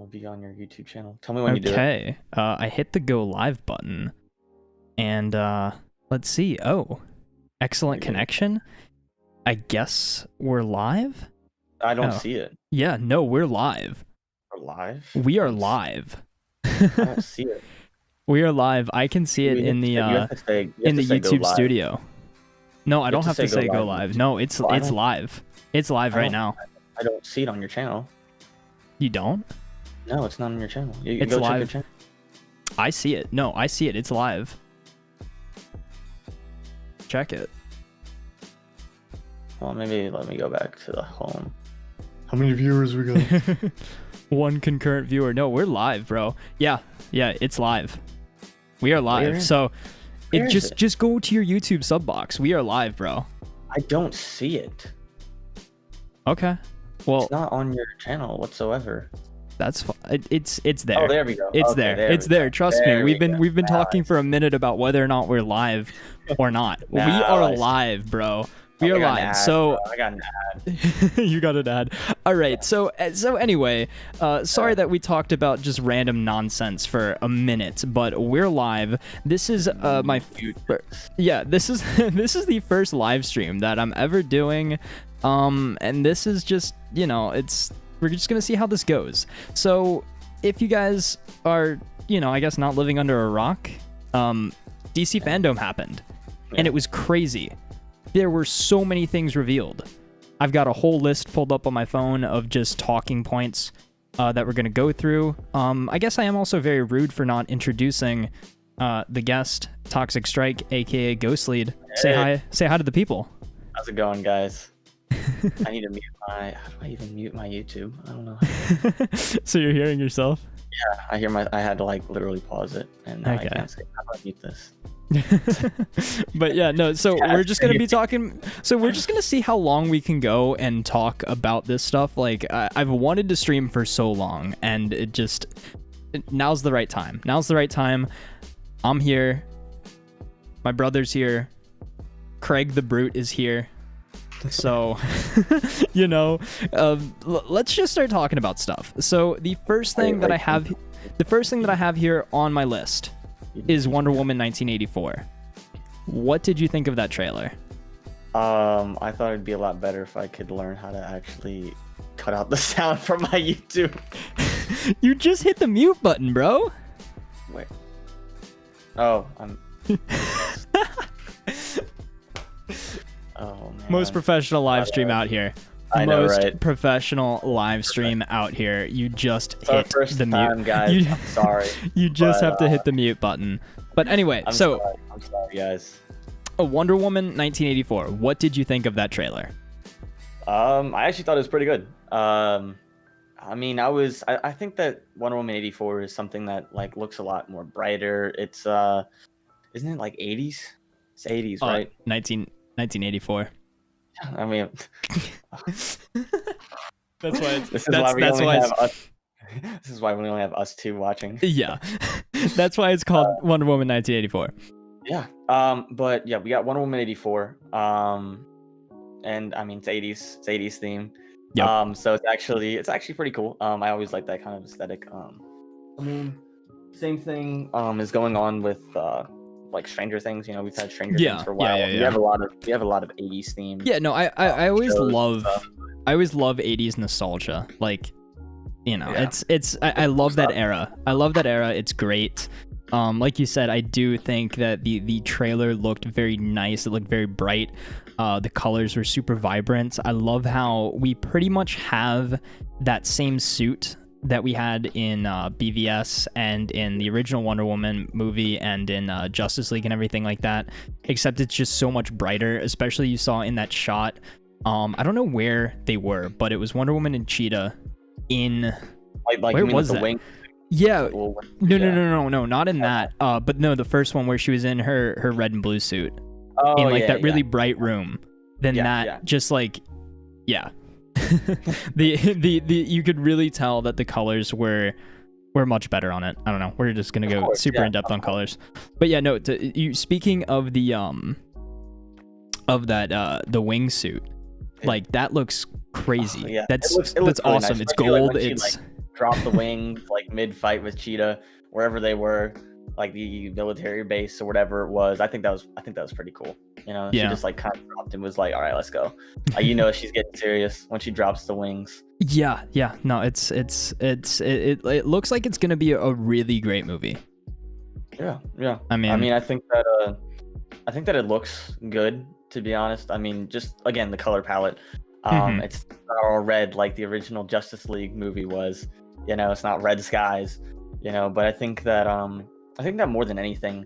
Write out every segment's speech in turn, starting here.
will be on your YouTube channel. Tell me when you do it. Okay. I hit the go live button, and let's see. Oh, excellent connection. I guess we're live. I don't see it. Yeah, no, we're live. We're live? We are live. I don't see it. We are live. I can see it in the YouTube studio. No, I don't have to say go live. No, it's live. It's live right now. I don't see it on your channel. You don't? No, it's not on your channel. It's live. I see it. No, I see it. It's live. Check it. Well, maybe let me go back to the home. How many viewers we got? One concurrent viewer. No, we're live, bro. Yeah, it's live. We are live. So just go to your YouTube sub box. We are live, bro. I don't see it. Okay. Well, it's not on your channel whatsoever. That's fine. It's there. Oh, there we go. It's there. It's there. Trust me. We've been talking for a minute about whether or not we're live or not. We are live, bro. We are live. So I got an ad. You got an ad. All right. So anyway, sorry that we talked about just random nonsense for a minute, but we're live. This is this is the first live stream that I'm ever doing. And this is just, we're just going to see how this goes. So if you guys are, I guess not living under a rock, DC FanDome happened and it was crazy. There were so many things revealed. I've got a whole list pulled up on my phone of just talking points that we're going to go through. I guess I am also very rude for not introducing the guest, Toxic Strike, aka Ghost Lead. Hey. Say hi to the people. How's it going, guys? I need to mute how do I even mute my YouTube? I don't know. So you're hearing yourself? Yeah, I had to literally pause it, and now I can't say, how do I mute this? But yeah, no, so we're just going to be talking, so we're just going to see how long we can go and talk about this stuff. I've wanted to stream for so long, and now's the right time. Now's the right time. I'm here. My brother's here. Craig the Brute is here. So, let's just start talking about stuff. So the first thing that I have here on my list is Wonder Woman 1984. What did you think of that trailer? I thought it'd be a lot better if I could learn how to actually cut out the sound from my YouTube. You just hit the mute button, bro. Wait. Oh, I'm... Oh, man. Most professional live stream out here. I know, right? Most professional live stream out here. You just hit the mute. Guys. I'm sorry. You just have to hit the mute button. But anyway, I'm sorry, guys. A Wonder Woman 1984. What did you think of that trailer? I actually thought it was pretty good. I think that Wonder Woman 84 is something that looks a lot more brighter. It's isn't it 80s? It's 80s, right? 1984. I mean, that's why this is why we only have us two watching. Yeah, that's why it's called Wonder Woman 1984. Yeah. But yeah, we got Wonder Woman 84. And I mean it's 80s theme. Yep. So it's actually pretty cool. I always like that kind of aesthetic. I mean, same thing is going on with Stranger Things. We've had Stranger Things for a while. Yeah. We have a lot of 80s themes. Yeah, no, I always love 80s nostalgia. I love that era. I love that era. It's great. Like you said, I do think that the trailer looked very nice. It looked very bright. The colors were super vibrant. I love how we pretty much have that same suit that we had in BVS and in the original Wonder Woman movie and in Justice League and everything like that, except it's just so much brighter. Especially you saw in that shot, I don't know where they were, but it was Wonder Woman and Cheetah in where was that? Wing? Yeah, no, not in that. But no, the first one where she was in her red and blue suit in that really bright room. Then you could really tell that the colors were much better on it. I don't know. We're just gonna go super in depth on colors. But yeah, no. Speaking of the the wingsuit, that looks crazy. Yeah, That's it looks really awesome. nice. It's gold. dropped the wings like mid-fight with Cheetah, wherever they were, like the military base or whatever it was. I think that was pretty cool. You know, she just like kind of dropped and was like, "All right, let's go." You know, she's getting serious when she drops the wings. Yeah. No, it looks like it's gonna be a really great movie. Yeah. I mean, I think that it looks good, to be honest. I mean, just again the color palette. It's not all red like the original Justice League movie was. You know, it's not red skies. You know, but I think that more than anything,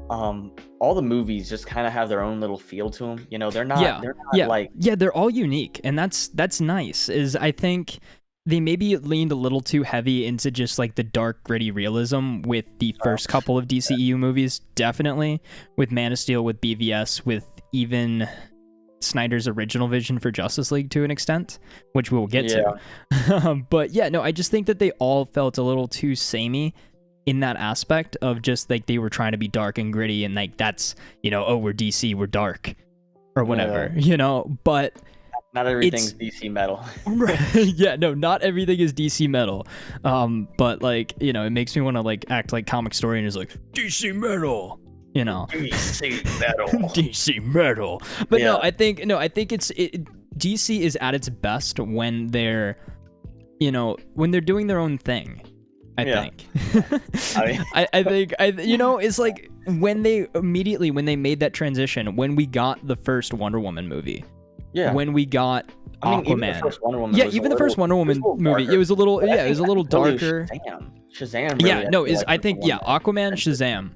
all the movies just kind of have their own little feel to them. You know, they're not like they're all unique, and that's nice. Is I think they maybe leaned a little too heavy into just like the dark gritty realism with the first couple of DCEU movies, definitely with Man of Steel, with BVS, with even Snyder's original vision for Justice League to an extent, which we'll get to. But yeah, no, I just think that they all felt a little too samey in that aspect of just like they were trying to be dark and gritty, and like that's, you know, oh, we're DC, we're dark or whatever, you know, but not everything's DC metal. Yeah, no, not everything is DC metal. But like, you know, it makes me want to like act like Comic Story and is like DC metal, you know. DC metal. DC metal. But no, I think DC is at its best when they're, you know, when they're doing their own thing. I think. I think you know, it's like when they made that transition, when we got the first Wonder Woman movie. Yeah. When we got Aquaman. Even the first Wonder Woman the first Wonder Woman movie, it was a little it was a little darker. Shazam really I think Aquaman, Shazam.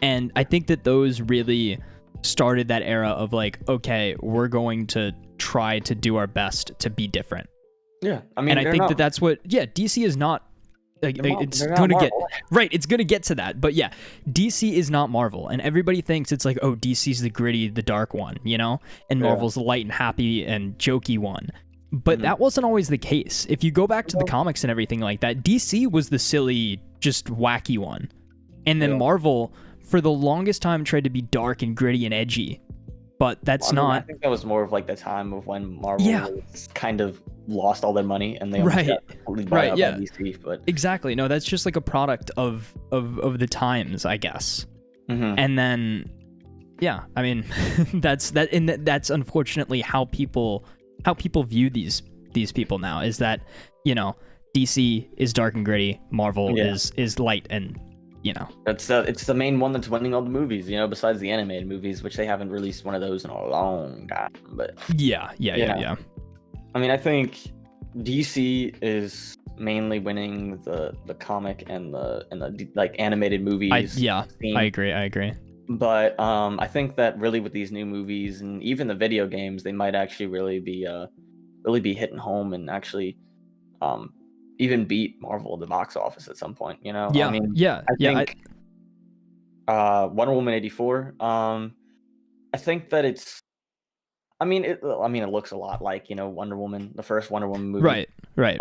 And I think that those really started that era of like, okay, we're going to try to do our best to be different. Yeah. I mean, and I think that's what DC is not like, it's going to get right. It's going to get to that. But yeah, DC is not Marvel. And everybody thinks it's like, oh, DC's the gritty, the dark one, you know? And Marvel's the light and happy and jokey one. But that wasn't always the case. If you go back to the comics and everything like that, DC was the silly, just wacky one. And then Marvel, for the longest time, tried to be dark and gritty and edgy. But that's not... I think that was more of like the time of when Marvel was kind of lost all their money and they almost got completely bought out by DC. But exactly. No, that's just like a product of the times, I guess. And then, yeah, I mean, that's unfortunately how people view these people now, is that, you know, DC is dark and gritty, Marvel is light and, you know, it's the main one that's winning all the movies, you know, besides the animated movies, which they haven't released one of those in a long time. But yeah. I mean, I think DC is mainly winning the comic and the like animated movies. I agree. But I think that really with these new movies and even the video games, they might actually really be hitting home and actually even beat Marvel at the box office at some point, you know? I think Wonder Woman 84, I think that it looks a lot like, you know, Wonder Woman, the first Wonder Woman movie. Right.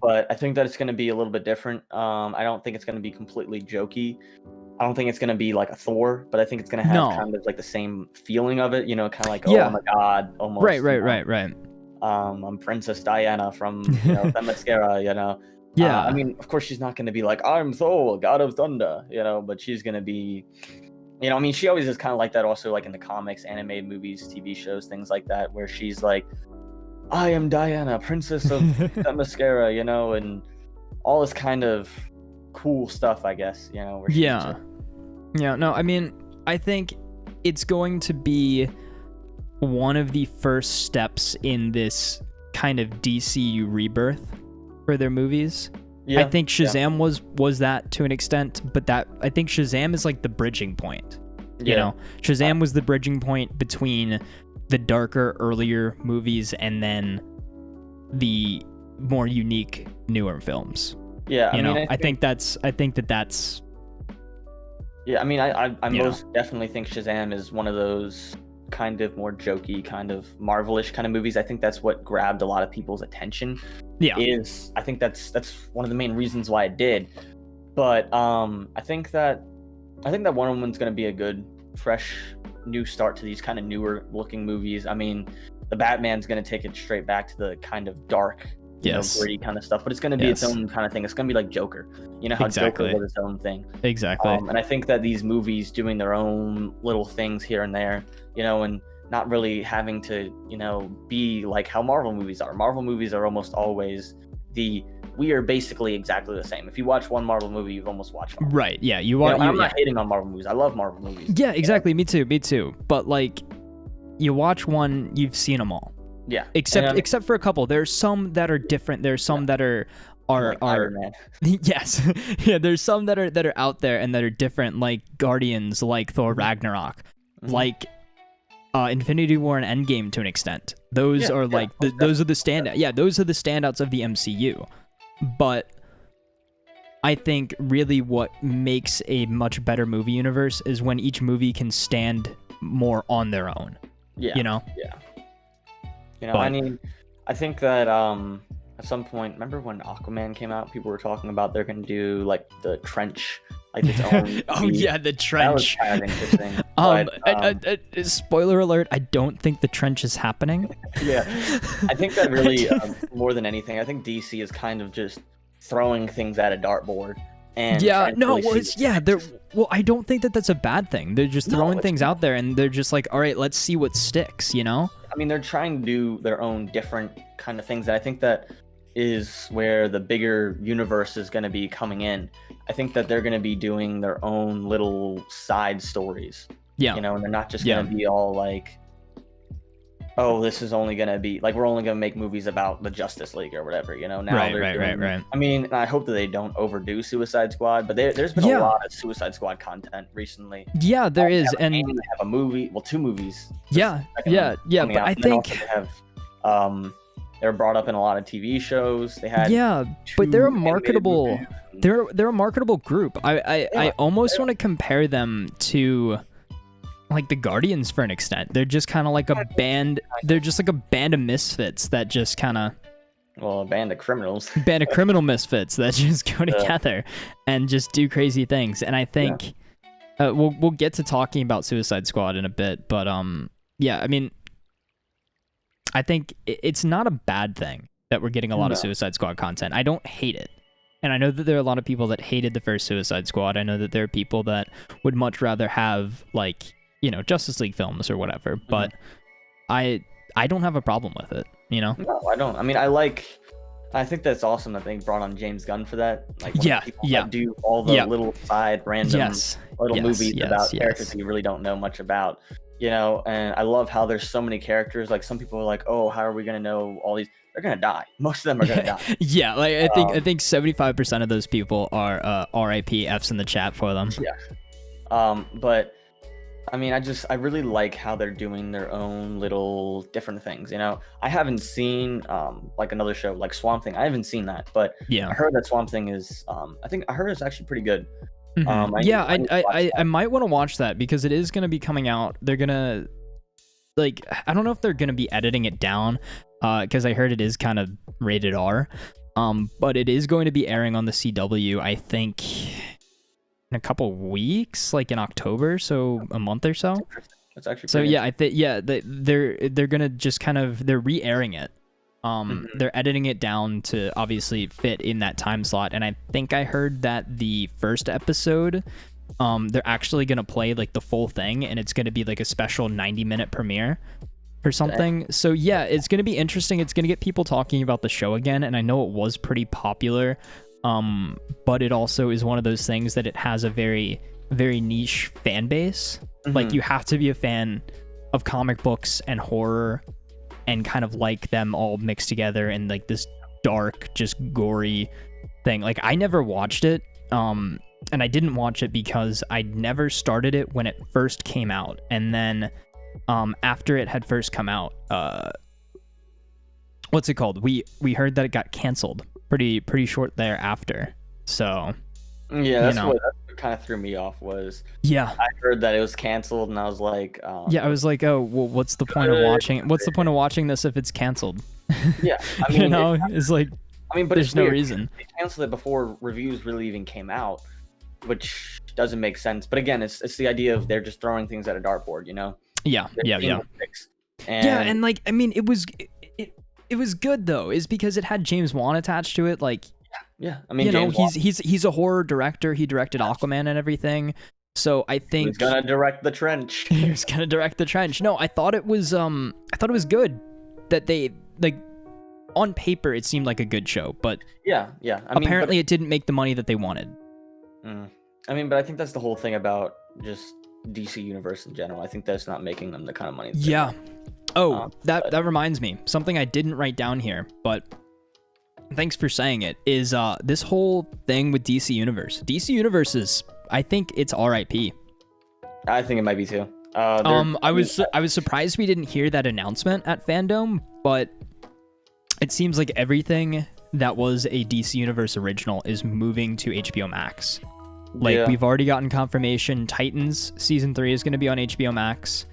But I think that it's going to be a little bit different. I don't think it's going to be completely jokey. I don't think it's going to be like a Thor, but I think it's going to have kind of like the same feeling of it, you know, kind of like, oh my God, almost. Right. I'm Princess Diana from, you know, Themyscira, you know. Yeah. I mean, of course, she's not going to be like, I'm Thor, God of Thunder, you know, but she's going to be, you know, I mean, she always is kind of like that also, like in the comics, animated movies, TV shows, things like that, where she's like, I am Diana, Princess of Themyscira, you know, and all this kind of cool stuff, I guess, you know. Where no, I mean, I think it's going to be one of the first steps in this kind of DCU rebirth for their movies. I think Shazam was that to an extent, but that I think Shazam is like the bridging point. You know, Shazam was the bridging point between the darker earlier movies and then the more unique newer films. I think that's yeah, I mean, I most definitely think Shazam is one of those kind of more jokey, kind of Marvel-ish kind of movies. I think that's what grabbed a lot of people's attention. I think that's one of the main reasons why it did. But I think that Wonder Woman's going to be a good, fresh, new start to these kind of newer looking movies. I mean, the Batman's going to take it straight back to the kind of dark gritty kind of stuff, but it's going to be its own kind of thing. It's going to be like Joker, how Joker was its own thing. Exactly. And I think that these movies doing their own little things here and there, and not really having to, be like how Marvel movies are. Marvel movies are almost always we are basically exactly the same. If you watch one Marvel movie, you've almost watched Marvel. Right, yeah. I'm not hating on Marvel movies. I love Marvel movies. Yeah, exactly. Me too. But like, you watch one, you've seen them all. Yeah. Except for a couple. There's some that are different. There's some that are like Iron Man. Yes. Yeah, there's some that are out there and that are different, like Guardians, like Thor Ragnarok, like Infinity War and Endgame to an extent. Those are like those are the standout. Yeah, those are the standouts of the MCU. But I think really what makes a much better movie universe is when each movie can stand more on their own. Yeah. Yeah. I mean, I think that at some point, remember when Aquaman came out, people were talking about they're going to do like the trench, like its own oh yeah, the trench. That was kind of interesting. Spoiler alert, I don't think the trench is happening. Yeah. I think that really more than anything, I think DC is kind of just throwing things at a dartboard. And I don't think that that's a bad thing. They're just throwing things out there and they're just like, all right, let's see what sticks, I mean, they're trying to do their own different kind of things. And I think that is where the bigger universe is going to be coming in. I think that they're going to be doing their own little side stories. Yeah. And they're not just going to be all like, oh, this is only going to be like, we're only going to make movies about the Justice League or whatever, now right. I mean, I hope that they don't overdo Suicide Squad, but there's been a lot of Suicide Squad content recently. Yeah, there is. And they have a movie, well, 2 movies. Yeah. But I think they have, they're brought up in a lot of TV shows. They had but they're a marketable, they're a marketable group. I almost want to compare them to like the Guardians for an extent. They're just kind of like a band. They're just like a band of misfits that just kind of. Well, a band of criminals. Band of criminal misfits that just go together and just do crazy things. And I think we'll get to talking about Suicide Squad in a bit, but I mean, I think it's not a bad thing that we're getting a lot of Suicide Squad content. I don't hate it. And I know that there are a lot of people that hated the first Suicide Squad. I know that there are people that would much rather have like, Justice League films or whatever, but I don't have a problem with it, No, I don't. I mean, I think that's awesome that they brought on James Gunn for that. Like, that do all the little side random movies about characters that you really don't know much about, and I love how there's so many characters. Like, some people are like, oh, how are we going to know all these? They're going to die. Most of them are going to die. Yeah, like I think 75% of those people are RIP F's in the chat for them. Yeah. But I mean, I really like how they're doing their own little different things. I haven't seen like another show like Swamp Thing. I haven't seen that, but I heard that Swamp Thing is I heard it's actually pretty good. I might want to watch that because it is going to be coming out. They're gonna I don't know if they're gonna be editing it down because I heard it is kind of rated R, but it is going to be airing on the CW. I think in a couple weeks, like in October, so a month or so. That's actually so. Yeah, I think they're gonna just kind of they're re-airing it. They're editing it down to obviously fit in that time slot, and I think I heard that the first episode, they're actually gonna play like the full thing, and it's gonna be like a special 90-minute premiere or something. So yeah, it's gonna be interesting. It's gonna get people talking about the show again, and I know it was pretty popular. But it also is one of those things that it has a very, very niche fan base. Like, you have to be a fan of comic books and horror and kind of like them all mixed together in like this dark, just gory thing. Like, I never watched it. And I didn't watch it because I never started it when it first came out. And then, after it had first come out, what's it called? We heard that it got canceled pretty short thereafter. So yeah, that's what kind of threw me off was I heard that it was canceled and I was like I was like, oh well, what's the point of watching this if it's canceled? Yeah, I mean, it's like, I mean, but there's no reason. They canceled it before reviews really even came out, which doesn't make sense. But again, it's the idea of they're just throwing things at a dartboard, Yeah. And like, I mean, it was good though, is because it had James Wan attached to it. Like, yeah. I mean, you know, James Wan, he's a horror director. He directed Aquaman and everything. So I think he's gonna direct The Trench. he was gonna direct The Trench. No, I thought it was good that they, like, on paper it seemed like a good show, but yeah. Apparently it didn't make the money that they wanted. I mean, but I think that's the whole thing about just DC Universe in general. I think that's not making them the kind of money. Yeah. That reminds me. Something I didn't write down here, but thanks for saying it, is this whole thing with DC Universe. DC Universe is, I think it's RIP. I think it might be too. I was surprised we didn't hear that announcement at FanDome, but it seems like everything that was a DC Universe original is moving to HBO Max. Like, we've already gotten confirmation Titans season 3 is going to be on HBO Max.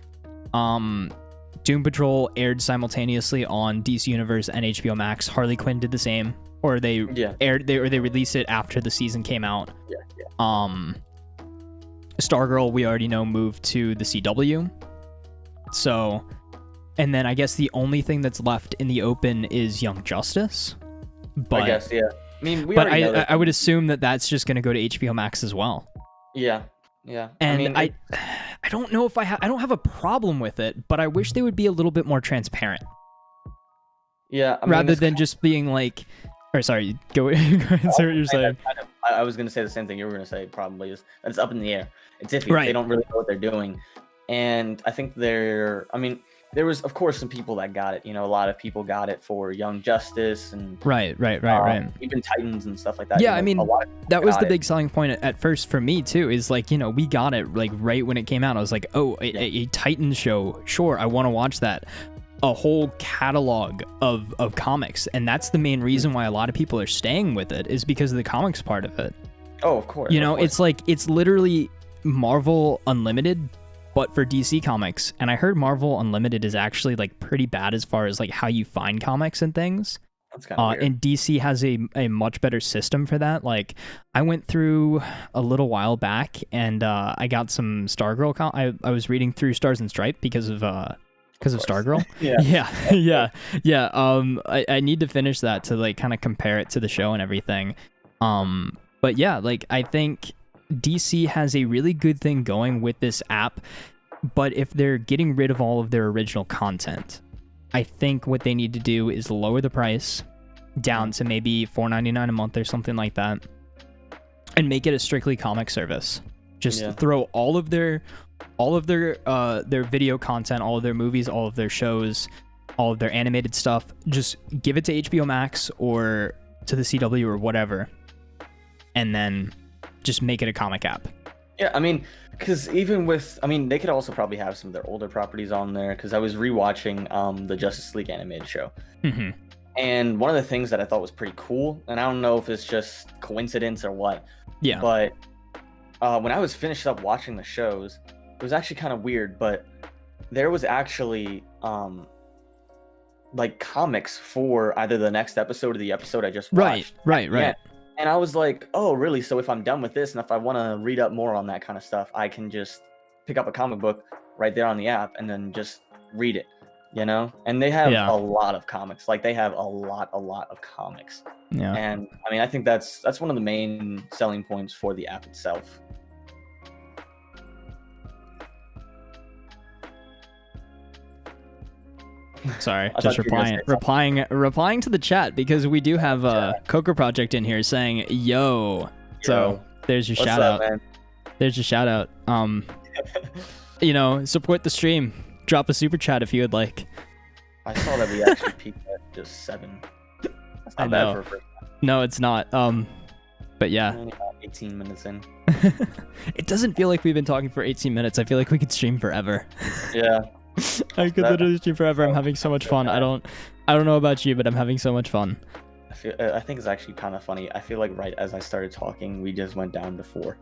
Doom Patrol aired simultaneously on DC Universe and HBO Max. Harley Quinn did the same, or they released it after the season came out. Stargirl, we already know, moved to the CW. So, and then I guess the only thing that's left in the open is Young Justice. But, I guess, yeah. I mean, I would assume that that's just going to go to HBO Max as well. Yeah. And I don't know if I don't have a problem with it, but I wish they would be a little bit more transparent. Yeah. I mean, rather than just being like, or sorry, go ahead, say what you're saying. I was going to say the same thing you were going to say, probably, is that it's up in the air. It's iffy. Right. They don't really know what they're doing. And I think there was, of course, some people that got it. You know, a lot of people got it for Young Justice and right. Even Titans and stuff like that. Yeah, you know, I mean, that was the big selling point at first for me too. Is like, you know, we got it like right when it came out. I was like, oh, a Titan show, sure, I want to watch that. A whole catalog of comics, and that's the main reason why a lot of people are staying with it, is because of the comics part of it. Oh, of course. You know, it's like, it's literally Marvel Unlimited, but for DC Comics. And I heard Marvel Unlimited is actually like pretty bad as far as like how you find comics and things. That's kind of weird. And DC has a much better system for that. Like, I went through a little while back, and I got some Stargirl. I was reading through Stars and Stripe because of Stargirl. Yeah. I need to finish that to like kind of compare it to the show and everything. But yeah, like, I think DC has a really good thing going with this app, but if they're getting rid of all of their original content, I think what they need to do is lower the price down to maybe $4.99 a month or something like that, and make it a strictly comic service. Just throw all of their video content, all of their movies, all of their shows, all of their animated stuff, just give it to HBO Max or to the CW or whatever, and then just make it a comic app. Yeah, I mean, because even with, I mean, they could also probably have some of their older properties on there, because I was rewatching the Justice League animated show. Mm-hmm. And one of the things that I thought was pretty cool, and I don't know if it's just coincidence or what, but when I was finished up watching the shows, it was actually kind of weird, but there was actually like comics for either the next episode or the episode I just watched. Right. Yeah. And I was like, oh, really? So if I'm done with this, and if I want to read up more on that kind of stuff, I can just pick up a comic book right there on the app and then just read it, you know? And they have a lot of comics. Like, they have a lot of comics. Yeah. And I mean, I think that's one of the main selling points for the app itself. Sorry, just replying to the chat, because we do have Coca Project in here saying yo. So there's your shout out. Man? There's your shout out. You know, support the stream. Drop a super chat if you would like. I saw that we actually peaked at just 7. That's not bad for a first time. No, it's not. But yeah. We're only about 18 minutes in. It doesn't feel like we've been talking for 18 minutes. I feel like we could stream forever. Yeah. I could literally stream forever. I'm having so much fun. I don't know about you, but I'm having so much fun. I think it's actually kind of funny. I feel like right as I started talking, we just went down to 4.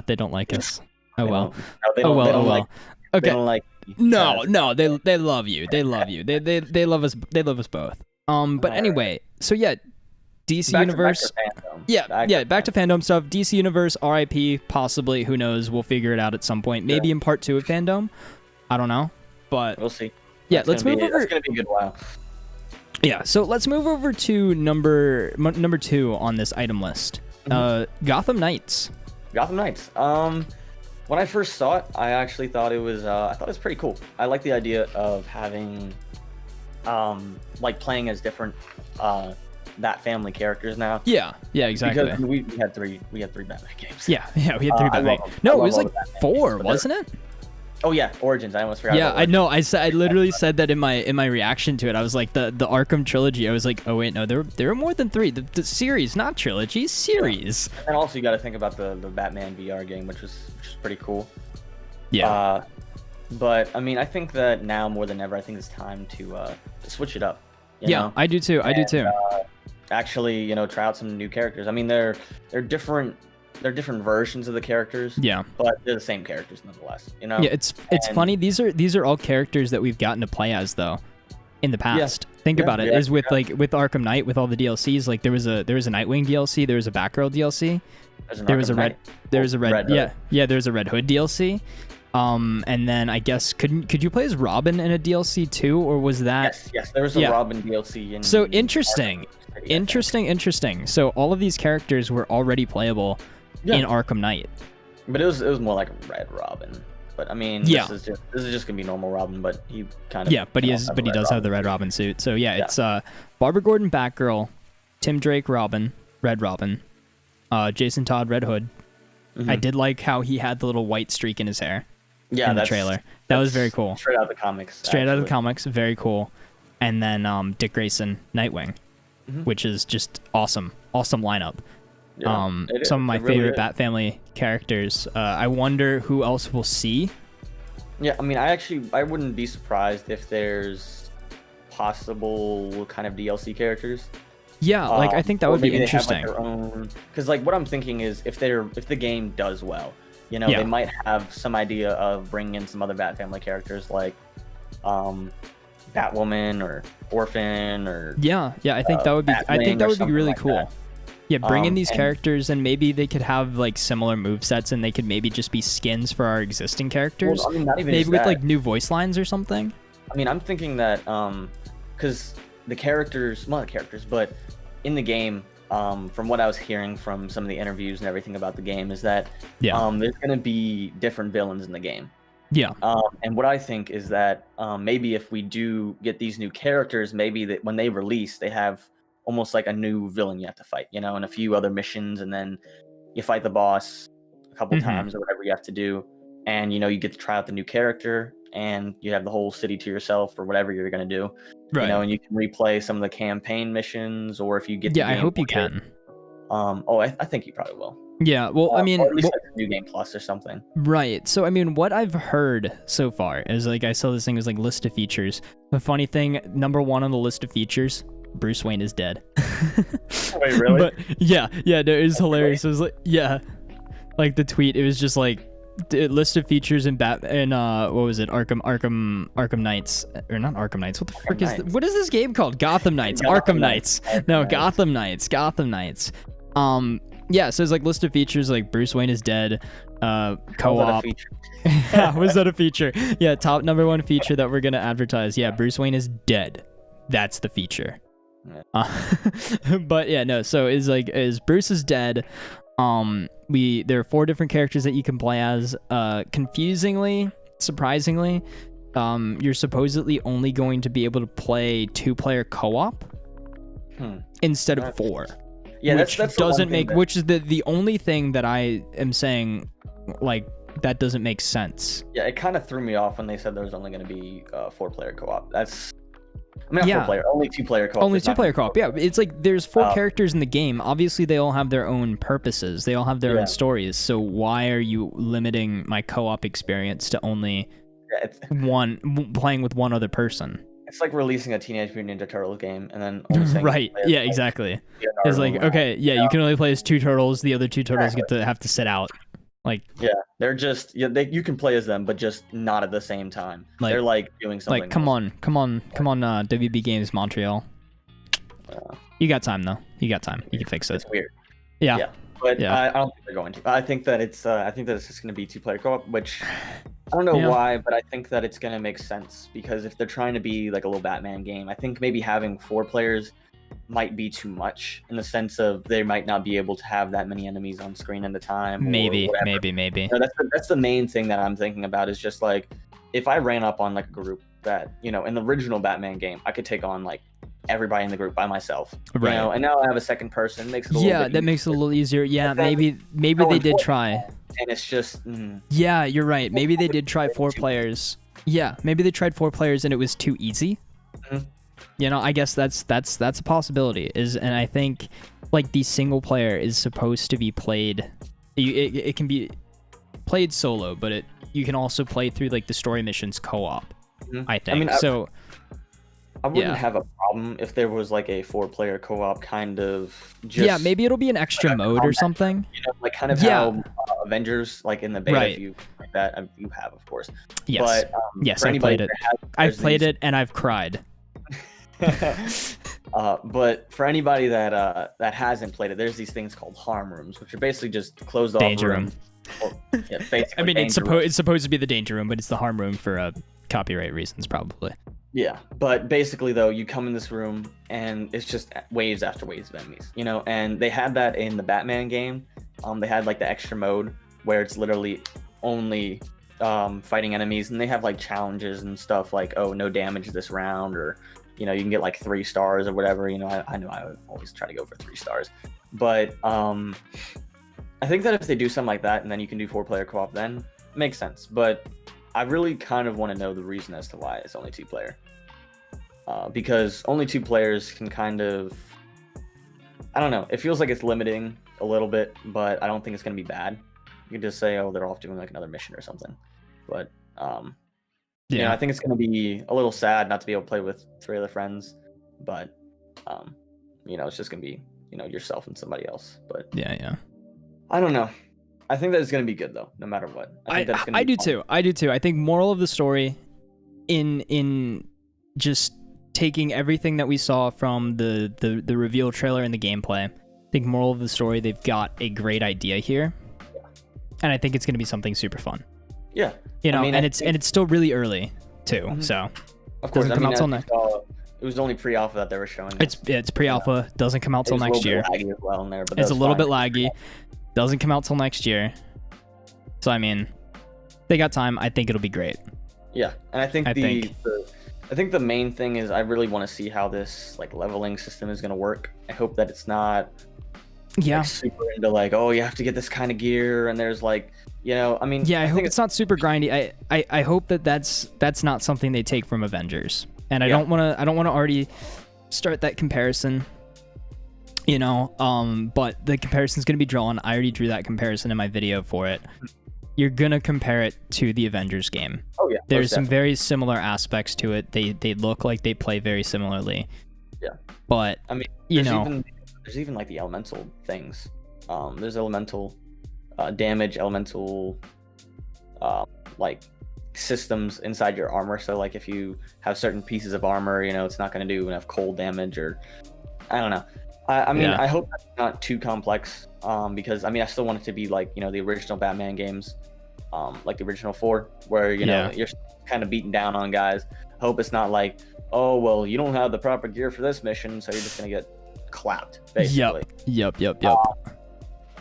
They don't like us. Oh well. They don't Okay. They don't like No, they love you. They love you. They love us. They love us both. But anyway, so yeah, DC Universe. Back to FanDome stuff. DC Universe, RIP, possibly. Who knows? We'll figure it out at some point. Maybe in part 2 of FanDome. I don't know, but we'll see. Yeah, let's move over. It's gonna be a good while. Yeah, so let's move over to number 2 on this item list. Gotham Knights. Gotham Knights. When I first saw it, I actually thought it was pretty cool. I like the idea of having like playing as different Bat family characters now. Yeah, exactly. Because we had three Batman games. Yeah, we had 3 Batman. No, it was like 4, wasn't it? Oh yeah, Origins. I almost forgot. Yeah, I know. I literally said that in my reaction to it. I was like the Arkham trilogy. I was like, oh wait, no, there are more than 3. The series, not trilogy, series. And also you got to think about the Batman VR game, which is pretty cool. Yeah. But I mean, I think that now more than ever, I think it's time to switch it up. You know? I do too. I do too. Actually, try out some new characters. I mean, they're different. They're different versions of the characters. Yeah. But they're the same characters nonetheless. Yeah, it's funny. These are all characters that we've gotten to play as though in the past. Yeah. Think about it. Is with Arkham Knight, with all the DLCs, like there was a Nightwing DLC, there was a Batgirl DLC, there was a Red Hood DLC. And then I guess could you play as Robin in a DLC too, or was that? Yes, there was a Robin DLC in. So interesting. So all of these characters were already playable in Arkham Knight. But it was more like a Red Robin. But I mean, this is just gonna be normal Robin, but he kind of but he does have the Red Robin suit. So it's Barbara Gordon Batgirl, Tim Drake Robin, Red Robin, Jason Todd Red Hood. I did like how he had the little white streak in his hair. Yeah, in the trailer. That was very cool. Straight out of the comics. Out of the comics, very cool. And then Dick Grayson, Nightwing, which is just awesome lineup. Yeah, some of my favorite Bat Family characters. I wonder who else we'll see. Yeah, I mean, I wouldn't be surprised if there's possible kind of DLC characters. Yeah, like I think that would be interesting. Because like what I'm thinking is if the game does well, they might have some idea of bringing in some other Bat Family characters like Batwoman or Orphan or I think that would be really cool. That. Yeah, bring in these characters and maybe they could have like similar movesets and they could maybe just be skins for our existing characters. Well, I mean, not even maybe with like new voice lines or something. I mean, I'm thinking that because the characters, not the characters, but in the game, from what I was hearing from some of the interviews and everything about the game, is that there's going to be different villains in the game. Yeah. And what I think is that maybe if we do get these new characters, maybe that when they release, they have almost like a new villain you have to fight, and a few other missions, and then you fight the boss a couple times or whatever you have to do, and you get to try out the new character, and you have the whole city to yourself or whatever you're going to do, right? And you can replay some of the campaign missions, or if you get I hope you can. I think you probably will. Yeah, well, I mean, or at least like New Game Plus or something. Right. So, I mean, what I've heard so far is like I saw this thing was like list of features. The funny thing, number 1 on the list of features, Bruce Wayne is dead. Wait, really? But no, it was hilarious. It was like, like the tweet. It was just like list of features in what was it? Arkham Knights, or not Arkham Knights? What the frick is what is this game called? Gotham Knights. Arkham Knights. No, Gotham Knights. Yeah, so it's like list of features like Bruce Wayne is dead, co-op. Was that a feature? Yeah, top number 1 feature that we're gonna advertise. Yeah, Bruce Wayne is dead. That's the feature. But yeah, no. So is Bruce is dead. There are 4 different characters that you can play as. Surprisingly, you're supposedly only going to be able to play 2-player co-op instead of 4. Yeah, which that's doesn't make which is the only thing that I am saying like that doesn't make sense. Yeah, it kind of threw me off when they said there was only going to be 4-player co-op. Not 4-player, only 2-player co-op. Only 2-player co-op. Yeah, it's like there's 4 characters in the game. Obviously, they all have their own purposes. They all have their own stories. So why are you limiting my co-op experience to only playing with one other person? It's like releasing a Teenage Mutant Ninja Turtles game and then only saying right. Yeah, exactly. It's like, okay, you can only play as 2 turtles. The other 2 turtles have to sit out. Like, they're just you can play as them, but just not at the same time. Like, they're like doing something. Like, come on, WB Games Montreal. You got time though. You got time. You can fix it. It's weird. Yeah. But I don't think they're going to. I think that it's just going to be 2-player co-op, which I don't know Yeah. why, but I think that it's gonna make sense because if they're trying to be like a little Batman game, I think maybe having 4 players might be too much in the sense of they might not be able to have that many enemies on screen at a time. Maybe. You know, that's the main thing that I'm thinking about is just like if I ran up on like a group that, you know, in the original Batman game, I could take on like everybody in the group by myself. Right. You know, and now I have a second person, makes it a little bit makes it a little easier. Yeah, then maybe they did try. And it's just Yeah, you're right. Maybe they did try 4 players. Yeah, maybe they tried 4 players and it was too easy. Mhm. You know, I guess that's a possibility. And I think like the single player is supposed to be played. It can be played solo, but you can also play through like the story missions co-op. I think so. I wouldn't have a problem if there was like a 4-player co-op kind of. Just maybe it'll be an extra mode or something. You know, like kind of how Avengers, like in the beta, if you like that, you have, of course. Yes. But, yes, I played it. I've played it and I've cried. But for anybody that hasn't played it, there's these things called harm rooms, which are basically just closed off danger room. I mean, it's supposed to be the danger room, but it's the harm room for copyright reasons, probably. Yeah, but basically though, you come in this room and it's just waves after waves of enemies, you know. And they had that in the Batman game. They had like the extra mode where it's literally only fighting enemies, and they have like challenges and stuff like, oh, no damage this round, or you know, you can get like 3 stars or whatever. You know, I know I would always try to go for 3 stars, but I think that if they do something like that and then you can do 4-player co-op, then it makes sense. But I really kind of want to know the reason as to why it's only 2-player. Because only 2 players can kind of, I don't know, it feels like it's limiting a little bit, but I don't think it's going to be bad. You can just say, oh, they're off doing like another mission or something. But you know, I think it's going to be a little sad not to be able to play with 3 other friends, but you know, it's just going to be, you know, yourself and somebody else. But yeah. I don't know. I think that it's going to be good though, no matter what. I do too. I do too. I think moral of the story, in just taking everything that we saw from the reveal trailer and the gameplay, I think moral of the story, they've got a great idea here, and I think it's going to be something super fun. Yeah, you know, I mean, and it's still really early too, so of course, doesn't come out till next. It was only pre-alpha that they were showing. It's pre-alpha. Doesn't come out till next year. Laggy as well in there, but it's a little bit laggy. Doesn't come out till next year. So I mean, they got time. I think it'll be great. Yeah, and I think the main thing is I really want to see how this like leveling system is going to work. I hope that it's not like, super into like, oh, you have to get this kind of gear, and there's like, you know, I mean, I hope it's not super grindy. I hope that's not something they take from Avengers, and I don't want to already start that comparison. You know, but the comparison's gonna be drawn. I already drew that comparison in my video for it. You're gonna compare it to the Avengers game. Oh yeah, there's some very similar aspects to it. They look like they play very similarly. Yeah, but I mean, there's even like the elemental things. There's elemental damage, elemental like systems inside your armor. So like if you have certain pieces of armor, you know, it's not gonna do enough cold damage, or I don't know. I mean, I hope that's not too complex, because I mean, I still want it to be like, you know, the original Batman games, like the original 4, where, you know, you're kind of beating down on guys. I hope it's not like, oh, well, you don't have the proper gear for this mission, so you're just going to get clapped, basically. Yep.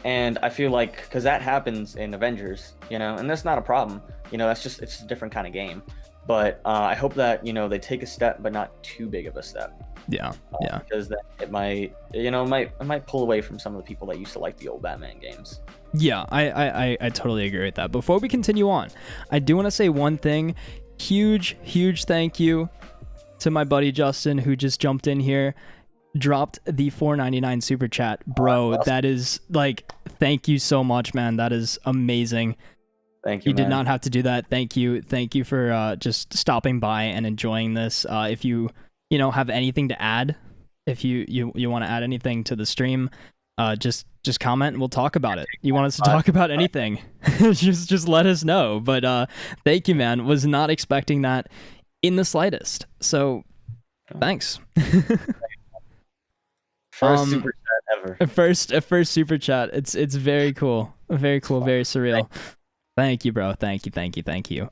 And I feel like, because that happens in Avengers, you know, and that's not a problem. You know, it's a different kind of game. But I hope that, you know, they take a step, but not too big of a step. Yeah. Because then it might, you know, it might pull away from some of the people that used to like the old Batman games. Yeah, I totally agree with that. Before we continue on, I do want to say one thing. Huge thank you to my buddy Justin, who just jumped in here, dropped the $4.99 super chat. Bro, that is like, thank you so much, man. That is amazing. Thank you, You did not have to do that. Thank you for just stopping by and enjoying this. If you have anything to add, if you want to add anything to the stream, just comment and we'll talk about it. You want us to talk about anything, just let us know. But thank you, man. Was not expecting that in the slightest. So thanks. First super chat ever. First super chat. It's very cool. Very cool. Very surreal. Thank you, bro. Thank you.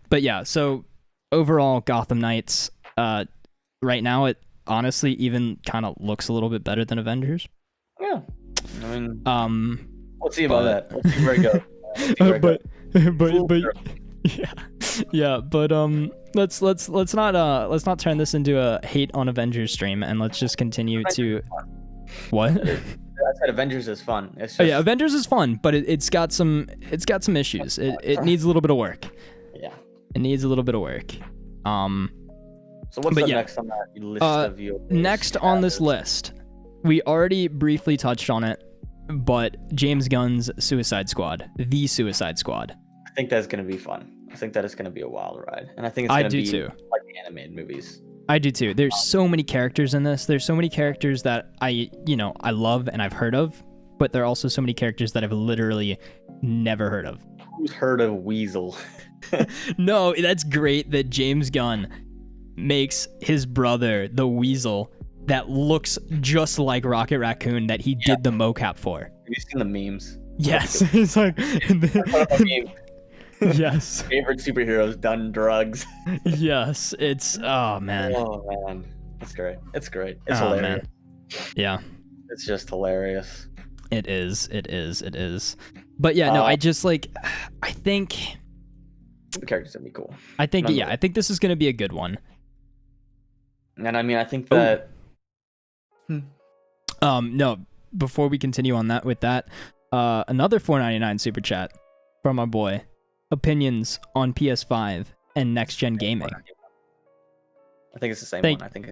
But yeah, so overall, Gotham Knights, right now it honestly even kind of looks a little bit better than Avengers. Yeah. I mean, let's see about that. Let's see where it goes. But let's not turn this into a hate on Avengers stream, and let's just continue to what? I said Avengers is fun. It's just... Oh yeah, Avengers is fun, but it's got some issues. It needs a little bit of work. Yeah. It needs a little bit of work. So what's next on that list of you? Next on this list, we already briefly touched on it, but James Gunn's Suicide Squad, The Suicide Squad. I think that's gonna be fun. I think that is gonna be a wild ride, and I think it's gonna be too. Like the animated movies. I do too. There's so many characters in this. There's so many characters that I love and I've heard of, but there are also so many characters that I've literally never heard of. Who's heard of Weasel? No, that's great that James Gunn makes his brother the Weasel that looks just like Rocket Raccoon that he did the mocap for. Have you seen the memes? Yes. It's like yes. Favorite superheroes done drugs. Yes, it's oh man. It's great. It's hilarious. Man. Yeah. It's just hilarious. It is. But yeah, no, I just like I think the character's gonna be cool. I think I think this is gonna be a good one. And I mean I think that no, before we continue on that with that, another $4.99 super chat from our boy. Opinions on PS5 and next gen gaming. I think it's the same one. I think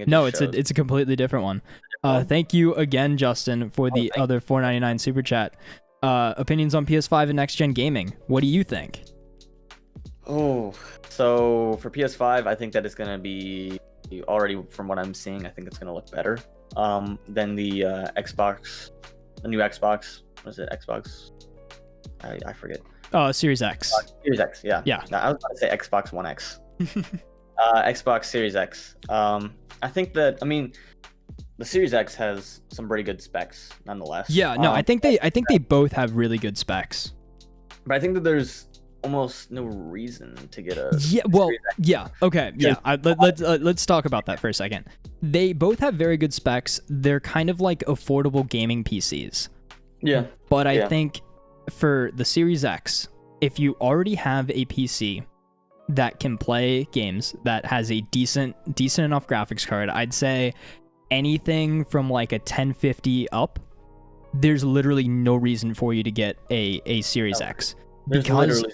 it no, it's a completely different one. Thank you again, Justin, for the other $4.99 super chat. Opinions on PS5 and next gen gaming. What do you think? Oh, so for PS5, I think that it's gonna be already from what I'm seeing. I think it's gonna look better than the Xbox, the new Xbox. What is it? Xbox? I forget. Series X. Series X, yeah. Yeah. No, I was about to say Xbox One X. Xbox Series X. I think that the Series X has some pretty good specs, nonetheless. Yeah, no, I think they both have really good specs. But I think that there's almost no reason to get a. Yeah, well, yeah, okay, yeah. Let's talk about that for a second. They both have very good specs. They're kind of like affordable gaming PCs. Yeah. But I think for the Series X, if you already have a PC that can play games, that has a decent enough graphics card, I'd say anything from like a 1050 up, there's literally no reason for you to get a Series X. Because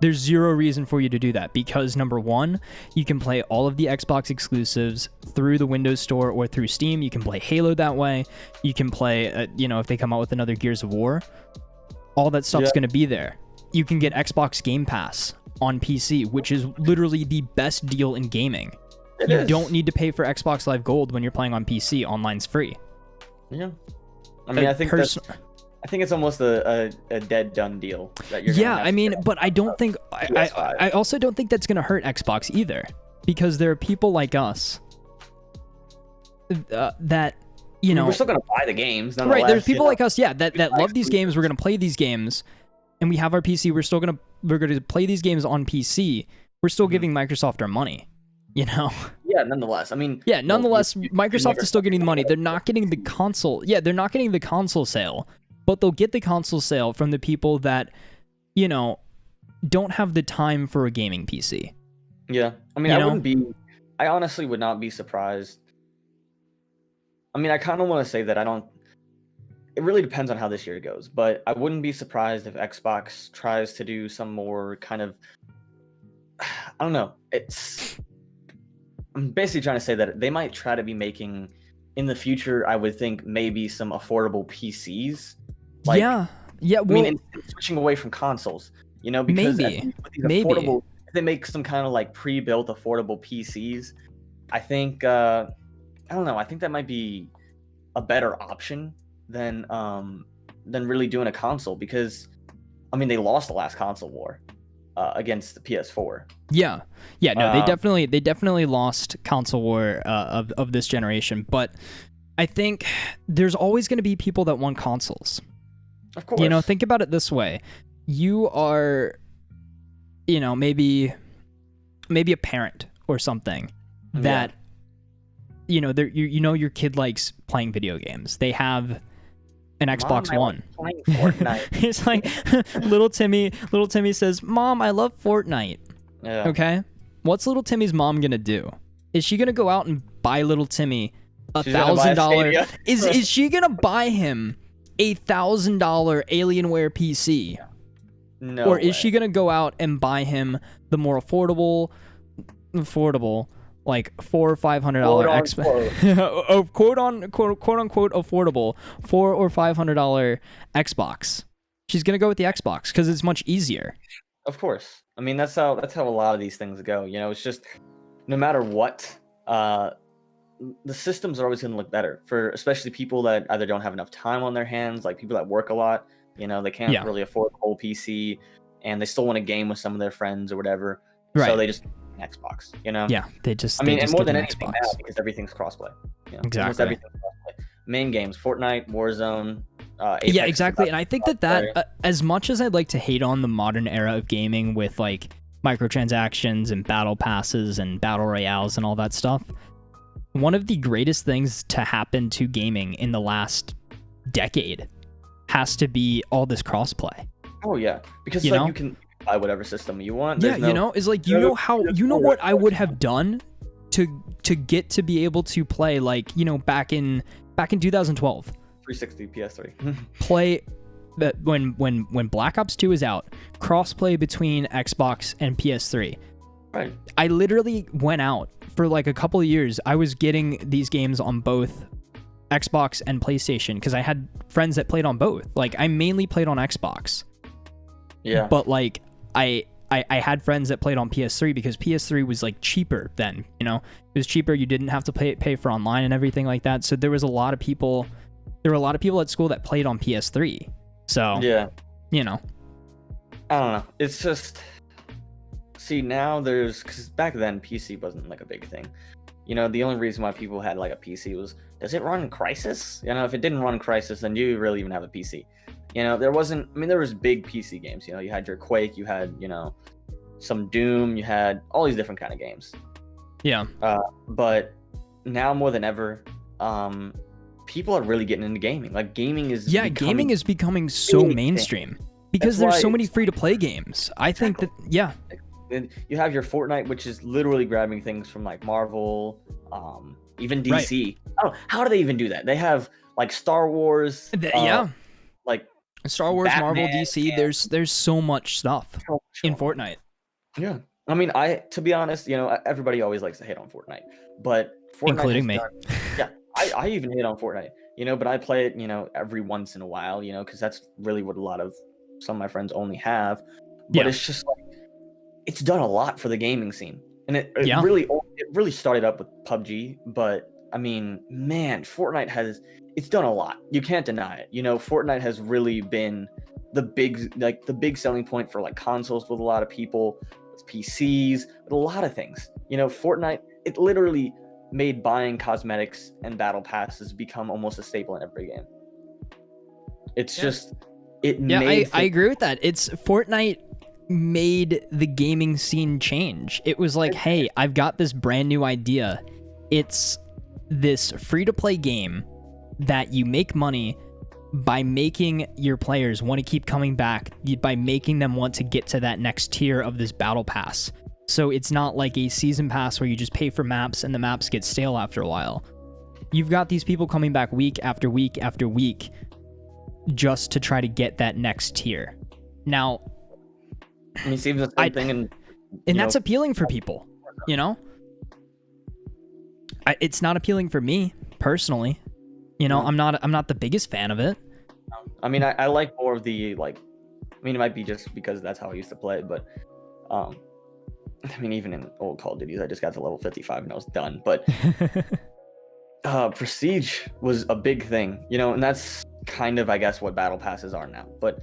there's zero reason for you to do that, because number one, you can play all of the Xbox exclusives through the Windows Store or through Steam. You can play Halo that way. You can play, if they come out with another Gears of War, all that stuff's going to be there. You can get Xbox Game Pass on PC, which is literally the best deal in gaming. You don't need to pay for Xbox Live Gold when you're playing on PC. Online's free. Yeah. I mean, I think it's almost a dead done deal that you're but I don't think I also don't think that's going to hurt Xbox either, because there are people like us that we're still going to buy the games, right? There's people like us that love these games. We're going to play these games, and we have our PC. We're going to play these games on PC. We're still giving Microsoft our money, Yeah, nonetheless. Microsoft is still getting the money. They're not getting the console. Yeah, they're not getting the console sale. But they'll get the console sale from the people that, don't have the time for a gaming PC. Yeah. I honestly would not be surprised. I kind of want to say that it really depends on how this year goes, but I wouldn't be surprised if Xbox tries to do some more kind of, I don't know. I'm basically trying to say that they might try to be making, in the future, I would think maybe some affordable PCs. Switching away from consoles, because maybe if they make some kind of like pre-built affordable PCs, I think I don't know. I think that might be a better option than really doing a console, because they lost the last console war against the PS4. Yeah. No, they definitely lost console war of this generation, but I think there's always going to be people that want consoles. Of course. Think about it this way. you are, maybe a parent or something that, your kid likes playing video games. They have an Xbox One. Playing Fortnite. It's like little Timmy says, "Mom, I love Fortnite." Yeah. Okay. What's little Timmy's mom gonna do? Is she gonna go out and buy little Timmy $1,000? Is she gonna buy him $1,000 Alienware PC? No. Or is she gonna go out and buy him the more affordable, like $400 or $500 quote unquote affordable $400 or $500 Xbox? She's gonna go with the Xbox because it's much easier. Of course. I mean, that's how a lot of these things go. It's just no matter what, the systems are always going to look better for especially people that either don't have enough time on their hands, like people that work a lot. They can't really afford a whole PC, and they still want to game with some of their friends or whatever. Right. So they just an Xbox. Yeah, they just. I mean, and more than anything now, because everything's crossplay. Exactly. Almost everything's crossplay. Main games: Fortnite, Warzone. Apex, yeah, exactly. And I think that as much as I'd like to hate on the modern era of gaming with like microtransactions and battle passes and battle royales and all that stuff, one of the greatest things to happen to gaming in the last decade has to be all this crossplay. Oh yeah, because you can buy whatever system you want. There's it's like what I would have done to get to be able to play like back in 2012. 360 PS3. Play that when Black Ops 2 is out, crossplay between Xbox and PS3. Right. I literally went out for like a couple of years. I was getting these games on both Xbox and PlayStation because I had friends that played on both. Like I mainly played on Xbox. Yeah. But like I had friends that played on PS3 because PS3 was like cheaper then. It was cheaper. You didn't have to pay for online and everything like that. So there were a lot of people at school that played on PS3. So yeah, I don't know. It's just now because back then PC wasn't like a big thing. The only reason why people had like a PC was, does it run Crysis? If it didn't run Crysis, then do you really even have a PC? There wasn't. I mean, there was big PC games. You had your Quake, you had some Doom, you had all these different kind of games. Yeah. But now more than ever, people are really getting into gaming. Like gaming is becoming so mainstream because there's so many free to play games. I think that and you have your Fortnite, which is literally grabbing things from like Marvel, even DC. Right. How do they even do that? They have like Star Wars, like Star Wars, Batman, Marvel, DC. There's so much stuff in Fortnite. Yeah, I mean, to be honest, everybody always likes to hate on Fortnite, but Fortnite including me. Yeah. I even hate on Fortnite, but I play it, every once in a while, because that's really what some of my friends only have. But it's just like, it's done a lot for the gaming scene. And it really started up with PUBG, but I mean, man, Fortnite it's done a lot. You can't deny it. Fortnite has really been the big selling point for like consoles with a lot of people, with PCs, with a lot of things. Fortnite, it literally made buying cosmetics and battle passes become almost a staple in every game. It's just I agree with that. It's Fortnite made the gaming scene change. It was like, hey, I've got this brand new idea. It's this free-to-play game that you make money by making your players want to keep coming back, by making them want to get to that next tier of this battle pass. So it's not like a season pass where you just pay for maps and the maps get stale after a while. You've got these people coming back week after week after week just to try to get that next tier. Now, I mean, seems the same thing, and that's appealing for people. It's not appealing for me personally. I'm not the biggest fan of it. I mean, I like more of the like. I mean, it might be just because that's how I used to play it, but I mean, even in old Call of Duties, I just got to level 55 and I was done. But Prestige was a big thing, and that's kind of, I guess, what battle passes are now. But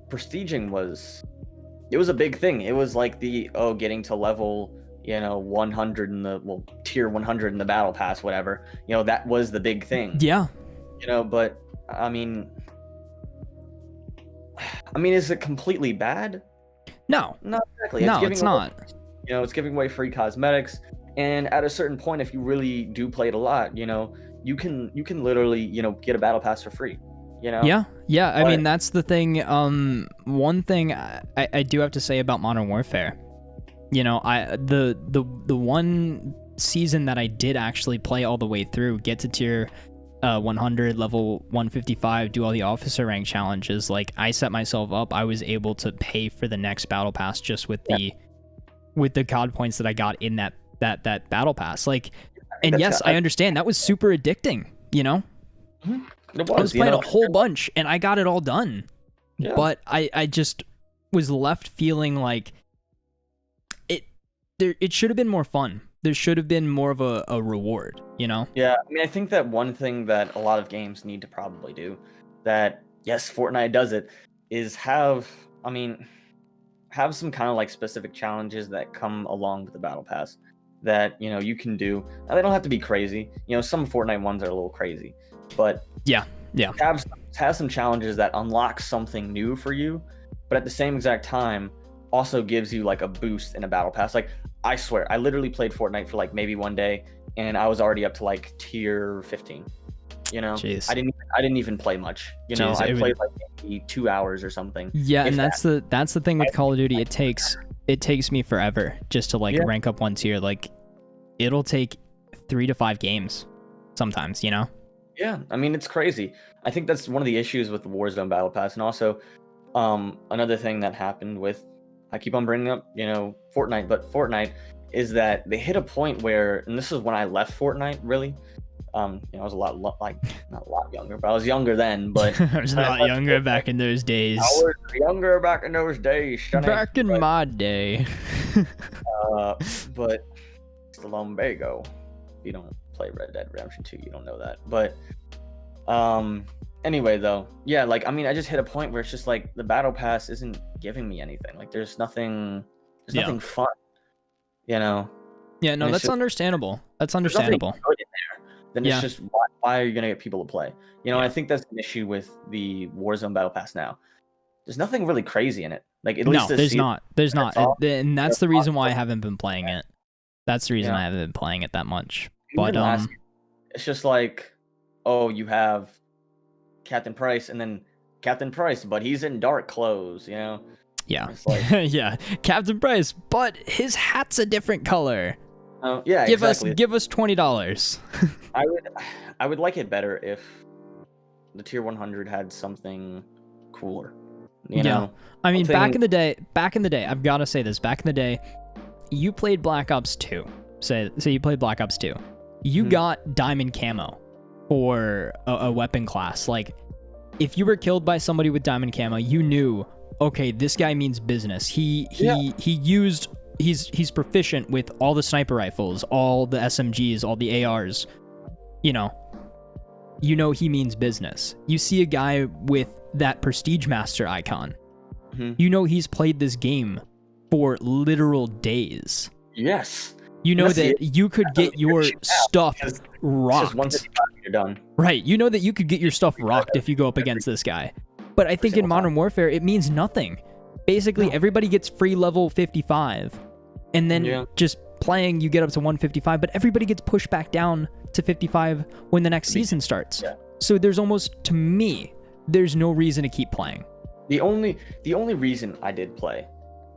prestiging was a big thing. It was like getting to level 100 in tier 100 in the battle pass, whatever. That was the big thing. Yeah. But I mean, I mean, is it completely bad? No. Not exactly. No, it's not. You know, it's giving away free cosmetics, and at a certain point, if you really do play it a lot, you know, you can literally, you know, get a battle pass for free. You know? Yeah. I mean, that's the thing. One thing I do have to say about Modern Warfare, you know, the one season that I did actually play all the way through, get to tier 100, level 155, do all the officer rank challenges. Like, I set myself up. I was able to pay for the next battle pass just with the COD points that I got in that battle pass. Like, and yes, I understand that was super addicting. You know. Mm-hmm. I was playing a whole bunch and I got it all done. Yeah. But I just was left feeling like it should have been more fun. There should have been more of a reward, you know? Yeah, I mean, I think that one thing that a lot of games need to probably do, that, yes, Fortnite does it, is have some kind of like specific challenges that come along with the Battle Pass that, you know, you can do. Now, they don't have to be crazy. You know, some Fortnite ones are a little crazy, but yeah. Have some challenges that unlock something new for you, but at the same exact time also gives you like a boost in a battle pass. Like, I swear, I literally played Fortnite for like maybe one day and I was already up to like tier 15. You know, jeez. I didn't even play much. You know, I played like maybe 2 hours or something. Yeah, and that's the thing with Call of Duty. It takes me forever just to like rank up one tier. Like, it'll take 3 to 5 games sometimes, you know? Yeah, I mean, it's crazy. I think that's one of the issues with the Warzone Battle Pass. And also, another thing that happened with, I keep on bringing up, you know, Fortnite, but Fortnite is that they hit a point where, and this is when I left Fortnite, really. You know, I was not a lot younger, but I was younger then. But I was a lot younger back in those days. I was younger back in those days. Back in my day. But it's the lumbago. You don't play Red Dead Redemption 2, you don't know that. But anyway, though, yeah, like, I mean, I just hit a point where it's just like the battle pass isn't giving me anything. Like, there's nothing fun, you know? Yeah, no, that's understandable. That's understandable. Then it's just, why are you gonna get people to play? You know, and I think that's an issue with the Warzone battle pass now. There's nothing really crazy in it. Like, at least there's not. And that's the reason why I haven't been playing it. That's the reason I haven't been playing it that much. But it's just like, oh, you have Captain Price and then Captain Price, but he's in dark clothes, you know? Yeah. Like, yeah, Captain Price, but his hat's a different color. Oh, yeah, give us $20. I would like it better if the tier 100 had something cooler. You know? I mean, back in the day, I've got to say this, back in the day, you played Black Ops 2. Say you played Black Ops 2. You got diamond camo for a weapon class. Like, if you were killed by somebody with diamond camo, you knew, okay, this guy means business. He's proficient with all the sniper rifles, all the SMGs, all the ARs. You know he means business. You see a guy with that Prestige Master icon. You know he's played this game for literal days. Yes. You know that you could get your stuff rocked. Just you're done. Right. You know that you could get your stuff rocked if you go up against this guy. But I think in Modern Warfare, it means nothing. Basically, everybody gets free level 55. And then just playing, you get up to 155. But everybody gets pushed back down to 55 when the next season starts. Yeah. So there's almost, to me, there's no reason to keep playing. The only reason I did play,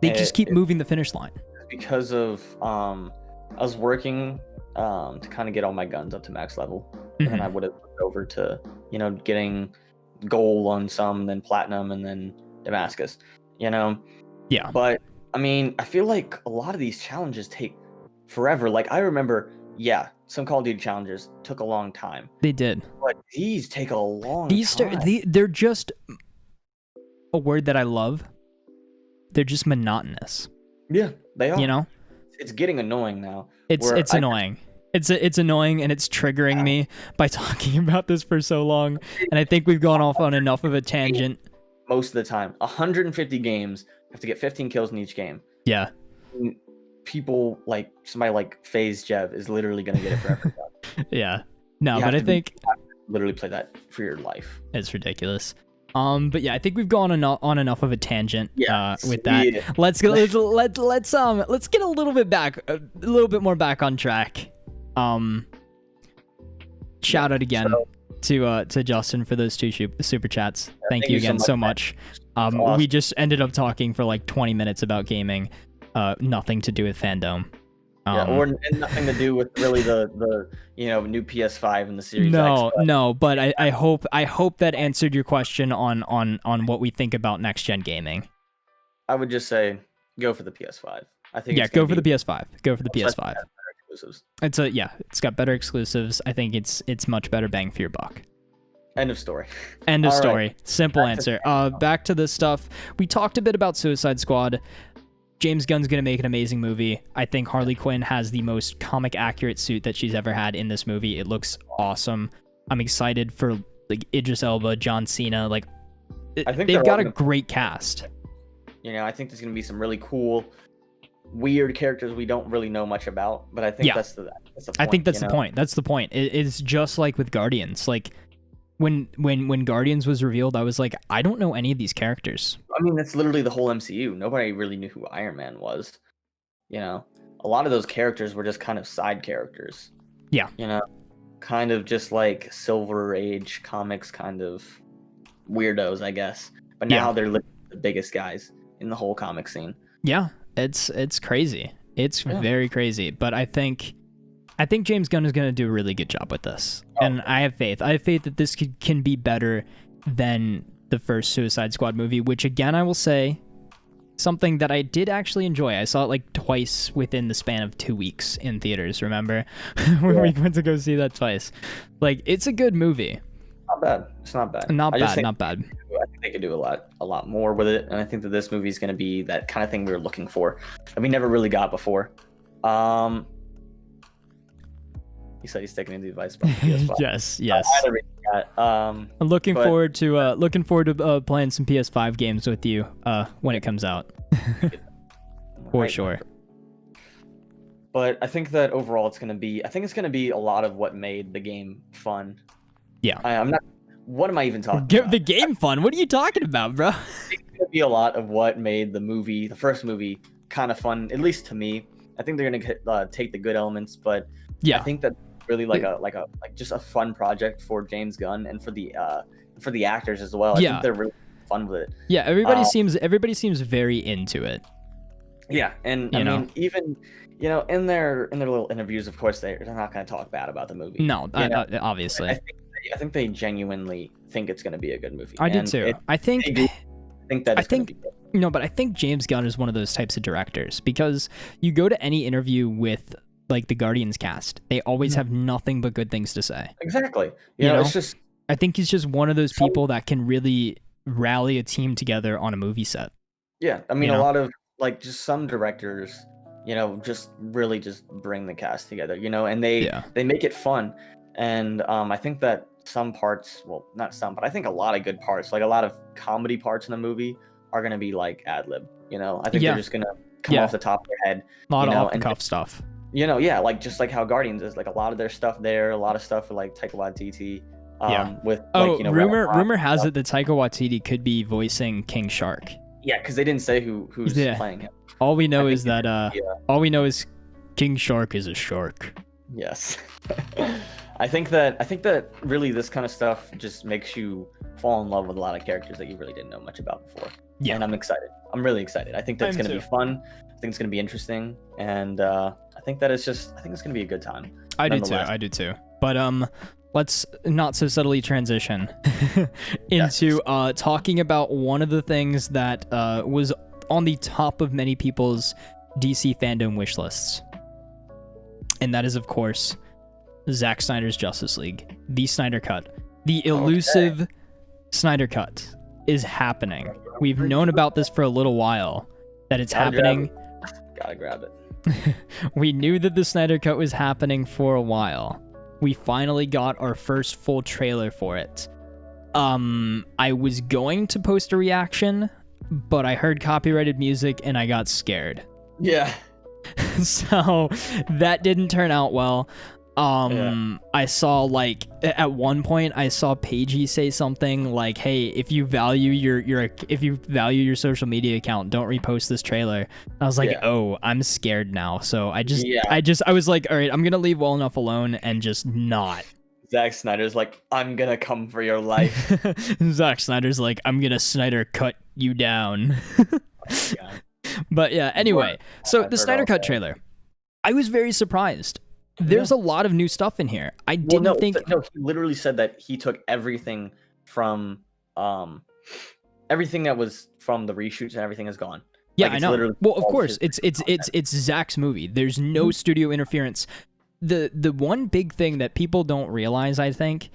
they just keep moving the finish line. Because of I was working to kind of get all my guns up to max level, and I would have moved over to, you know, getting gold on some, then platinum, and then Damascus, you know. Yeah. But I mean, I feel like a lot of these challenges take forever. Like, I remember, some Call of Duty challenges took a long time. They did. But these take a long time. They're just a word that I love. They're just monotonous. Yeah, they are. You know? It's getting annoying now. It's annoying. It's annoying, and it's triggering me by talking about this for so long. And I think we've gone off on enough of a tangent. Most of the time. 150 games, have to get 15 kills in each game. Yeah. People, like, somebody like FaZe Jev is literally going to get it for everyone. Yeah. No, but I think... literally play that for your life. It's ridiculous. But yeah, I think we've gone on enough of a tangent with that. Yeah. Let's get a little bit more back on track. Shout out again to Justin for those 2 super chats. Thank you again so much. Awesome. We just ended up talking for like 20 minutes about gaming. Nothing to do with FanDome. Or nothing to do with really the new PS5 and the Series X. No, but I hope that answered your question on what we think about next gen gaming. I would just say go for the PS5. I think go for the PS5. Go for the PS5. Exclusives. It's got better exclusives. I think it's much better bang for your buck. End of story. End of story. Right. Simple answer. Back to this stuff. We talked a bit about Suicide Squad. James Gunn's going to make an amazing movie. I think Harley Quinn has the most comic accurate suit that she's ever had in this movie. It looks awesome. I'm excited for like Idris Elba, John Cena. Like, I think they've got a great cast. I think there's going to be some really cool, weird characters we don't really know much about. But I think that's the point. I think that's the point. That's the point. It's just like with Guardians. Like, when Guardians was revealed, I was like, I don't know any of these characters. I mean, that's literally the whole MCU. Nobody really knew who Iron Man was. A lot of those characters were just kind of side characters. Yeah. Kind of just like Silver Age comics kind of weirdos, I guess. But now they're the biggest guys in the whole comic scene. Yeah, it's crazy. It's very crazy. But I think James Gunn is going to do a really good job with this. And I have faith. I have faith that this can be better than the first Suicide Squad movie, which again, I will say, something that I did actually enjoy. I saw it like twice within the span of 2 weeks in theaters, remember? When we went to go see that twice. Like, it's a good movie. Not bad. It's not bad. Not bad. I think they could do a lot more with it. And I think that this movie is going to be that kind of thing we were looking for that we never really got before. He said he's taking the advice from PS5. yes. I'm looking forward to playing some PS5 games with you when it comes out. For sure. But I think that overall it's gonna be a lot of what made the game fun. Yeah. I'm not. What am I even talking about? The game fun? What are you talking about, bro? It's gonna be a lot of what made the first movie, kind of fun, at least to me. I think they're gonna take the good elements, but I think that really like just a fun project for James Gunn and for the actors as well. I think they're really fun with it. Yeah, everybody seems very into it. Yeah, and I mean, even in their little interviews, of course they're not going to talk bad about the movie. No, obviously. I think they genuinely think it's going to be a good movie. I do too. I think but I think James Gunn is one of those types of directors, because you go to any interview with like the Guardians cast, they always have nothing but good things to say. Exactly. It's just, I think he's just one of those people that can really rally a team together on a movie set. Yeah, I mean, a lot of like just some directors, just really just bring the cast together, and they make it fun. And I think that some parts, well, not some, but I think a lot of good parts, like a lot of comedy parts in the movie, are gonna be like ad lib. I think they're just gonna come off the top of their head. A lot of off the cuff stuff. Like just like how Guardians is, like a lot of their stuff there, a lot of stuff for like Taika Waititi. Rumor has it that Taika Waititi could be voicing King Shark. Yeah, because they didn't say who's playing him. All we know is King Shark is a shark. Yes. I think that really this kind of stuff just makes you fall in love with a lot of characters that you really didn't know much about before. Yeah. And I'm excited. I'm really excited. I think that's going to be fun. I think it's going to be interesting. And I think it's going to be a good time. I do too. But let's not so subtly transition into talking about one of the things that was on the top of many people's DC FanDome wish lists. And that is, of course, Zack Snyder's Justice League. The Snyder Cut. The elusive Snyder Cut is happening. We've known about this for a little while, that it's happening. Gotta grab it. We knew that the Snyder Cut was happening for a while. We finally got our first full trailer for it. I was going to post a reaction, but I heard copyrighted music and I got scared. Yeah. So that didn't turn out well. I saw like at one point I saw Paigey say something like, "Hey, if you value your social media account, don't repost this trailer." I was like, "Oh, I'm scared now." So I was like, "All right, I'm gonna leave well enough alone and just not." Zack Snyder's like, "I'm gonna come for your life." Zack Snyder's like, "I'm gonna Snyder cut you down." Yeah. But yeah, anyway, so the Snyder Cut trailer, I was very surprised. There's a lot of new stuff in here. I didn't think. No, he literally said that he took everything from everything that was from the reshoots and everything is gone. Yeah, I know. Well, of course, it's Zack's movie. There's no studio interference. The one big thing that people don't realize, I think,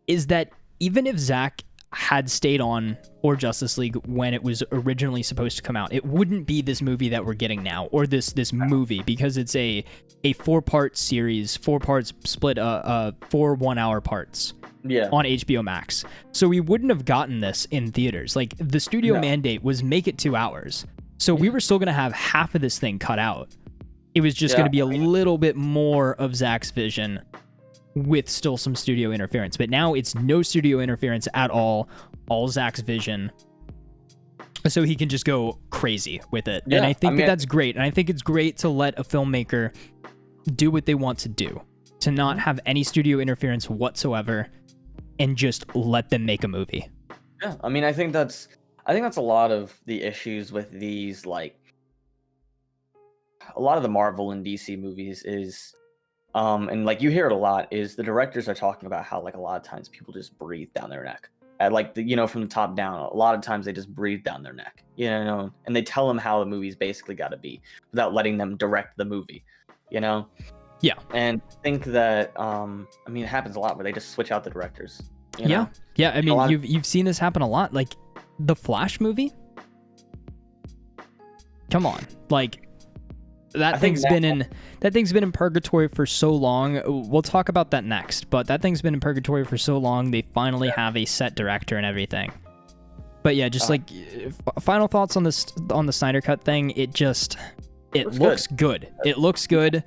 is that even if Zack had stayed on for Justice League when it was originally supposed to come out, it wouldn't be this movie that we're getting now, or this movie, because it's a 4-part series, 4 parts split 4 1-hour parts on HBO Max. So we wouldn't have gotten this in theaters. Like, the studio mandate was make it 2 hours. So we were still going to have half of this thing cut out. It was just going to be a little bit more of Zack's vision with still some studio interference. But now it's no studio interference at all Zack's vision. So he can just go crazy with it. And I think that's great. And I think it's great to let a filmmaker do what they want to do, to not have any studio interference whatsoever and just let them make a movie. Yeah, I mean, I think that's a lot of the issues with these, like, a lot of the Marvel and DC movies is and like you hear it a lot, is the directors are talking about how, like, a lot of times people just breathe down their neck. Like, from the top down, a lot of times they just breathe down their neck, and they tell them how the movie's basically got to be without letting them direct the movie, Yeah. And I think that, I mean, it happens a lot where they just switch out the directors. Yeah. I mean, you've seen this happen a lot. Like, the Flash movie? Come on. Like, that thing's been in purgatory for so long. We'll talk about that next, but that thing's been in purgatory for so long. They finally have a set director and everything. But yeah, just like final thoughts on the Snyder Cut thing. It looks good. It looks good.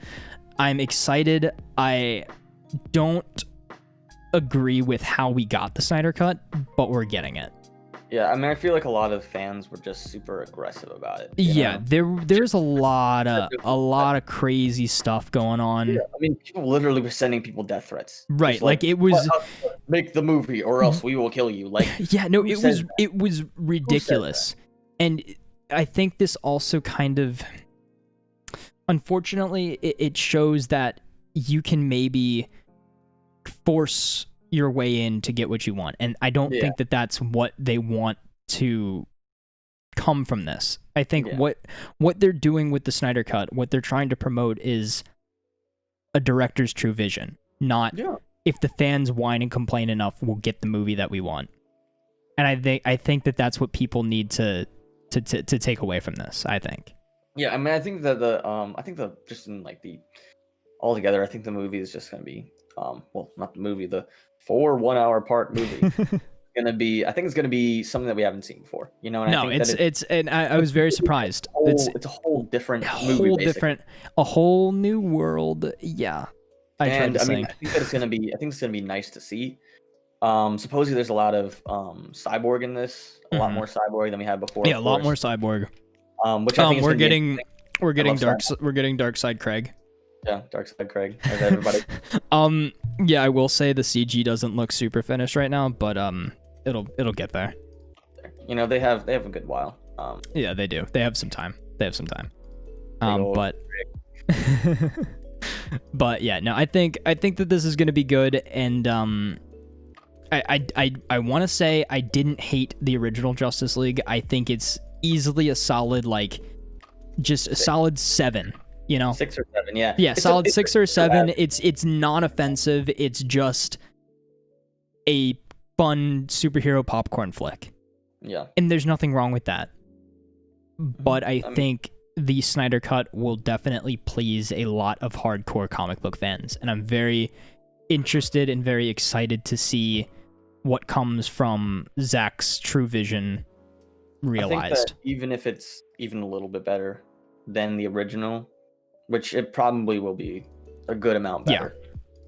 I'm excited. I don't agree with how we got the Snyder Cut, but we're getting it. Yeah, I mean, I feel like a lot of fans were just super aggressive about it. Yeah, there's a lot of crazy stuff going on. Yeah, I mean, people literally were sending people death threats. Right, like it was make the movie or else we will kill you. Like, yeah, no, it was ridiculous. And I think this also kind of, unfortunately, it shows that you can maybe force your way in to get what you want, and I don't think that that's what they want to come from this. I think what they're doing with the Snyder Cut, what they're trying to promote, is a director's true vision, not if the fans whine and complain enough, we'll get the movie that we want. And I think that that's what people need to take away from this. I think. Yeah, I mean, I think that just in like the altogether, I think the movie is just gonna be well, not the movie, the 4 1-hour part movie. I think it's gonna be something that we haven't seen before. And I was very surprised. It's a whole different movie, a whole new world. Yeah, I think it's gonna be nice to see. Supposedly there's a lot of cyborg in this, a lot more cyborg than we had before. Yeah, a lot more cyborg. Which I think we're getting Darkseid Craig. Yeah, Darkseid Craig, as everybody. Yeah, I will say the CG doesn't look super finished right now, but it'll get there. They have a good while. Yeah, they do. They have some time. But but yeah, no, I think that this is gonna be good, and I want to say I didn't hate the original Justice League. I think it's easily a solid, like, just a solid 7. 6 or 7, yeah. Yeah, solid 6 or 7. It's non-offensive. It's just a fun superhero popcorn flick. Yeah. And there's nothing wrong with that. But I think the Snyder Cut will definitely please a lot of hardcore comic book fans. And I'm very interested and very excited to see what comes from Zack's true vision realized. I think that even if it's even a little bit better than the original, which it probably will be a good amount better.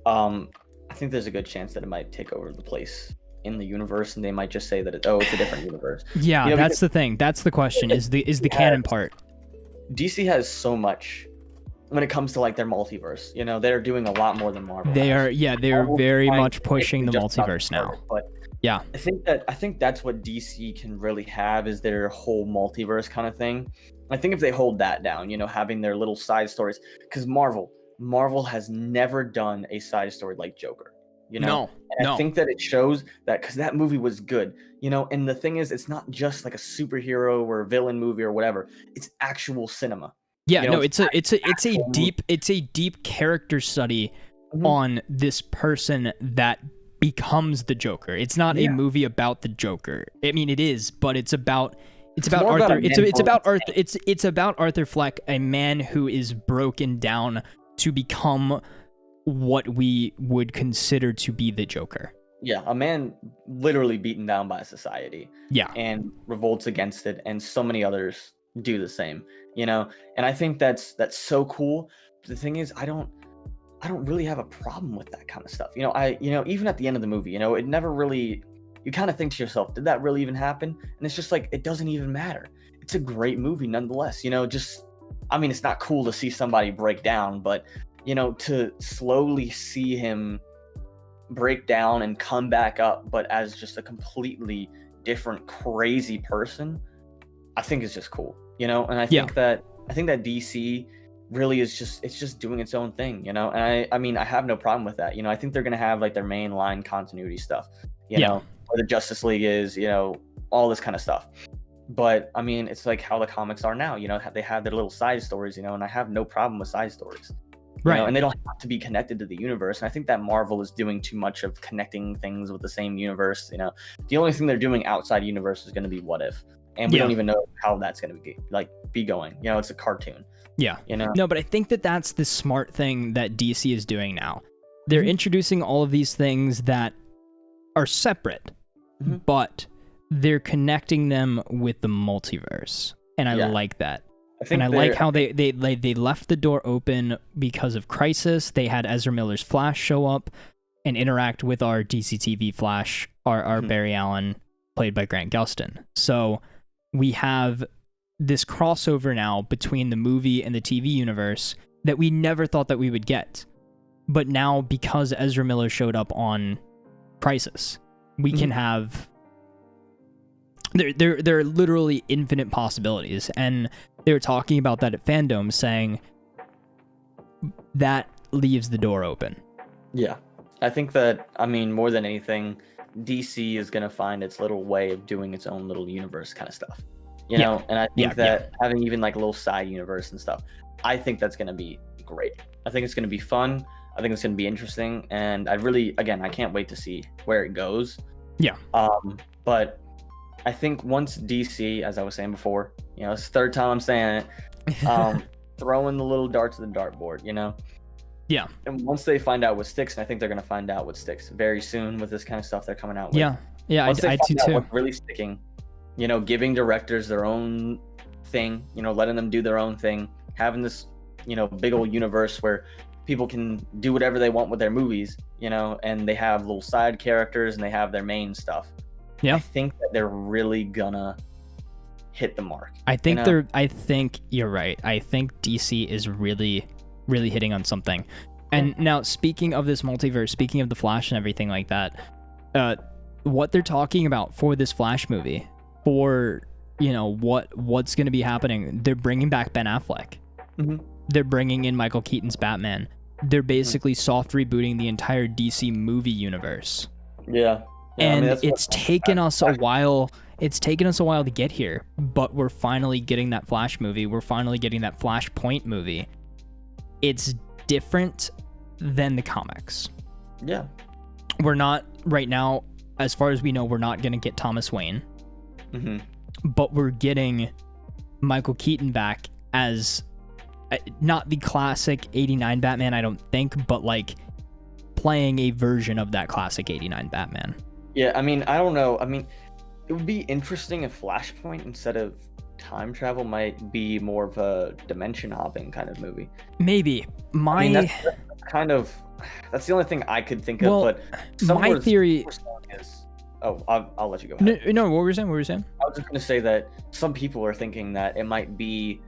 I think there's a good chance that it might take over the place in the universe, and they might just say that it's a different universe. Yeah, that's the thing. That's the question. Is the canon part? DC has so much when it comes to like their multiverse. They're doing a lot more than Marvel. They are Marvel's very trying much to pushing the just about multiverse now. But Yeah. I think that's what DC can really have, is their whole multiverse kind of thing. I think if they hold that down, having their little side stories, because Marvel has never done a side story like Joker. No. I think that it shows that, because that movie was good. And the thing is, it's not just like a superhero or a villain movie or whatever. It's actual cinema. Yeah, it's a deep character study on this person that becomes the Joker. It's not a movie about the Joker. I mean, it is, but it's about Arthur. It's about Arthur Fleck, a man who is broken down to become what we would consider to be the Joker. Yeah, a man literally beaten down by society. Yeah. And revolts against it, and so many others do the same. And I think that's so cool. But the thing is, I don't really have a problem with that kind of stuff. Even at the end of the movie, it never really, you kind of think to yourself, did that really even happen? And it's just like, it doesn't even matter. It's a great movie nonetheless. It's not cool to see somebody break down, but to slowly see him break down and come back up, but as just a completely different, crazy person, I think is just cool. And I think that DC really is just doing its own thing, and I have no problem with that. I think they're gonna have like their main line continuity stuff, where the Justice League is, all this kind of stuff. But it's like how the comics are now. They have their little side stories, and I have no problem with side stories. Right. And they don't have to be connected to the universe. And I think that Marvel is doing too much of connecting things with the same universe. The only thing they're doing outside universe is going to be What If, and we don't even know how that's going to be going. It's a cartoon. Yeah. No, but I think that's the smart thing that DC is doing now. They're introducing all of these things that are separate, but they're connecting them with the multiverse, and I like that. I like how they left the door open because of Crisis. They had Ezra Miller's Flash show up and interact with our DC TV Flash, our Barry Allen, played by Grant Gustin. So we have this crossover now between the movie and the TV universe that we never thought that we would get. But now, because Ezra Miller showed up on Crisis, we can have... There are literally infinite possibilities, and they were talking about that at FanDome, saying that leaves the door open. Yeah, I think that, more than anything, DC is going to find its little way of doing its own little universe kind of stuff, and I think that having even like a little side universe and stuff, I think that's going to be great. I think it's going to be fun. I think it's going to be interesting, and I can't wait to see where it goes. Yeah. But I think once DC, as I was saying before, it's the third time I'm saying it, throwing the little darts at the dartboard, Yeah. And once they find out what sticks, and I think they're going to find out what sticks very soon with this kind of stuff they're coming out with. Yeah. Once they find out what's really sticking, giving directors their own thing, letting them do their own thing, having this, big old universe where people can do whatever they want with their movies, and they have little side characters and they have their main stuff. Yeah. I think that they're really gonna hit the mark. I think you're right. I think DC is really, really hitting on something. And now, speaking of this multiverse, speaking of the Flash and everything like that, what they're talking about for this Flash movie, for what's going to be happening, they're bringing back Ben Affleck. They're bringing in Michael Keaton's Batman. They're basically soft rebooting the entire DC movie universe. Yeah. And it's taken us a while. It's taken us a while to get here, but we're finally getting that Flash movie. We're finally getting that Flashpoint movie. It's different than the comics. Yeah. We're not, right now, as far as we know, we're not going to get Thomas Wayne. But we're getting Michael Keaton back as not the classic 89 Batman, I don't think, but like playing a version of that classic 89 Batman. Yeah, I don't know. It would be interesting if Flashpoint, instead of time travel, might be more of a dimension hopping kind of movie. Maybe. That's kind of that's the only thing I could think Well, of. But my theory is. Oh, I'll let you go. No, what were you saying? I was just gonna say that some people are thinking that it might be,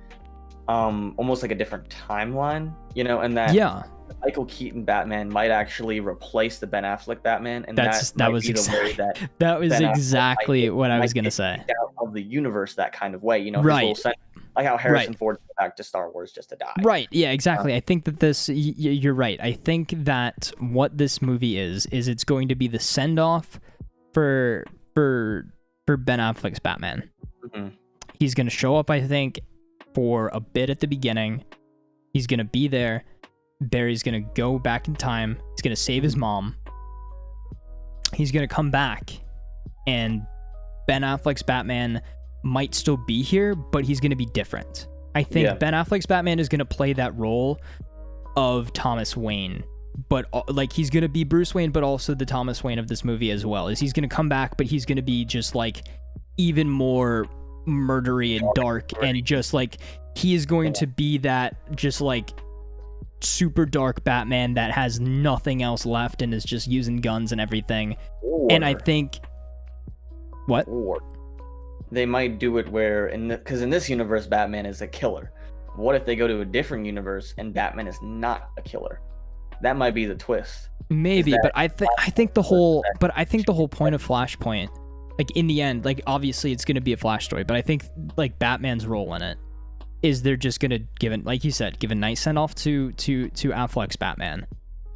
almost like a different timeline, and that Michael Keaton Batman might actually replace the Ben Affleck Batman, and that was exactly what I was gonna say. Out of the universe that kind of way, right? Like how Harrison Ford went back to Star Wars just to die. Right. Yeah. Exactly. I think that you're right. I think that what this movie is it's going to be the send off for Ben Affleck's Batman. Mm-hmm. He's gonna show up, I think, for a bit at the beginning. He's gonna be there. Barry's gonna go back in time. He's gonna save his mom. He's gonna come back, and Ben Affleck's Batman might still be here, but he's gonna be different. I think Ben Affleck's Batman is gonna play that role of Thomas Wayne, but like he's gonna be Bruce Wayne, but also the Thomas Wayne of this movie as well. Is he's gonna come back, but he's gonna be just like even more murdery and dark, and just like he is going to be that just like super dark Batman that has nothing else left and is just using guns and everything. And I think they might do it where because in this universe Batman is a killer. What if they go to a different universe and Batman is not a killer? That might be the twist. Maybe, but I think the whole point of Flashpoint, like in the end, like obviously it's going to be a Flash story, but I think like Batman's role in it is they're just going to give it, like you said, give a nice send off to Affleck's Batman,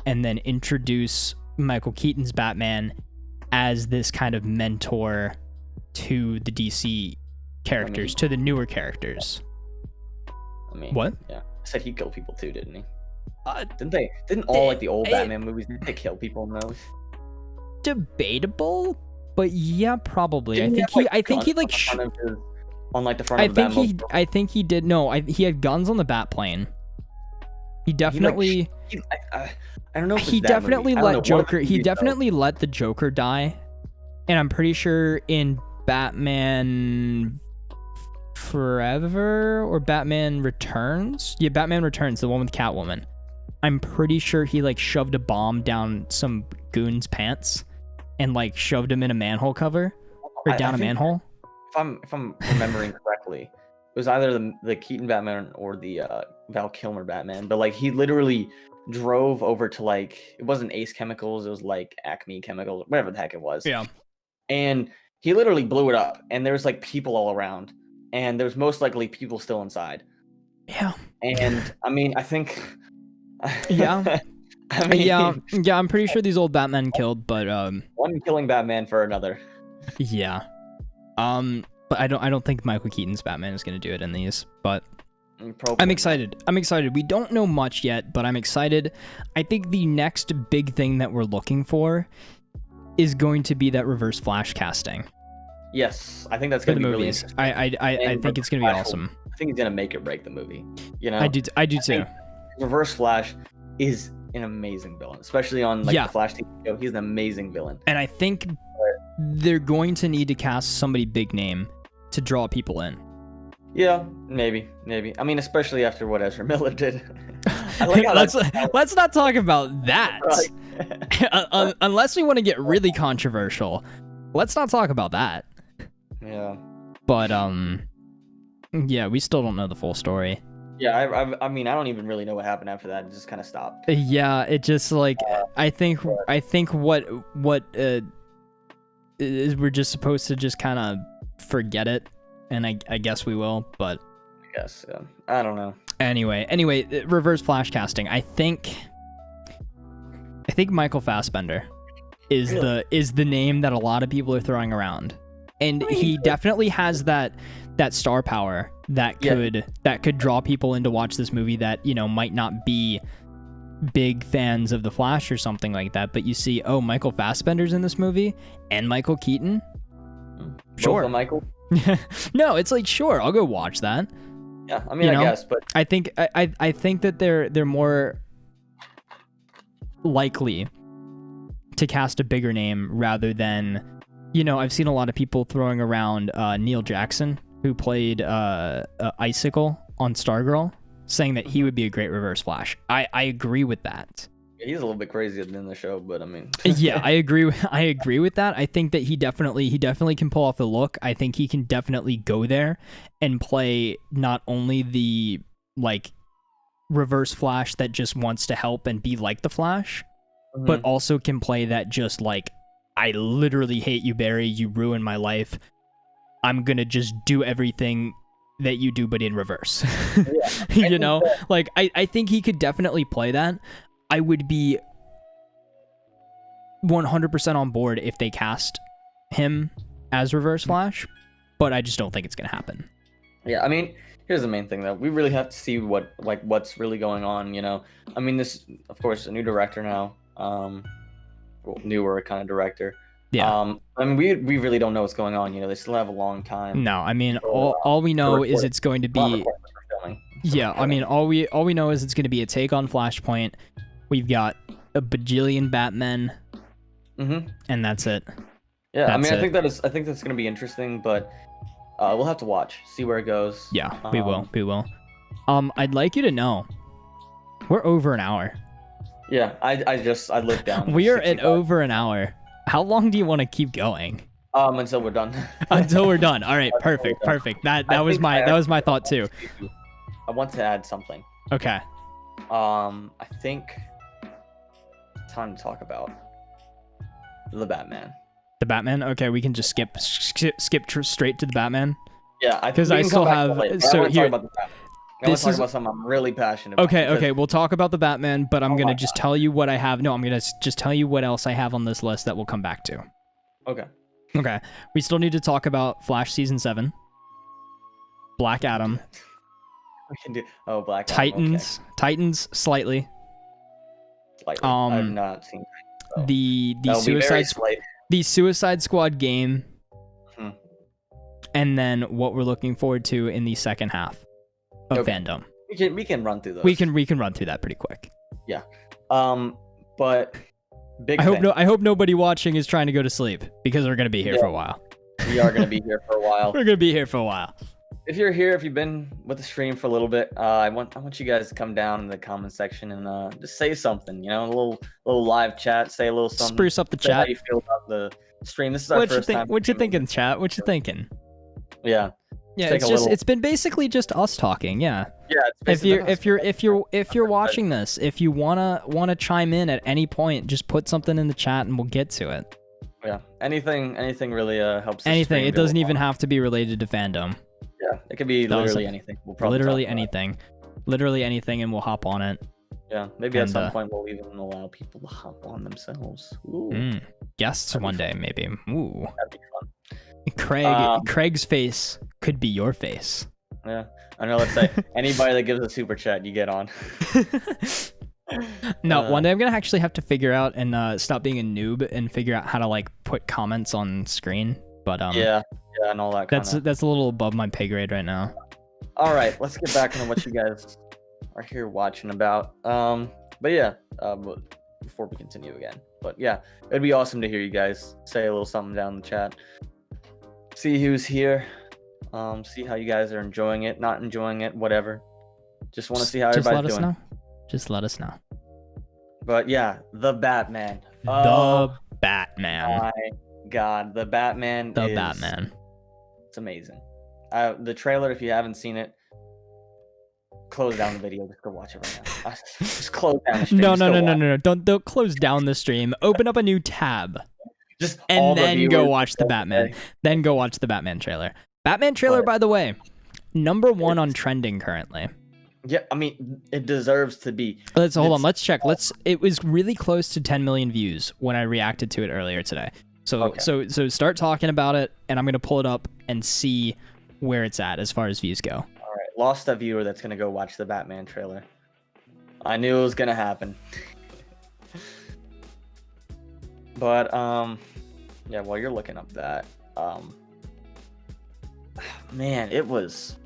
and then introduce Michael Keaton's Batman as this kind of mentor to the DC characters, to the newer characters. I mean, what? Yeah, I said he killed people too, didn't he? Didn't all like the old Batman movies, didn't they kill people in those? Debatable, but yeah, probably. Didn't I think he like on like the front of the Batmobile? I think he did. No, he had guns on the Batplane. He definitely. I don't know if it's he that definitely movie. let Joker. He definitely let the Joker die, and I'm pretty sure in Batman Forever or Batman Returns. Yeah, Batman Returns, the one with Catwoman. I'm pretty sure he like shoved a bomb down some goon's pants and like shoved him in a manhole cover or down a manhole. If I'm remembering correctly, it was either the Keaton Batman or the Val Kilmer Batman. But like he literally drove over to like, it wasn't Ace Chemicals, it was like Acme Chemicals, whatever the heck it was. Yeah. And he literally blew it up, and there was like people all around, and there's most likely people still inside. Yeah. And I mean, I think. Yeah. I mean, yeah. I'm pretty sure these old Batmen killed, but one killing Batman for another. Yeah. But I don't think Michael Keaton's Batman is gonna do it in these, but. I'm excited. We don't know much yet, but I'm excited. I think the next big thing that we're looking for is going to be that reverse Flash casting. Yes, I think that's going to be really interesting. I think it's going to be awesome. I think he's going to make or break the movie. I do too. Reverse Flash is an amazing villain, especially on the Flash TV show. He's an amazing villain. And I think they're going to need to cast somebody big name to draw people in. Yeah, maybe. I mean, especially after what Ezra Miller did. Let's not talk about that. Unless we want to get really controversial. Let's not talk about that. Yeah. But yeah, we still don't know the full story. Yeah, I mean, I don't even really know what happened after that. It just kind of stopped. Yeah, it just like I think what is we're just supposed to just kind of forget it. And I guess we will, but I guess I don't know. Anyway, reverse Flash casting. I think Michael Fassbender is the name that a lot of people are throwing around, and he definitely has that star power that could draw people in to watch this movie that might not be big fans of the Flash or something like that. But you see, Michael Fassbender's in this movie and Michael Keaton. Sure, Michael. No, it's like sure, I'll go watch that. Yeah, I mean, I guess, but I think that they're more likely to cast a bigger name rather than, I've seen a lot of people throwing around Neil Jackson, who played Icicle on Stargirl, saying that he would be a great Reverse Flash. I agree with that. He's a little bit crazier than the show, but I mean, Yeah, I agree. I agree with that. I think that he definitely can pull off the look. I think he can definitely go there and play not only the like Reverse Flash that just wants to help and be like the Flash, but also can play that just like, I literally hate you, Barry. You ruined my life. I'm gonna just do everything that you do, but in reverse. Yeah, You know, like I think he could definitely play that. I would be 100% on board if they cast him as Reverse Flash, but I just don't think it's gonna happen. Yeah, I mean, here's the main thing though. We really have to see what's really going on. You know, I mean, this of course a new director now. Well, newer kind of director. Yeah. I mean, we really don't know what's going on. You know, they still have a long time. No, I mean, all we know is it's going to be. Yeah, I mean, all we know is it's going to be a take on Flashpoint. We've got a bajillion Batmen, and that's it. Yeah, That's I mean, it. I think that's gonna be interesting, but we'll have to watch, see where it goes. Yeah, we will. I'd like you to know, we're over an hour. Yeah, I looked down. We are at over an hour. How long do you want to keep going? Until we're done. Until we're done. All right, perfect. That was my thought too. I want to add something. Okay. I think it's time to talk about the Batman. The Batman. Okay, we can just skip straight to the Batman. Yeah, because I still have. So here. This is something I'm really passionate about. Okay, we'll talk about the Batman, but I'm gonna just tell you what I have. No, I'm gonna just tell you what else I have on this list that we'll come back to. Okay. We still need to talk about Flash Season 7. Black Adam. We can do Black Titans. Adam, okay. Titans slightly. Slightly. I've not seen Titans, the Suicide Squad game. And then what we're looking forward to in the second half of FanDome. We can run through those. We can run through that pretty quick. Yeah. But I hope nobody watching is trying to go to sleep, because we're gonna be here for a while. We are gonna be here for a while. We're gonna be here for a while. If you're here, if you've been with the stream for a little bit, I want you guys to come down in the comment section and just say something. You know, a little live chat. Say a little something. Spruce up the chat. How you feel about the stream? This is our first time. What you thinking, chat? What you thinking? Yeah. Yeah, it's been basically just us talking. Yeah. Yeah. If you're watching this, if you wanna chime in at any point, just put something in the chat and we'll get to it. Yeah. Anything really helps. Anything. It doesn't even have to be related to FanDome. Yeah. It could be literally anything. We'll probably literally anything, and we'll hop on it. Yeah. Maybe at some point we'll even allow people to hop on themselves. Ooh. Guests one day, maybe. Ooh. That'd be fun. Craig's face could be your face. Yeah, I know. Let's say anybody that gives a super chat, you get on. No, one day I'm gonna actually have to figure out and stop being a noob and figure out how to like put comments on screen. But yeah, and all that. That's a little above my pay grade right now. All right, let's get back into what you guys are here watching about. But yeah, before we continue again, but yeah, it'd be awesome to hear you guys say a little something down in the chat. See who's here. See how you guys are enjoying it, not enjoying it, whatever. Just want to see how everybody's doing. Just let us know. But yeah, the Batman. The Batman. My God, the Batman. Batman. It's amazing. The trailer, if you haven't seen it, close down the video. Just go watch it right now. Just close down the stream. No. Don't close down the stream. Open up a new tab. And then go watch the Batman. Then go watch the Batman trailer. Batman trailer, by the way, #1 on trending currently. Yeah, I mean, it deserves to be. Hold on. Let's check. It was really close to 10 million views when I reacted to it earlier today. So start talking about it, and I'm gonna pull it up and see where it's at as far as views go. All right, lost a viewer that's gonna go watch the Batman trailer. I knew it was gonna happen. But yeah, while you're looking up that, man, it was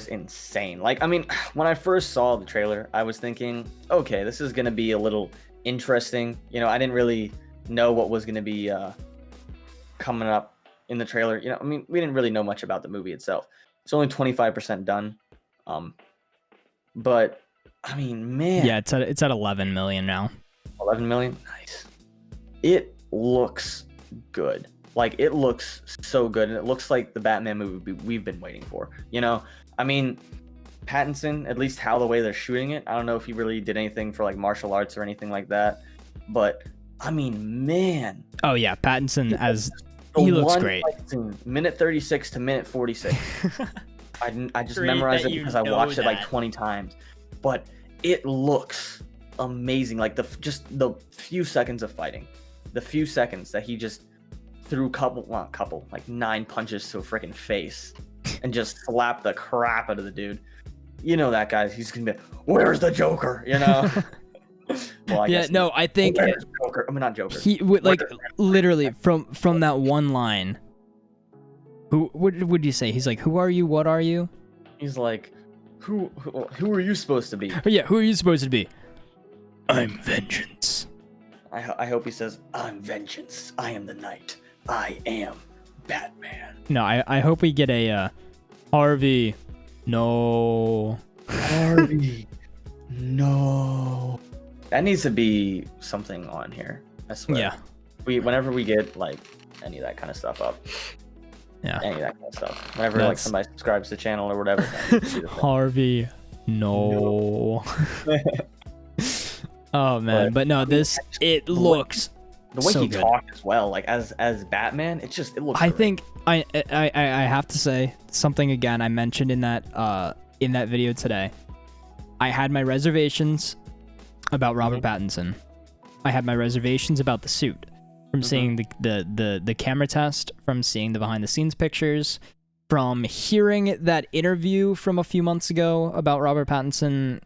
insane. Like, I mean, when I first saw the trailer, I was thinking, okay, this is gonna be a little interesting. You know, I didn't really know what was gonna be coming up in the trailer. You know, I mean, we didn't really know much about the movie itself. It's only 25% done. But I mean, man. Yeah, it's at 11 million now. 11 million. Nice. It looks good. Like, it looks so good, and it looks like the Batman movie we've been waiting for. You know, I mean, Pattinson, at least how the way they're shooting it, I don't know if he really did anything for like martial arts or anything like that, but I mean, man. Oh yeah, Pattinson as he looks great. Scene, minute 36 to minute 46. I just Great memorized it because I watched it like that. 20 times, but it looks amazing. Like just the few seconds of fighting, the few seconds that he just threw like 9 punches to a freaking face and just slapped the crap out of the dude. You know that guy, he's gonna be, where's the Joker? You know? Well, I guess no, I think Joker. I mean, not Joker. he like literally from that one line. What would you say? He's like, "Who are you? What are you?" He's like, who are you supposed to be? Oh, yeah, who are you supposed to be? I'm vengeance. I hope he says, I'm vengeance. I am the knight. I am Batman. No, I hope we get a Harvey. No. Harvey. No. That needs to be something on here. I swear. Yeah. Whenever we get like any of that kind of stuff up. Yeah. Any of that kind of stuff. Whenever like somebody subscribes to the channel or whatever. Harvey. No. Oh man, but no, it looks the way so he good. talked as well, like as Batman, it looks I great. think I have to say something again I mentioned in that video today. I had my reservations about Robert Pattinson. I had my reservations about the suit from seeing the camera test, from seeing the behind the scenes pictures, from hearing that interview from a few months ago about Robert Pattinson.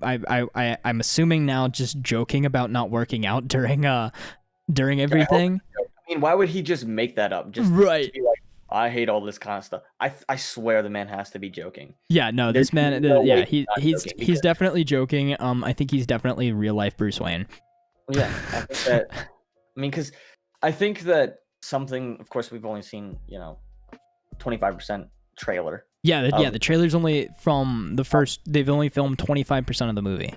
I'm assuming now just joking about not working out during everything. I mean, why would he just make that up? Just right. To be like, I hate all this kind of stuff. I swear the man has to be joking. Yeah, no, this man, yeah, he's definitely joking. I think he's definitely real life Bruce Wayne. Yeah, I think that. I mean, because I think that something. Of course, we've only seen 25% trailer. Yeah, the trailer's only from the first. They've only filmed 25% of the movie.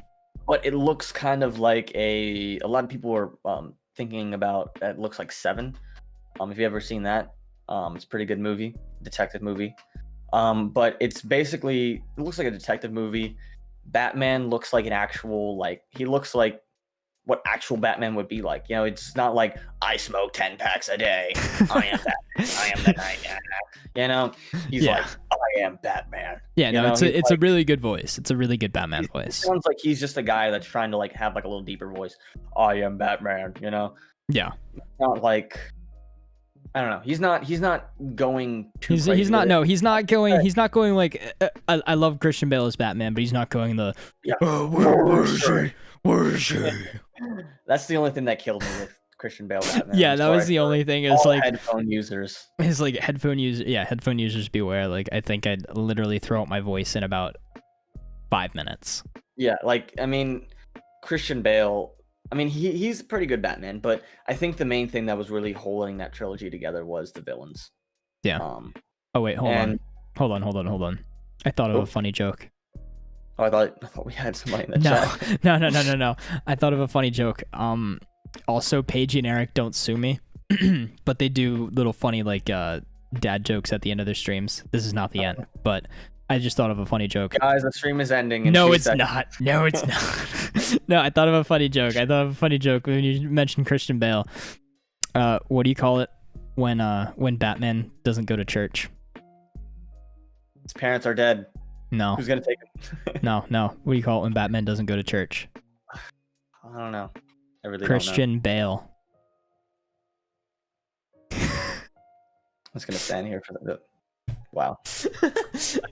But it looks kind of like a lot of people are thinking about. It looks like Seven. If you ever seen that, it's a pretty good movie, detective movie. But it's basically, it looks like a detective movie. Batman looks like an actual, he looks like what actual Batman would be like. It's not like, I smoke 10 packs a day. I am Batman. I am the night. He's like, I am Batman. Yeah, no, it's a really good voice. It's a really good Batman voice. It sounds like he's just a guy that's trying to have a little deeper voice. I am Batman, Yeah. Not like, I don't know. He's not going too crazy. He's not going like I love Christian Bale as Batman, but he's not going the where is she? That's the only thing that killed me with Christian Bale Batman. Yeah, that was the only thing. Is like headphone users. It's like headphone users beware. Like, I think I'd literally throw out my voice in about 5 minutes. Yeah, I mean, Christian Bale, I mean, he's a pretty good Batman, but I think the main thing that was really holding that trilogy together was the villains. Yeah. Oh wait, hold on. I thought of a funny joke. Oh, I thought we had somebody in the chat. No. I thought of a funny joke. Also, Paige and Eric don't sue me, but they do little funny dad jokes at the end of their streams. This is not the end, but I just thought of a funny joke. Guys, the stream is ending. No, it's not. No, it's not. No, I thought of a funny joke. When you mentioned Christian Bale. What do you call it when Batman doesn't go to church? His parents are dead. No. Who's gonna take him? No. What do you call it when Batman doesn't go to church? I don't know. I really Christian Bale. I'm just gonna stand here for the. Wow.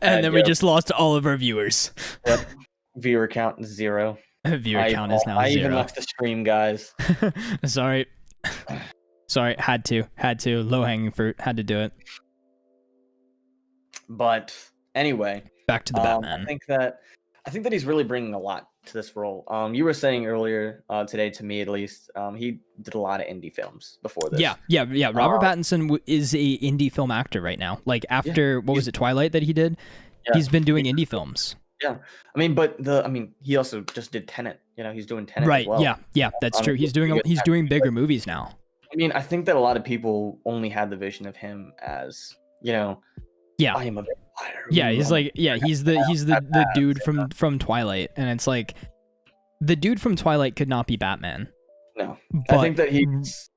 And then we just lost all of our viewers. Yep. Viewer count is 0. Viewer count is now 0. I even left the stream, guys. Sorry. Had to. Low hanging fruit. Had to do it. But anyway, back to the Batman. I think that he's really bringing a lot to this role. You were saying earlier today, to me at least, he did a lot of indie films before this. Yeah. Robert Pattinson is a indie film actor right now. Like after what was it, Twilight that he did? Yeah. He's been doing indie films. Yeah, I mean, he also just did Tenet. You know, he's doing Tenet as Right. well. Yeah, that's true. He's pretty good He's at doing it. bigger movies now. I mean, I think that a lot of people only had the vision of him as, you know, Yeah. I am a vampire. Yeah, Ooh, he's I'm like, yeah, he's the dude from Twilight, and it's like, the dude from Twilight could not be Batman. No, But, I think that he's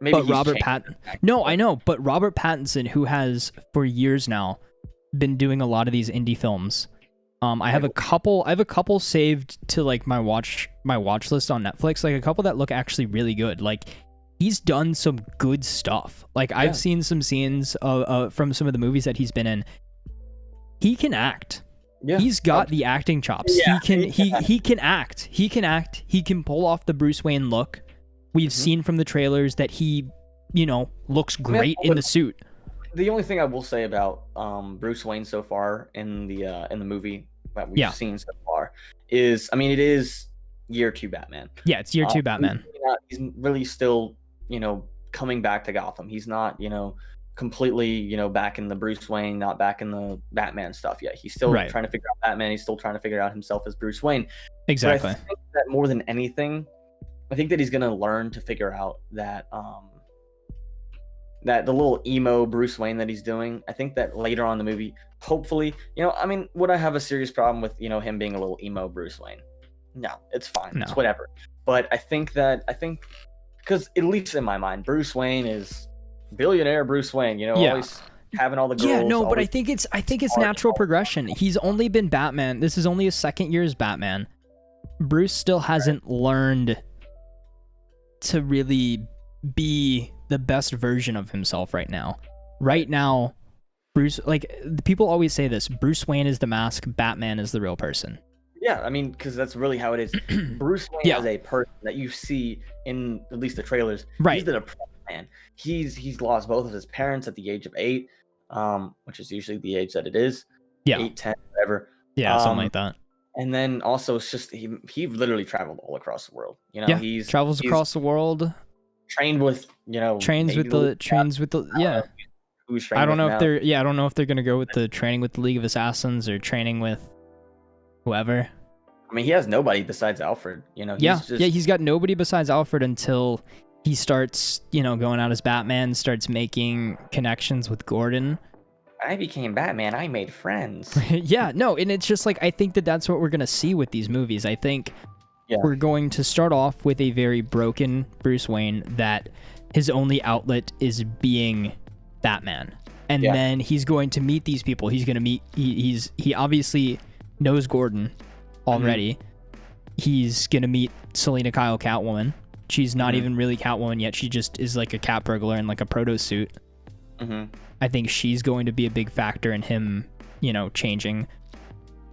maybe but he's Robert changed. No, I know, but Robert Pattinson, who has for years now been doing a lot of these indie films. I have a couple saved to like my watch list on Netflix, like a couple that look actually really good. Like, he's done some good stuff. Like, I've seen some scenes from some of the movies that he's been in. He can act. Yeah. He's got the acting chops. Yeah. He can act. He can act. He can pull off the Bruce Wayne look. We've seen from the trailers that he, looks great in the suit. The only thing I will say about Bruce Wayne so far in the movie that we've seen so far is, I mean, it is year 2 Batman. Yeah, it's year 2 Batman. He's really still, coming back to Gotham. He's not, completely, back in the Bruce Wayne, not back in the Batman stuff yet. He's still trying to figure out Batman. He's still trying to figure out himself as Bruce Wayne. Exactly. But I think that more than anything, I think that he's gonna learn to figure out that that the little emo Bruce Wayne that he's doing. I think that later on in the movie, hopefully, I mean, would I have a serious problem with him being a little emo Bruce Wayne? No, it's fine. No. It's whatever. But I think because at least in my mind, Bruce Wayne is billionaire Bruce Wayne. Always having all the girls. Yeah, no, but I think it's natural progression. He's only been Batman. This is only his second year as Batman. Bruce still hasn't learned to really be the best version of himself right now. Right now, Bruce, like, people always say this, Bruce Wayne is the mask, Batman is the real person. Yeah, I mean, because that's really how it is. Bruce Wayne as a person that you see in at least the trailers, he's the depressed man. He's lost both of his parents at the age of 8, which is usually the age that it is. 8, 10, whatever. Yeah, something like that. And then also, it's just he literally traveled all across the world. He travels across the world. Trained with trains with the I don't know if they're gonna go with the training with the League of Assassins or training with whoever. I mean, he has nobody besides Alfred. He's got nobody besides Alfred until he starts going out as Batman, starts making connections with Gordon. I became Batman. I made friends. And it's just like, I think that's what we're gonna see with these movies. I think we're going to start off with a very broken Bruce Wayne that his only outlet is being Batman, and then he's going to meet these people. He's gonna meet. He obviously knows Gordon already. He's gonna meet Selena Kyle, Catwoman. She's not even really Catwoman yet. She just is like a cat burglar in like a proto suit. I think she's going to be a big factor in him, changing.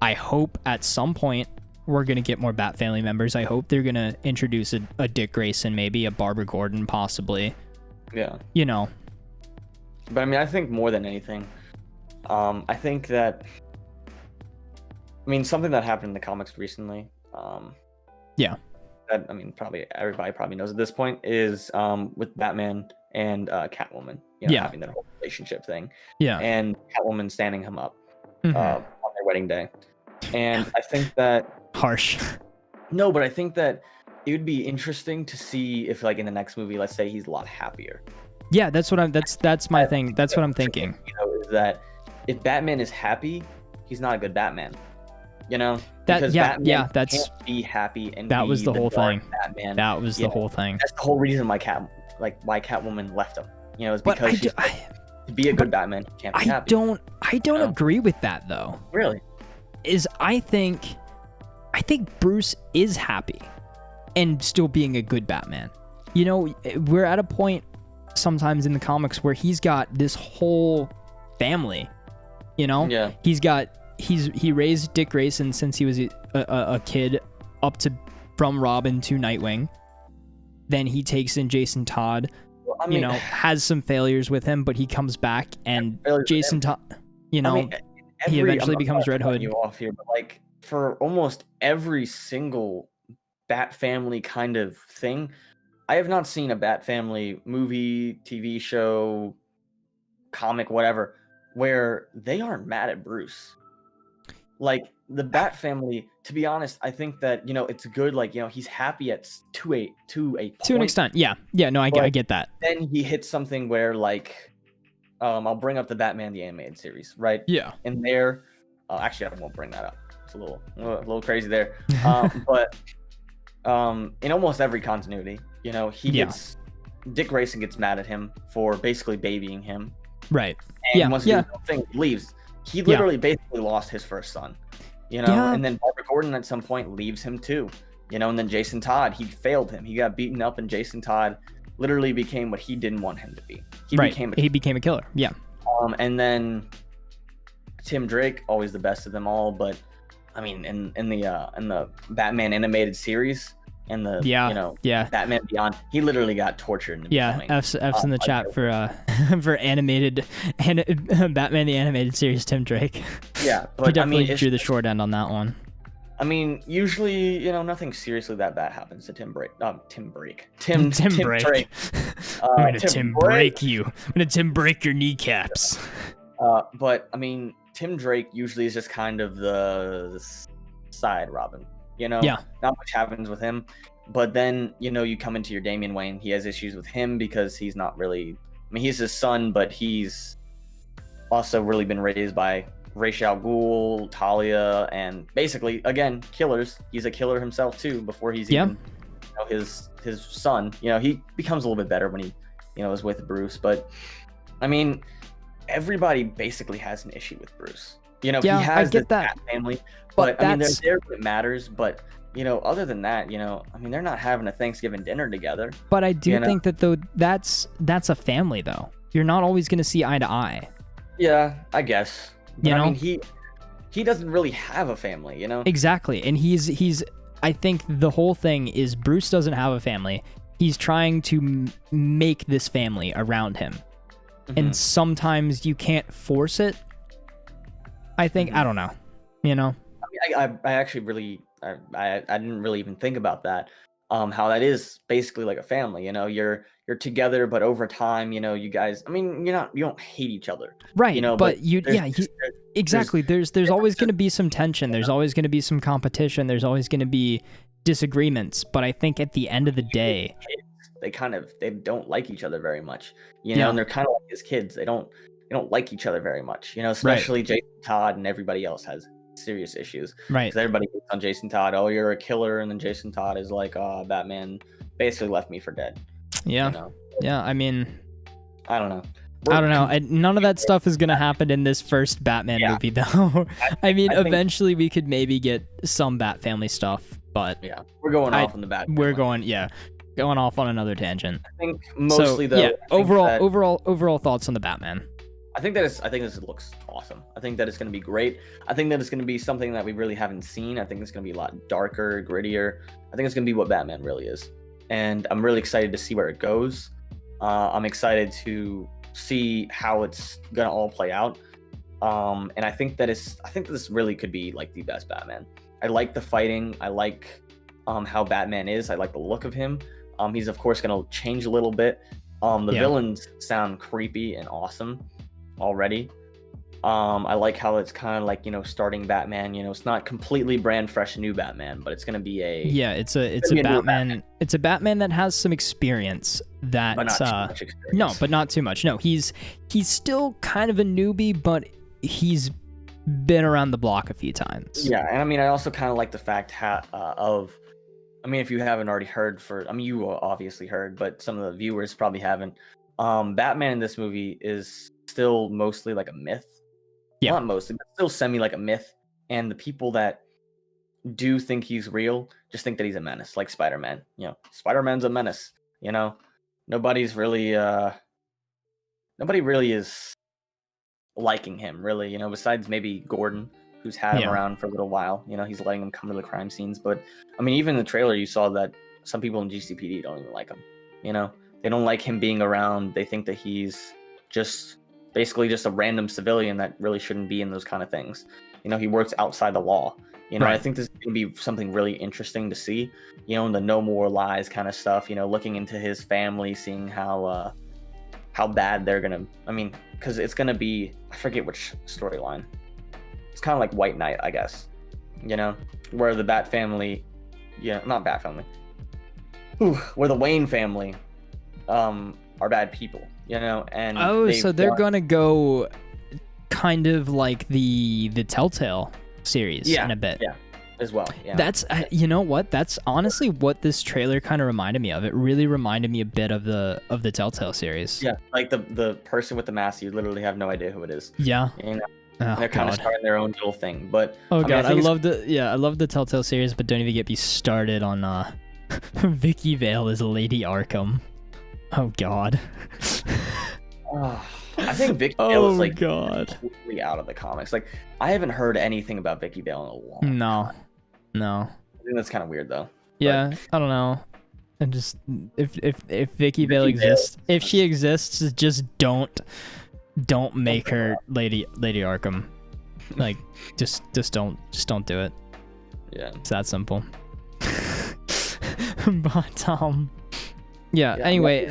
I hope at some point we're going to get more Bat family members. I hope they're going to introduce a Dick Grayson, maybe a Barbara Gordon, possibly. Yeah. But I mean, I think more than anything, I think that, something that happened in the comics recently, that, probably everybody probably knows at this point, is with Batman and Catwoman, having that whole relationship thing. And Catwoman standing him up on their wedding day. And I think that... Harsh. No, but I think that it would be interesting to see if, like, in the next movie, let's say he's a lot happier. Yeah, that's my thing. That's what I'm thinking. Is that if Batman is happy, he's not a good Batman. Because Batman can't be happy, and that was the whole thing. Batman. That was the whole thing. That's the whole reason why Catwoman left him. Is because to be a good Batman, he can't be happy. I don't agree with that, though. Really? I think Bruce is happy and still being a good Batman. We're at a point sometimes in the comics where he's got this whole family. He raised Dick Grayson since he was a kid from Robin to Nightwing. Then he takes in Jason Todd. Has some failures with him, but he comes back, and Jason Todd, he eventually becomes Red Hood. You off here, but like for almost every single Bat family kind of thing, I have not seen a Bat family movie, TV show, comic, whatever, where they aren't mad at Bruce. Like, the Bat family, to be honest, I think that, it's good. Like, he's happy to a point. To an extent, yeah. No, I get that. Then he hits something where, like, I'll bring up the Batman the Animated Series, right? Yeah. And there, actually, I won't bring that up. It's a little crazy there. But in almost every continuity, Dick Grayson gets mad at him for basically babying him. Right. And once he does something, he leaves. He literally basically lost his first son. And then Barbara Gordon at some point leaves him too. And then Jason Todd, he failed him. He got beaten up, and Jason Todd literally became what he didn't want him to be. He became a killer. Yeah. And then Tim Drake, always the best of them all, but I mean, in the Batman animated series and the Batman Beyond, he literally got tortured. F's in the chat for for animated Batman the Animated Series. Tim Drake. Yeah, but he definitely drew the short end on that one. I mean, usually, nothing seriously that bad happens to Tim Drake. Tim Drake. I'm gonna Tim break you. I'm gonna Tim break your kneecaps. But I mean, Tim Drake usually is just kind of the side Robin. Not much happens with him. But then, you come into your Damian Wayne. He has issues with him because he's not really. I mean, he's his son, but he's also really been raised by Ra's al Ghul, Talia, and basically, again, killers. He's a killer himself too. Before he's even, his son. He becomes a little bit better when he, is with Bruce. But I mean, everybody basically has an issue with Bruce. He has the Bat family, but I mean, they're there when it matters. But other than that, I mean, they're not having a Thanksgiving dinner together. But I do think that though that's a family though. You're not always going to see eye to eye. Yeah, I guess. But, I mean, he doesn't really have a family, Exactly, and he's. I think the whole thing is Bruce doesn't have a family. He's trying to make this family around him, and sometimes you can't force it. I think I don't know, I mean, I actually really I didn't really even think about that. How that is basically like a family. You're together, but over time, you guys. I mean, you don't hate each other, right? But exactly. There's always going to be some tension. There's always going to be some competition. There's always going to be disagreements. But I think at the end of the day, they don't like each other very much. And they're kind of like his kids. They don't like each other very much. Especially Jason Todd and everybody else has serious issues. Right. Because everybody gets on Jason Todd. Oh, you're a killer, and then Jason Todd is like, oh, Batman basically left me for dead. Yeah. Yeah. I mean, I don't know. None of that stuff is gonna happen in this first Batman movie, though. I mean, eventually we could maybe get some Bat family stuff, but we're going off on the Bat. We're going off on another tangent. I think mostly overall thoughts on the Batman. I think this looks awesome. I think that it's going to be great. I think that it's going to be something that we really haven't seen. I think it's going to be a lot darker, grittier. I think it's going to be what Batman really is. And I'm really excited to see where it goes. I'm excited to see how it's going to all play out. And I think this really could be like the best Batman. I like the fighting. I like how Batman is. I like the look of him. He's of course going to change a little bit. The villains sound creepy and awesome already. I like how it's kind of like, starting Batman, it's not completely brand fresh new Batman, but it's going to be it's a Batman. It's a Batman that has some experience that, but not too much experience. No, but not too much. No, he's still kind of a newbie, but he's been around the block a few times. Yeah. And I mean, I also kind of like the fact if you haven't already heard you obviously heard, but some of the viewers probably haven't. Batman in this movie is still mostly like a myth. Yeah. Not mostly, but still semi like a myth. And the people that do think he's real just think that he's a menace, like Spider-Man. Spider-Man's a menace. Nobody really is liking him, really. Besides maybe Gordon, who's had him around for a little while. He's letting him come to the crime scenes. But I mean, even in the trailer, you saw that some people in GCPD don't even like him. They don't like him being around. They think that he's basically just a random civilian that really shouldn't be in those kind of things. He works outside the law. Right. I think this is going to be something really interesting to see, the no more lies kind of stuff, looking into his family, seeing how bad they're going to, because it's going to be, I forget which storyline. It's kind of like White Knight, I guess. you know, where the Bat family, not Bat family, where the Wayne family, are bad people, you know, and so they're gonna go kind of like the Telltale series in a bit. Yeah, as well. Yeah. That's you know what? That's honestly what this trailer kind of reminded me of. It really reminded me a bit of the Telltale series. Yeah, like the person with the mask, you literally have no idea who it is. Yeah. You know, oh, they're kind of starting their own little thing. But I love the Telltale series, but don't even get me started on Vicky Vale as Lady Arkham. Oh God. I think Vicky Vale is like completely out of the comics. Like, I haven't heard anything about Vicky Vale in a long time. No. I think that's kind of weird though. Yeah, But I don't know. And just if Vicky Vale exists, if she exists, just don't make her Lady Arkham. Like, just don't do it. Yeah. It's that simple. But anyway,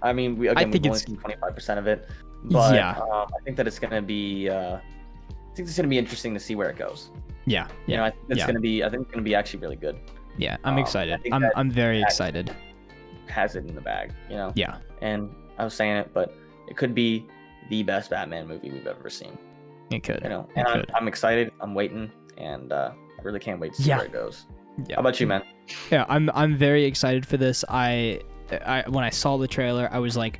I mean, I think we've only it's seen 25% of it, but Yeah. I think that it's gonna be. I think it's gonna be interesting to see where it goes. yeah. You know, I think it's gonna be. I think it's gonna be actually really good. Yeah, I'm excited. I think that I'm very Zack excited. Has it in the bag, you know. Yeah. And I was saying it, but it could be the best Batman movie we've ever seen. It could. You know, and I'm excited. I'm waiting, and I really can't wait to see where it goes. Yeah. How about you, man? Yeah, I'm very excited for this. I when I saw the trailer, I was like,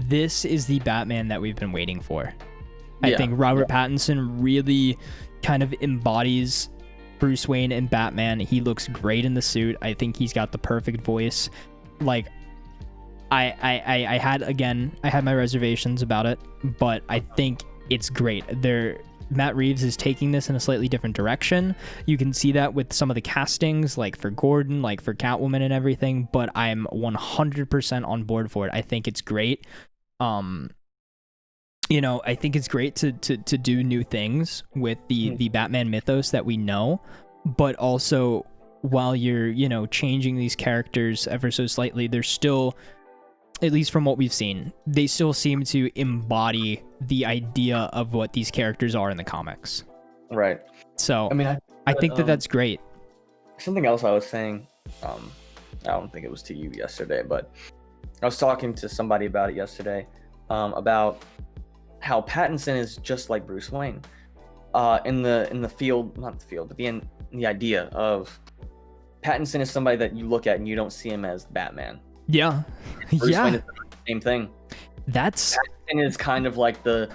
this is the Batman that we've been waiting for. I think Robert Pattinson really kind of embodies Bruce Wayne and Batman. He looks great in the suit. I think he's got the perfect voice. Like, I had my reservations about it, but I think it's great. Matt Reeves is taking this in a slightly different direction. You can see that with some of the castings, like for Gordon, like for Catwoman and everything, but I'm 100% on board for it. I think it's great. You know, I think it's great to do new things with the Batman mythos that we know, but also while you're, you know, changing these characters ever so slightly, they're still, at least from what we've seen, they still seem to embody the idea of what these characters are in the comics. Right. So, I mean, I think that's great. Something else I was saying, I don't think it was to you yesterday, but I was talking to somebody about it yesterday, about how Pattinson is just like Bruce Wayne, in the field, not the field, but the idea of Pattinson is somebody that you look at and you don't see him as Batman. Yeah. Bruce Wayne is the same thing. Pattinson is kind of like the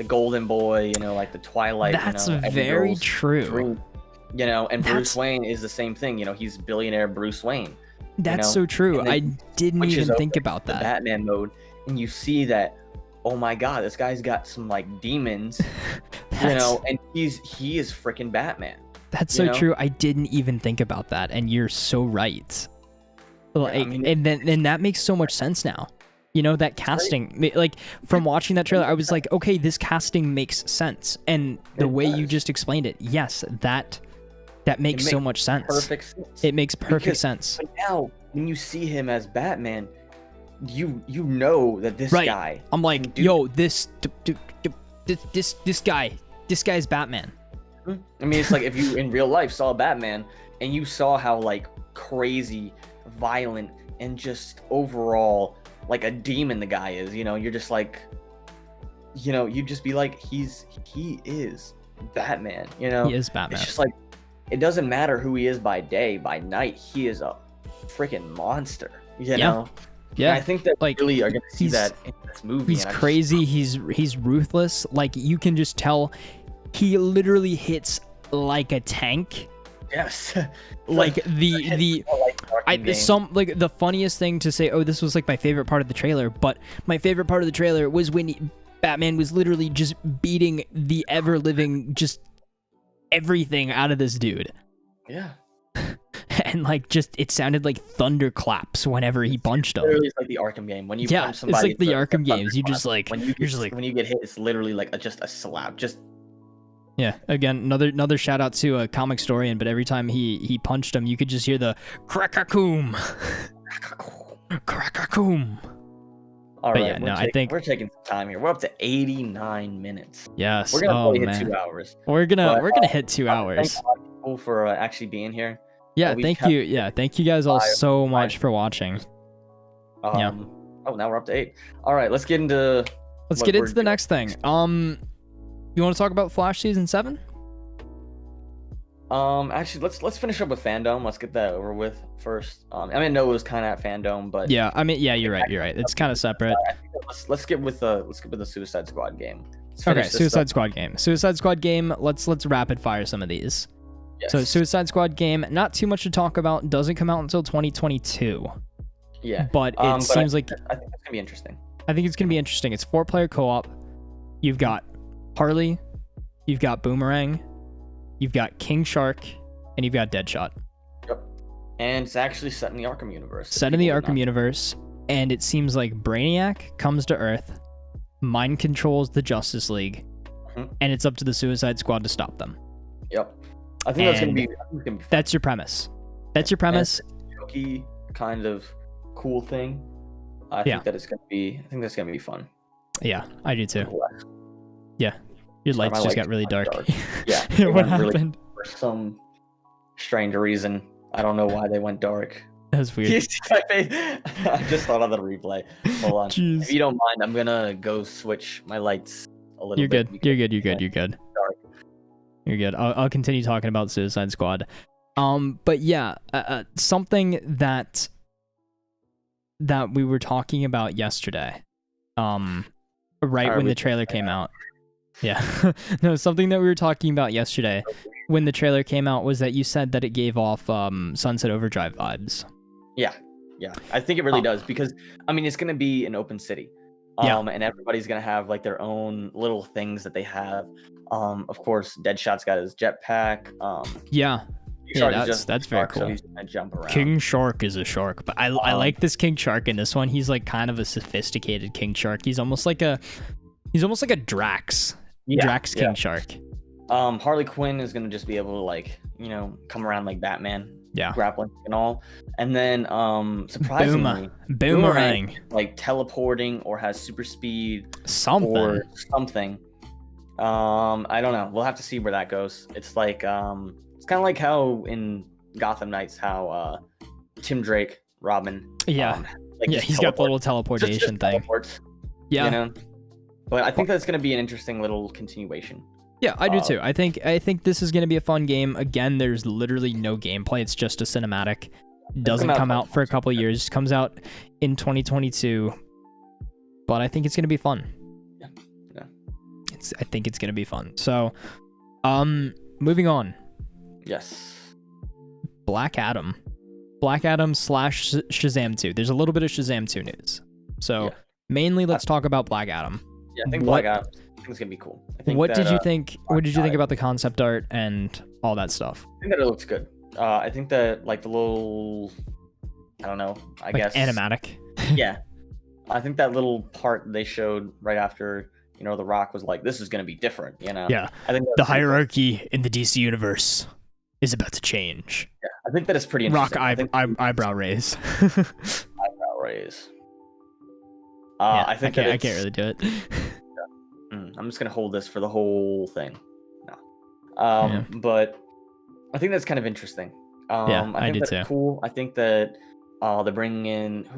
golden boy, you know, like the Twilight. That's you know, very true. Dream, you know, and Bruce Wayne is the same thing. You know, he's billionaire Bruce Wayne. That's so true. I didn't even think about that. Batman mode, and you see that, oh my God, this guy's got some like demons, you know, and he is freaking Batman. That's so true. I didn't even think about that, and you're so right. Like, yeah, I mean, and then that makes so much sense now. You know, that casting, like from watching that trailer, I was like, okay, this casting makes sense, and the way you just explained it, yes, that makes so much sense. Perfect sense. It makes perfect sense. But now, when you see him as Batman, you know that this guy. I'm like, yo, this guy's Batman. I mean, it's like if you in real life saw Batman and you saw how like crazy, violent, and just overall like a demon the guy is, you know, you're just like, you know, you'd just be like, he is Batman, you know? He is Batman. It's just like, it doesn't matter who he is by day, by night, he is a freaking monster, you know? Yeah, and I think that like, really are gonna see that in this movie. He's crazy. He's ruthless. Like, you can just tell he literally hits like a tank. Yes. Like the funniest thing to say, oh, this was like my favorite part of the trailer, but my favorite part of the trailer was when Batman was literally just beating the ever living just everything out of this dude. Yeah. And like, just it sounded like thunderclaps whenever he punched him. Literally, it's like the Arkham game. When you punch somebody, it's like the Arkham games. You just like when you get hit, it's literally like just a slap. Just yeah. Again, another shout out to a comic historian. But every time he punched him, you could just hear the crack-a-coom, crack-a-coom. All but right, yeah, no, I think we're taking some time here. We're up to 89 minutes. Yes. We're gonna probably hit 2 hours. We're gonna hit 2 hours. I cool for actually being here. Yeah, We've thank kept you. Yeah, thank you guys all so much for watching. Yeah. Oh, now we're up to 8. All right, let's get into. Let's get into the next thing. You want to talk about Flash season 7? Actually, let's finish up with FanDome. Let's get that over with first. I mean, I know it was kind of at FanDome, but yeah, I mean, yeah, you're right. It's kind of separate. Let's get with the Suicide Squad game. Okay, Suicide Squad game. Suicide Squad game. Let's rapid fire some of these. Yes. So Suicide Squad game, not too much to talk about. Doesn't come out until 2022. Yeah, but it seems like I think it's gonna be interesting. I think it's gonna be interesting. It's 4-player co-op. You've got Harley, you've got Boomerang, you've got King Shark, and you've got Deadshot. Yep. And it's actually set in the Arkham universe. Set in the Arkham universe, and it seems like Brainiac comes to Earth, mind controls the Justice League, and it's up to the Suicide Squad to stop them. Yep. I think that's gonna be fun. That's your premise. That's your premise. Jokey kind of cool thing. I think that's gonna be fun. Yeah, I do too. Yeah, your lights just got really dark. Yeah. What happened? For some strange reason, I don't know why they went dark. That's weird. I just thought of the replay. Hold on. Jeez. If you don't mind, I'm gonna go switch my lights a little You're bit. Good. You're good. Dark. You're good. I'll continue talking about Suicide Squad. But yeah, something that we were talking about yesterday, right when the trailer came out. Yeah. No, something that we were talking about yesterday when the trailer came out was that you said that it gave off Sunset Overdrive vibes. Yeah. I think it really does, because I mean it's gonna be an open city. And everybody's gonna have like their own little things that they have. Of course, Deadshot's got his jetpack. That's very cool. So he's gonna jump around. King Shark is a shark, but I like this King Shark in this one. He's like kind of a sophisticated King Shark. He's almost like a Drax. Drax King Shark. Harley Quinn is gonna just be able to like, come around like Batman. Yeah. Grappling and all. And then surprisingly, Boomerang like teleporting or has super speed. Something. I don't know. We'll have to see where that goes. It's like it's kind of like how in Gotham Knights, how Tim Drake, Robin. He's got the little teleportation thing. Yeah. But I think that's going to be an interesting little continuation. Yeah, I do too. I think this is going to be a fun game. Again, there's literally no gameplay. It's just a cinematic. Doesn't come out for a couple of years. Comes out in 2022. But I think it's going to be fun. Yeah. I think it's going to be fun. So, moving on. Yes. Black Adam / Shazam 2. There's a little bit of Shazam 2 news. So, mainly let's talk about Black Adam. Yeah, I think Black Adam is gonna be cool. What did you think about the concept art and all that stuff? I think that it looks good. I think that like the little, I don't know, I guess animatic. Yeah, I think that little part they showed right after, The Rock was like, "This is gonna be different," Yeah, I think the hierarchy in the DC universe is about to change. Yeah, I think that is pretty interesting. Rock eyebrow raise. Eyebrow raise. I think I can't really do it. I'm just gonna hold this for the whole thing. No. But I think that's kind of interesting. I think that's cool. I think that they're bringing in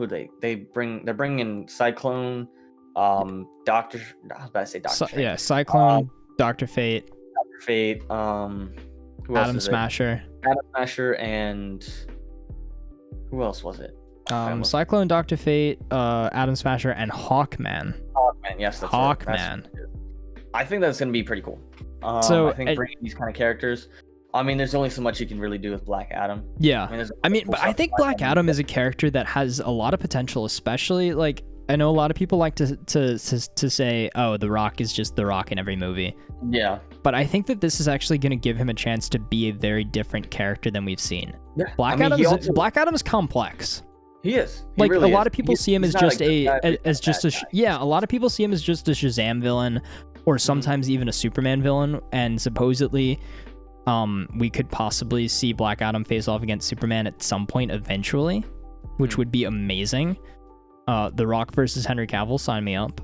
they're bringing in Cyclone, Doctor. I was about to say Doctor. Fate. Cyclone, Doctor Fate. Who else Adam Smasher. Adam Smasher, and who else was it? Cyclone, Doctor Fate, Adam Smasher, and Hawkman. Yes, that's Hawkman. I think that's gonna be pretty cool. I think bringing these kind of characters. I mean, there's only so much you can really do with Black Adam. Yeah, but I think Black Adam is a character that has a lot of potential, especially like I know a lot of people like to say, "Oh, The Rock is just The Rock in every movie." Yeah, but I think that this is actually going to give him a chance to be a very different character than we've seen. Yeah. Black Adam's complex. He is. Like really a lot of people see him as just a lot of people see him as just a Shazam villain or sometimes even a Superman villain, and supposedly we could possibly see Black Adam face off against Superman at some point eventually, which would be amazing. The Rock versus Henry Cavill, sign me up.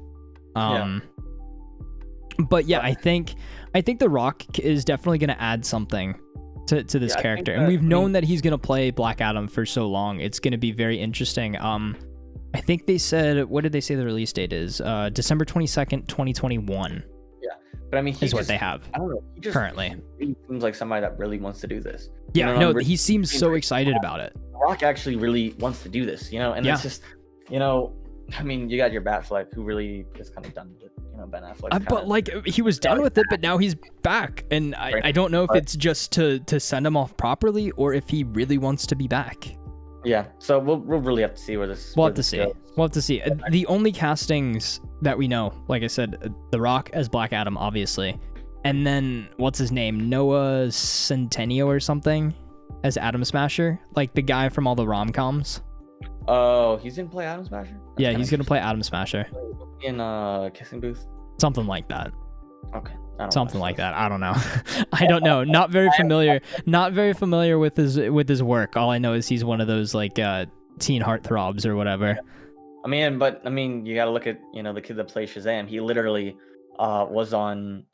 But yeah, I think The Rock is definitely going to add something to this character, and we've known that he's gonna play Black Adam for so long. It's gonna be very interesting. I think they said, what did they say the release date is? December 22nd, 2021. Yeah, but I mean, is what they have. I don't know. He just currently he seems like somebody that really wants to do this. Yeah, no, he seems so excited about it. Rock actually really wants to do this, and it's just, I mean, you got your Batfleck, who really is kind of done with it. Ben Affleck. But like, he was done with it, but now he's back, and I don't know if it's just to send him off properly, or if he really wants to be back. Yeah, so we'll really have to see where this. We'll have to see. We'll have to see. The only castings that we know, like I said, The Rock as Black Adam, obviously, and then what's his name, Noah Centineo or something, as Atom Smasher, like the guy from all the rom-coms. Oh, he's gonna play Atom Smasher? Yeah, he's gonna play Atom Smasher. In Kissing Booth? Something like that. Okay. Something like that. I don't know. I don't know. Not very familiar. Not very familiar with his work. All I know is he's one of those like teen heartthrobs or whatever. I mean, you got to look at the kid that plays Shazam. He literally was on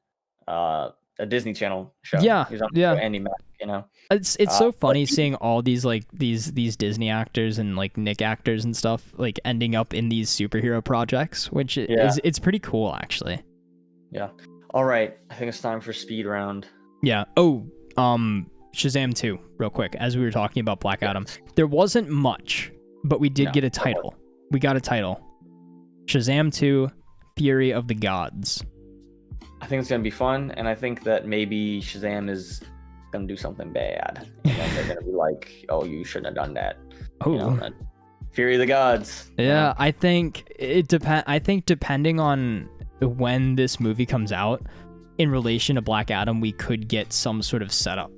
a Disney Channel show. Yeah, he was on Andy Mack. It's so funny seeing all these like these Disney actors and like Nick actors and stuff like ending up in these superhero projects, which it's pretty cool actually. Yeah. All right, I think it's time for speed round. Yeah. Oh, Shazam 2, real quick, as we were talking about Black Adam. There wasn't much, but we did get a title. We got a title. Shazam 2, Fury of the Gods. I think it's going to be fun, and I think that maybe Shazam is going to do something bad. And then they're going to be like, oh, you shouldn't have done that. Oh. Fury of the Gods. Yeah, I think it depends. I think depending on when this movie comes out, in relation to Black Adam, we could get some sort of setup.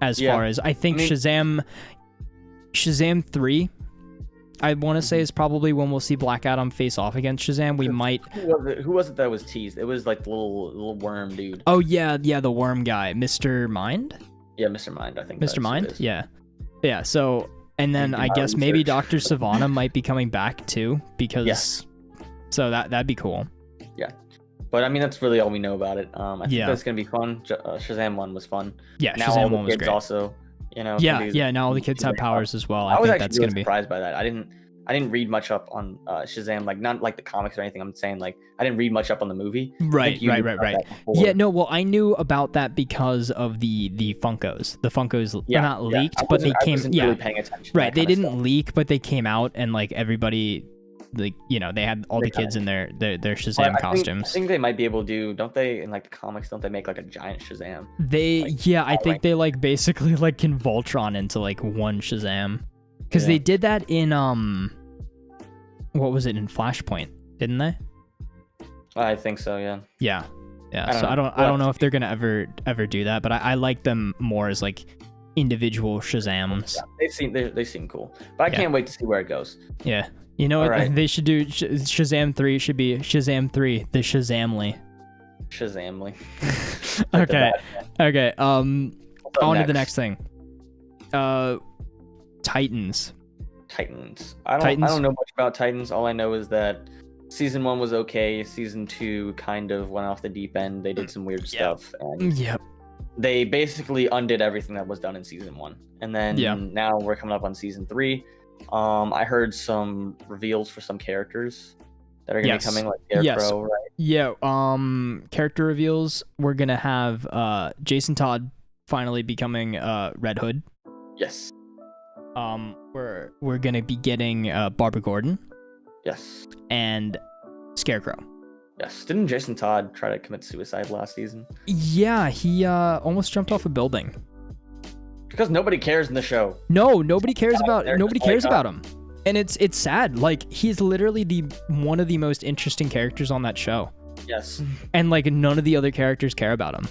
As far as I think Shazam 3, I want to say is probably when we'll see Black Adam face off against Shazam. We might. Who was it that was teased? It was like the little worm dude. Oh yeah, the worm guy, Mr. Mind. Yeah, Mr. Mind. I think. Mr. Mind. Yeah. So, and then I guess maybe Dr. Savannah might be coming back too, because. So that'd be cool. Yeah, but I mean that's really all we know about it. I think that's gonna be fun. Shazam 1 was fun. Yeah, now Shazam all the 1 was kids great. Also, now all the kids have powers as well. I was think actually that's really gonna be surprised by that. I didn't read much up on Shazam, like not like the comics or anything. I'm saying like I didn't read much up on the movie. Right. Yeah, no, well I knew about that because of the Funkos. The Funkos were not leaked, but they came. Really paying attention. Right, they didn't leak, but they came out and like everybody. Like they had all the kids in their Shazam costumes. I think they might be able to do, don't they? In like the comics, don't they make like a giant Shazam? I think they like basically like can Voltron into like one Shazam, because they did that in what was it, in Flashpoint, didn't they? I think so. Yeah. So I don't know if they're gonna ever do that, but I like them more as like individual Shazams. Yeah, they seem cool, but I can't wait to see where it goes. Yeah. You know what they should do? Shazam 3 should be Shazam 3, the Shazamly. Okay. On to the next thing. Titans. I don't know much about Titans. All I know is that season 1 was okay. Season 2 kind of went off the deep end. They did some weird stuff. And they basically undid everything that was done in season 1. And then now we're coming up on season 3. I heard some reveals for some characters that are going to be coming, like Scarecrow, right? Yeah, character reveals. We're going to have Jason Todd finally becoming Red Hood. Yes. We're going to be getting Barbara Gordon. Yes. And Scarecrow. Yes. Didn't Jason Todd try to commit suicide last season? Yeah, he almost jumped off a building. Because nobody cares in the show. No, nobody cares about him. And it's sad. Like he's literally one of the most interesting characters on that show. Yes. And like none of the other characters care about him.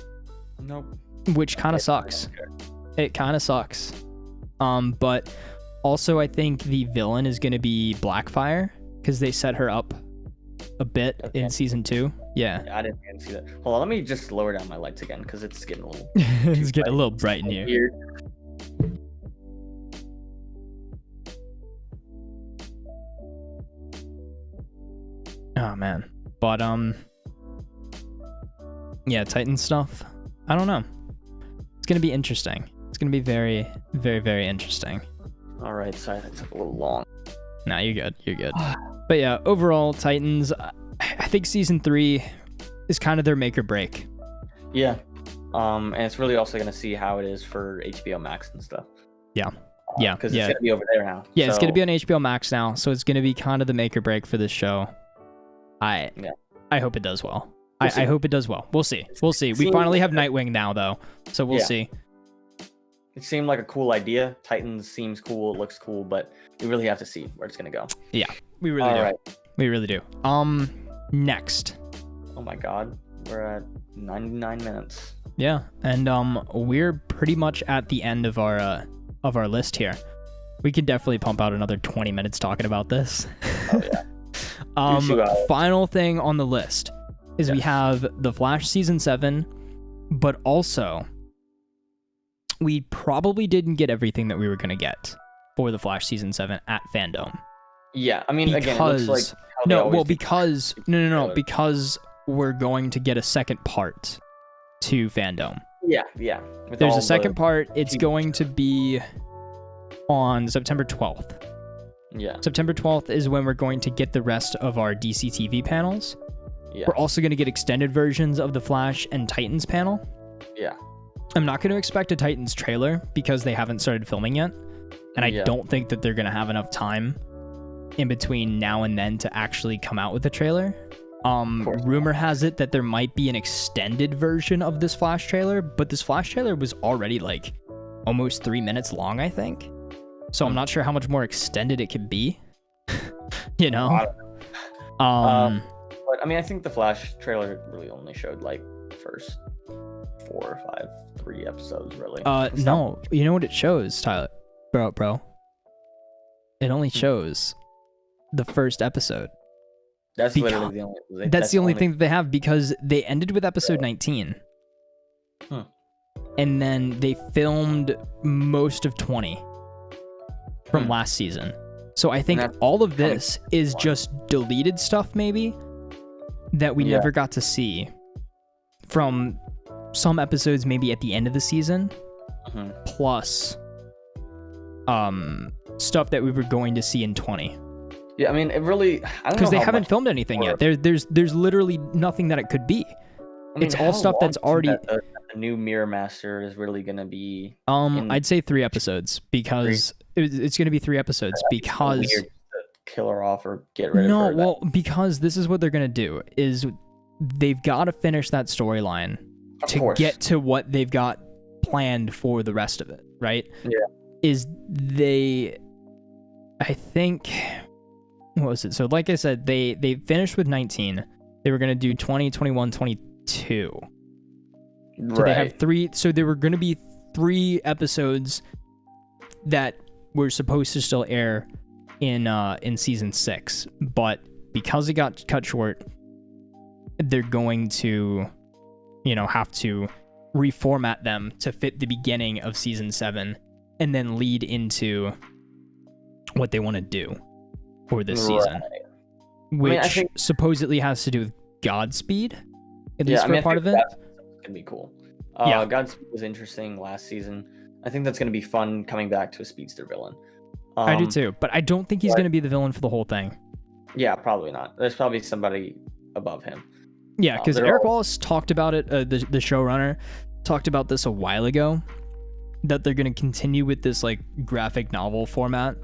Nope. Which kind of sucks. It kind of sucks. But also I think the villain is going to be Blackfire, because they set her up a bit in season 2. Yeah, I didn't see that. Hold on, let me just lower down my lights again, because it's getting a little it's getting a little bright in here. Weird. Oh man. But yeah, Titan stuff. I don't know. It's gonna be interesting. It's gonna be very, very, very interesting. All right, sorry, that took a little long. Nah, you're good. You're good. But yeah, overall, Titans. I think season 3 is kind of their make or break. Yeah. And it's really also gonna see how it is for HBO Max and stuff. Yeah. Because it's gonna be over there now. Yeah, it's gonna be on HBO Max now, so it's gonna be kind of the make or break for this show. I hope it does well. I hope it does well. We'll see. We'll see. We finally have Nightwing now, though, so we'll see. It seemed like a cool idea. Titans seems cool. It looks cool, but we really have to see where it's gonna go. Yeah, we really do. Right. We really do. Next. Oh my God, we're at 99 minutes. Yeah, and we're pretty much at the end of our list here. We could definitely pump out another 20 minutes talking about this. Oh yeah. Final thing on the list is we have The Flash season 7, but also we probably didn't get everything that we were going to get for The Flash season 7 at FanDome. Yeah, I mean, again, it looks like because we're going to get a second part to FanDome. Yeah. There's a second part. It's going to be on September 12th. Yeah. September 12th is when we're going to get the rest of our DC TV panels. Yeah. We're also going to get extended versions of the Flash and Titans panel. Yeah. I'm not going to expect a Titans trailer because they haven't started filming yet. And I don't think that they're going to have enough time in between now and then to actually come out with a trailer. Rumor has it that there might be an extended version of this Flash trailer, but this Flash trailer was already like almost 3 minutes long, I think. So I'm not sure how much more extended it could be. You know? But I mean, I think the Flash trailer really only showed like the first 4 or 5, 3 episodes, really. No, you know what it shows, Tyler? Bro. It only shows the first episode. That's literally the only. That's the only thing that they have, because they ended with episode 19. And then they filmed most of 20 from last season. So I think all of this is just deleted stuff, maybe, that we never got to see from some episodes, maybe at the end of the season, plus stuff that we were going to see in 20. Yeah, I mean, it really, I don't know, because they haven't filmed anything yet. There's literally nothing that it could be. I mean, it's all stuff that's already. The new Mirror Master is really gonna be. I'd say 3 episodes, because it's gonna be 3 episodes because. Weird to kill her off or get rid of her. No, well, because this is what they're gonna do: is they've got to finish that storyline to get to what they've got planned for the rest of it, right? Yeah. I think. What was it? So like I said, they finished with 19. They were going to do 20, 21, 22. So they have 3. So there were going to be 3 episodes that were supposed to still air in season 6. But because it got cut short, they're going to, have to reformat them to fit the beginning of season 7 and then lead into what they want to do for this season, which supposedly has to do with Godspeed, at least for a part of it. That's gonna be cool. Godspeed was interesting last season. I think that's gonna be fun coming back to a speedster villain. I do too, but I don't think he's gonna be the villain for the whole thing. Yeah, probably not. There's probably somebody above him. Yeah, because Eric Wallace talked about it. The showrunner talked about this a while ago, that they're gonna continue with this like graphic novel format,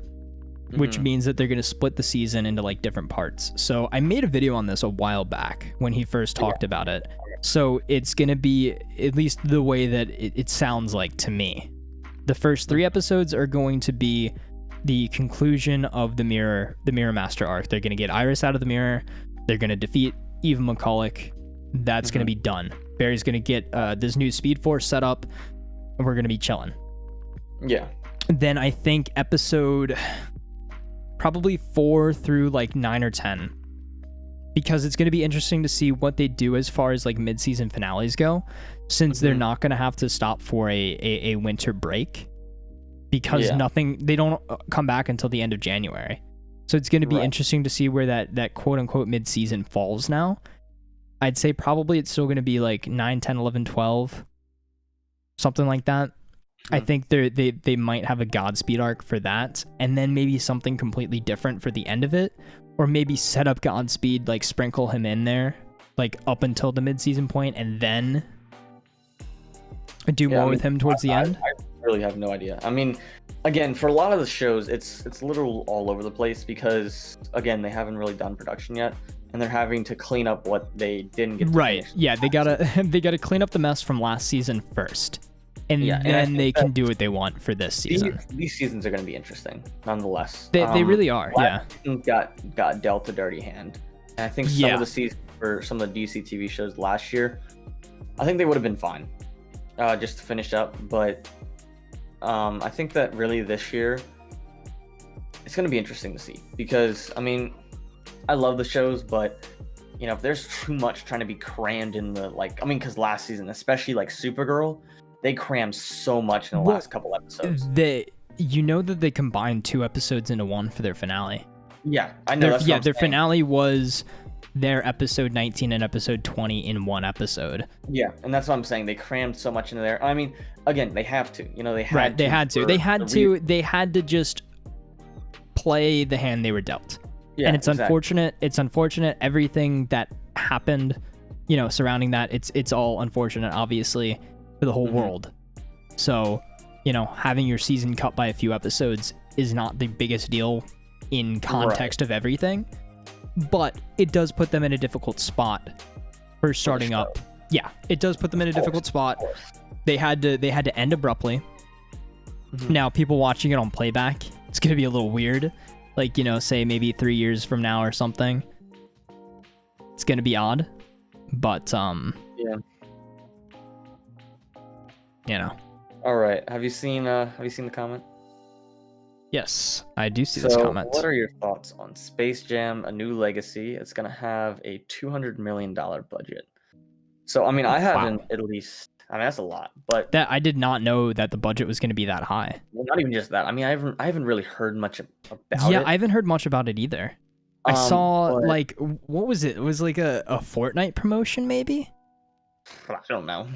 which means that they're going to split the season into like different parts. So I made a video on this a while back when he first talked about it. So it's going to be at least the way that it sounds like to me. The first 3 episodes are going to be the conclusion of the Mirror Master arc. They're going to get Iris out of the mirror. They're going to defeat Eva McCulloch. That's going to be done. Barry's going to get this new Speed Force set up, and we're going to be chilling. Yeah. Then I think episode probably 4 through like 9 or 10, because it's going to be interesting to see what they do as far as like mid-season finales go, since they're not going to have to stop for a winter break, because they don't come back until the end of January. So it's going to be interesting to see where that quote-unquote mid-season falls now. I'd say probably it's still going to be like 9, 10, 11, 12, something like that. I think they might have a Godspeed arc for that, and then maybe something completely different for the end of it, or maybe set up Godspeed, like sprinkle him in there, like up until the mid-season point, and then do more with him towards the end. I really have no idea. I mean, again, for a lot of the shows, it's literal all over the place because, again, they haven't really done production yet, and they're having to clean up what they didn't get to finish. Yeah, they gotta clean up the mess from last season first, and then they can do what they want for this season. These seasons are going to be interesting, nonetheless. They really are. Last season got dealt a dirty hand, and I think some of the seasons for some of the DC TV shows last year, I think they would have been fine, just to finish up. But I think that really this year, it's going to be interesting to see because, I mean, I love the shows, but you know, if there's too much trying to be crammed in the because last season, especially like Supergirl, they crammed so much in the last couple episodes. You know that they combined 2 episodes into one for their finale. Yeah, I know. Their finale was their episode 19 and episode 20 in one episode. Yeah, and that's what I'm saying. They crammed so much into there. I mean, again, they have to. You know, they had They had to just play the hand they were dealt. Yeah, and it's unfortunate. It's unfortunate everything that happened, you know, surrounding that. It's all unfortunate, obviously, for the whole world. So, you know, having your season cut by a few episodes is not the biggest deal in context of everything, but it does put them in a difficult spot for starting up. Yeah, it does put them in a difficult spot. They had to end abruptly. Now, people watching it on playback, it's gonna be a little weird. Like, you know, say maybe 3 years from now or something. It's gonna be odd, but yeah, you know. All right. Have you seen the comment? Yes, I do see this comment. What are your thoughts on Space Jam: A New Legacy? It's gonna have a $200 million budget. So I mean, I haven't at least. I mean, that's a lot, but that I did not know that the budget was going to be that high. Well, not even just that. I mean, I haven't really heard much about it. Yeah, I haven't heard much about it either. I saw like, what was it? It was like a Fortnite promotion, maybe. I don't know.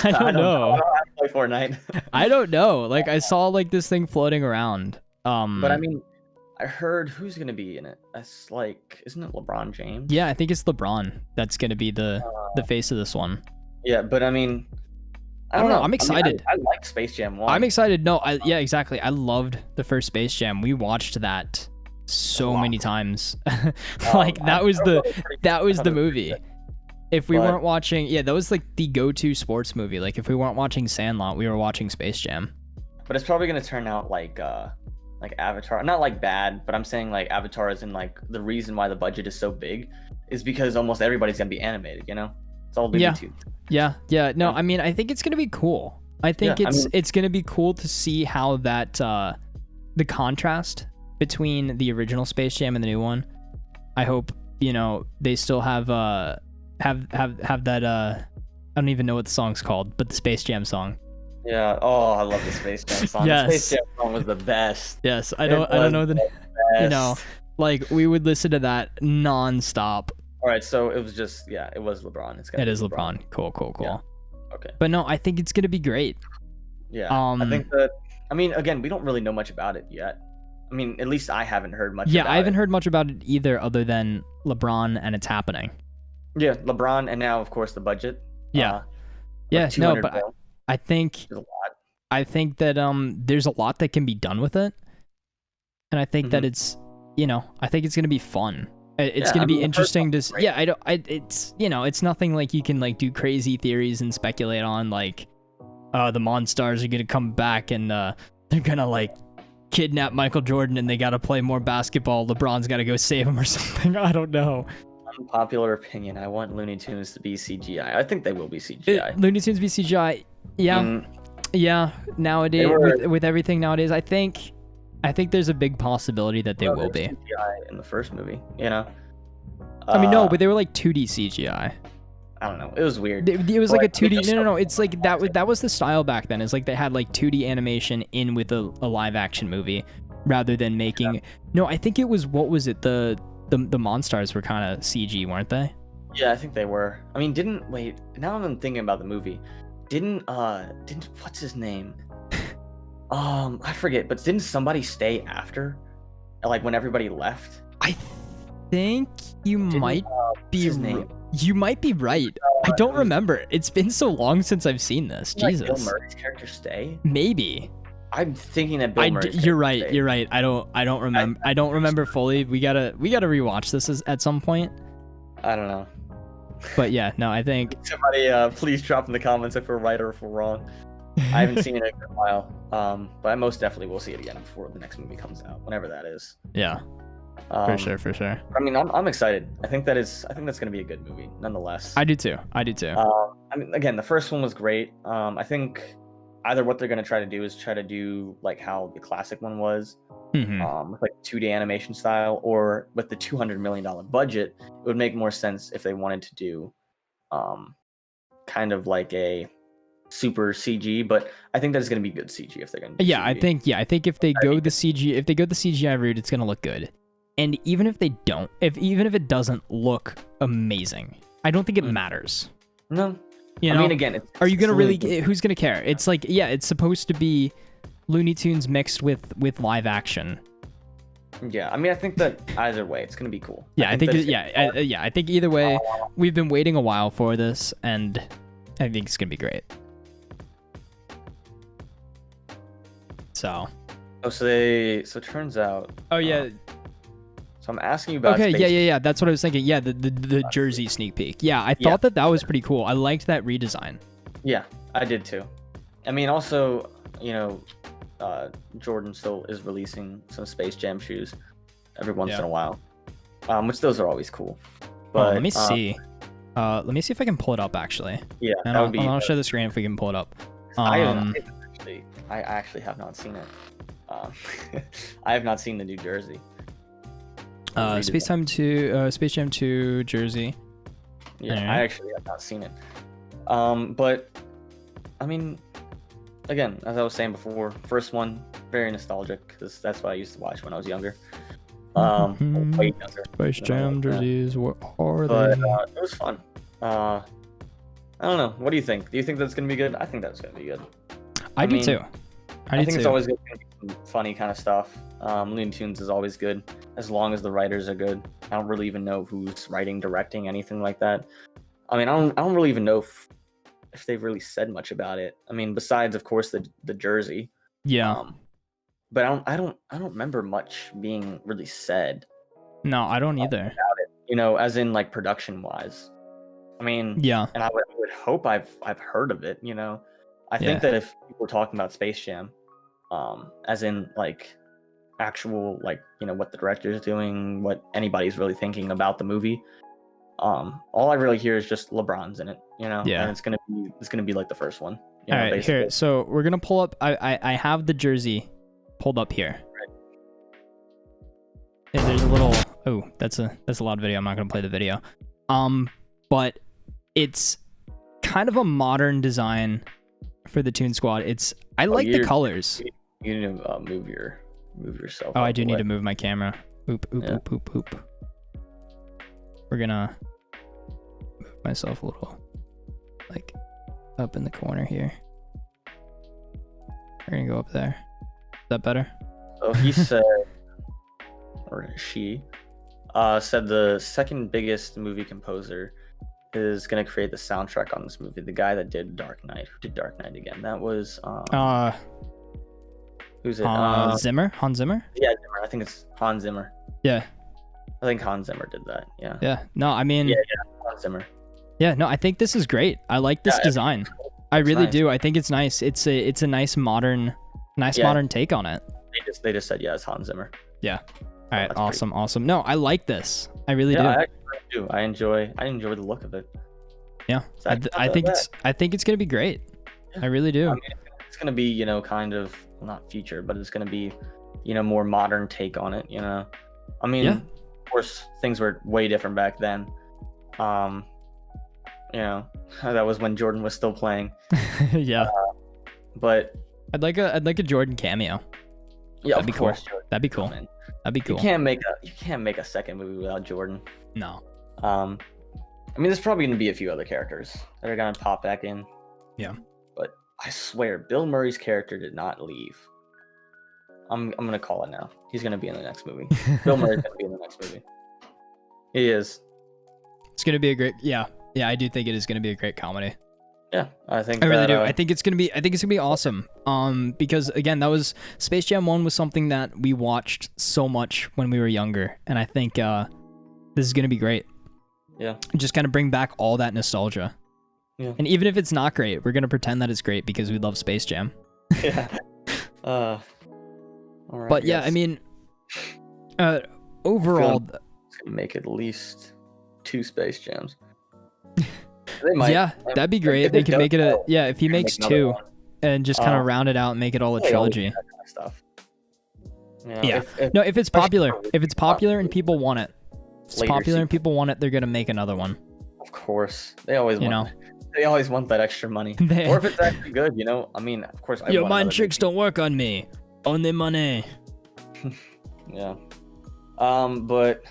I don't know. I don't play Fortnite. I don't know. Like, I saw like this thing floating around. But I mean, I heard who's gonna be in it. That's like, isn't it LeBron James? Yeah, I think it's LeBron that's gonna be the face of this one. Yeah, but I mean, I don't know. I'm excited. I like Space Jam 1. I'm excited. No, yeah, exactly. I loved the first Space Jam. We watched that so many times. Like that was the movie. If we weren't watching, that was like the go-to sports movie. Like if we weren't watching Sandlot, we were watching Space Jam. But it's probably gonna turn out like Avatar. Not like bad, but I'm saying like Avatar is in like the reason why the budget is so big is because almost everybody's gonna be animated. You know, it's all Looney Tunes. Yeah. No, I mean, I think it's gonna be cool. I think it's gonna be cool to see how that the contrast between the original Space Jam and the new one. I hope, you know, they still have that I don't even know what the song's called, but the Space Jam song. Yeah. Oh, I love the Space Jam song. Yes. The Space Jam song was the best. Yes. I don't know the you know, like we would listen to that nonstop. All right, so it was just it was LeBron. It is LeBron. Cool. Yeah. Okay. But no, I think it's gonna be great. Yeah. I think that. I mean, again, we don't really know much about it yet. I mean, at least I haven't heard much. Yeah, I haven't heard much about it either, other than LeBron and it's happening. Yeah, LeBron, and now of course the budget. Yeah. No, but I think that there's a lot that can be done with it, and I think that it's, you know, I think it's gonna be fun. It's gonna be interesting to see. Yeah, it's, you know, it's nothing like you can like do crazy theories and speculate on like, the Monstars are gonna come back and they're gonna like kidnap Michael Jordan and they gotta play more basketball. LeBron's gotta go save him or something. I don't know. Unpopular opinion. I want Looney Tunes to be CGI. I think they will be CGI. Looney Tunes be CGI. Yeah. Yeah. Nowadays, with everything nowadays, I think there's a big possibility that they will be. CGI in the first movie, you know. I mean, no, but they were like 2D CGI. I don't know. It was weird. It was like a 2D. No. It's like that was the style back then. It's like they had like 2D animation in with a live action movie, rather than making. No, I think it was, what was it? The Monstars were kind of CG, weren't they? Yeah, I think they were. I mean, now I'm thinking about the movie. Didn't what's his name? I forget, but didn't somebody stay after, like when everybody left? I think you might what's be. his name? You might be right. I don't remember. It's been so long since I've seen this. Didn't, Jesus. like, Bill Murray's character stay? Maybe. I'm thinking that Bill Murray's You're right. stayed. You're right. I don't remember. I don't remember fully. We gotta rewatch this at some point. I don't know. But yeah, no, I think Somebody, please drop in the comments if we're right or if we're wrong. I haven't seen it in a while, but I most definitely will see it again before the next movie comes out, whenever that is. yeah, for sure. I mean, I'm excited. I think that's gonna be a good movie, nonetheless. I do too. I mean, again, the first one was great. I think either what they're gonna try to do is try to do like how the classic one was, with like 2D animation style, or with the $200 million budget, it would make more sense if they wanted to do, kind of like a super CG. But I think that's gonna be good CG if they're gonna do CG. I think if they go the CGI route, it's gonna look good. And even if they don't, even if it doesn't look amazing, I don't think it matters. No. You know? I mean, again, are you gonna really? Who's gonna care? It's like, yeah, it's supposed to be Looney Tunes mixed with live action. Yeah, I mean, I think that either way, it's gonna be cool. Yeah, I think I think either way, we've been waiting a while for this, and I think it's gonna be great. So. Oh, so it turns out. Oh yeah. So I'm asking you about. Okay, yeah. That's what I was thinking. Yeah, the Jersey sneak peek. Yeah, I thought that was pretty cool. I liked that redesign. Yeah, I did too. I mean, also, Jordan still is releasing some Space Jam shoes every once in a while, which those are always cool. But let me see. Let me see if I can pull it up actually. Yeah, and that would be. I'll show the screen if we can pull it up. I actually have not seen it. I have not seen the New Jersey. Space Jam 2 Jersey. Yeah, I actually have not seen it. But I mean, again, as I was saying before, first one very nostalgic because that's what I used to watch when I was younger. Way younger. Space Jam jerseys, what are but, they? it was fun. I don't know. What do you think? Do you think that's gonna be good? I think that's gonna be good. I do too. I think it's always gonna be some funny kind of stuff. Looney Tunes is always good as long as the writers are good. I don't really even know who's writing, directing, anything like that. I mean, I don't really even know if they've really said much about it. I mean, besides of course the jersey. Yeah. But I don't remember much being really said. No, I don't either. About it, as in like production wise. I mean, yeah. And I would hope I've heard of it. I think that if people are talking about Space Jam, as in like actual like what the director is doing, what anybody's really thinking about the movie, all I really hear is just LeBron's in it, and it's gonna be like the first one. All right, basically. Here, so we're gonna pull up. I have the jersey pulled up here. Right. And there's a little. Oh, that's a loud video. I'm not gonna play the video. But it's kind of a modern design for the Toon Squad. I like the colors. You need to move yourself. Oh, I do need to move my camera. Oop. We're gonna move myself a little, like, up in the corner here. We're gonna go up there. Is that better? So he said, or she said the second biggest movie composer is gonna create the soundtrack on this movie. The guy that did Dark Knight, who did Dark Knight again? That was who's it? Zimmer? Hans Zimmer? Yeah, Zimmer. I think it's Hans Zimmer. Yeah. I think Hans Zimmer did that. Yeah. Yeah. No, I mean. Yeah, Hans Zimmer. Yeah. No, I think this is great. I like this design. I really do. I think it's nice. It's a nice modern take on it. They just said it's Hans Zimmer. Yeah. All right. Awesome. No, I like this. I really do. I do. I enjoy the look of it. Yeah. I think it's gonna be great. Yeah. I really do. I mean, it's gonna be kind of not future, but it's gonna be more modern take on it. I mean, of course things were way different back then. That was when Jordan was still playing. Yeah. But I'd like a Jordan cameo. Yeah, that'd be cool. Jordan. That'd be cool. Man. That'd be cool. You can't make a second movie without Jordan. No. I mean, there's probably gonna be a few other characters that are gonna pop back in. Yeah. But I swear, Bill Murray's character did not leave. I'm gonna call it now. He's gonna be in the next movie. Bill Murray's gonna be in the next movie. He is. It's gonna be a great. Yeah, I do think it is gonna be a great comedy. Yeah, I think I really do. I think it's gonna be awesome. Because again, that was Space Jam 1 was something that we watched so much when we were younger, and I think this is gonna be great. Yeah. Just kind of bring back all that nostalgia. Yeah. And even if it's not great, we're gonna pretend that it's great because we love Space Jam. Yeah. All right, but yeah, I mean, overall, it's gonna make at least 2 Space Jams. They might. Yeah, that'd be great. They could make it a if he makes 2 and just kind of round it out and make it all a trilogy. That kind of stuff. Yeah. If it's popular, and people want it, they're gonna make another one. Of course, they always they always want that extra money. Or if it's actually good, I mean, of course. Your mind tricks don't work on me. Only money. Yeah. But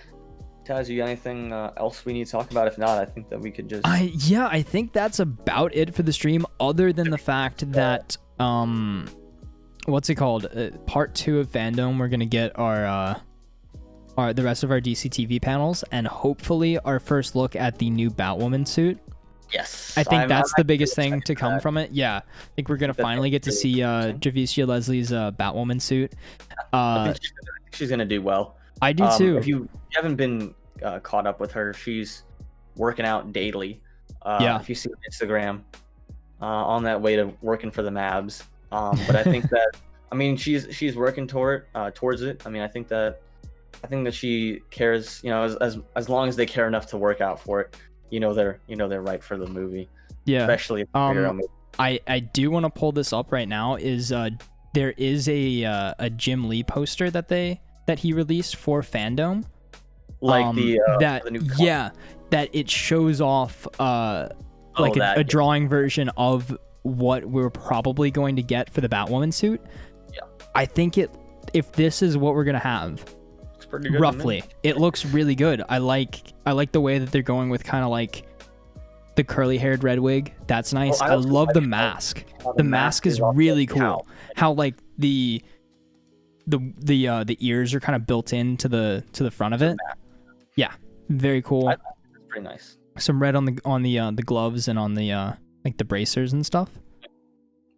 Tazz, you got anything else we need to talk about? If not, I think that we could just. I think that's about it for the stream. Other than the fact that what's it called? Part 2 of FanDome. We're gonna get our the rest of our DC TV panels and hopefully our first look at the new Batwoman suit. Yes. I think that's the biggest thing to come from it. Yeah, I think we're gonna finally get to see Javicia Leslie's Batwoman suit. I think she's gonna do well. I do too. If you haven't been caught up with her, she's working out daily. If you see on Instagram, on that way to working for the Mavs. But I think that she's working towards it. I mean, I think that she cares. As long as they care enough to work out for it, they're right for the movie. Yeah. Especially if I do want to pull this up right now. There is a Jim Lee poster that he released for FanDome. Like the new that it shows off a drawing version of what we're probably going to get for the Batwoman suit. Yeah. I think if this is what we're gonna have, looks pretty good roughly, it looks really good. I like the way that they're going with kind of like the curly haired red wig. That's nice. I love the mask. The mask is really cool. How like the ears are kind of built into the front of it. Yeah, very cool. It's pretty nice. Some red on the gloves and on the like the bracers and stuff.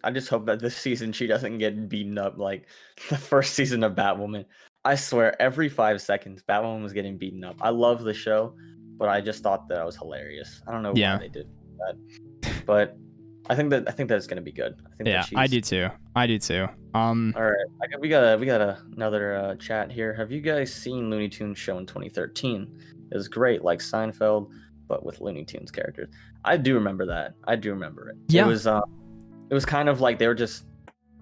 I just hope that this season she doesn't get beaten up like the first season of Batwoman. I swear, every 5 seconds, Batwoman was getting beaten up. I love the show, but I just thought that was hilarious. I don't know why they did that, but I think that it's gonna be good. I do too. All right, we got another chat here. Have you guys seen Looney Tunes show in 2013? It was great, like Seinfeld, but with Looney Tunes characters. I do remember that. I do remember it. Yeah. It was kind of like they were just,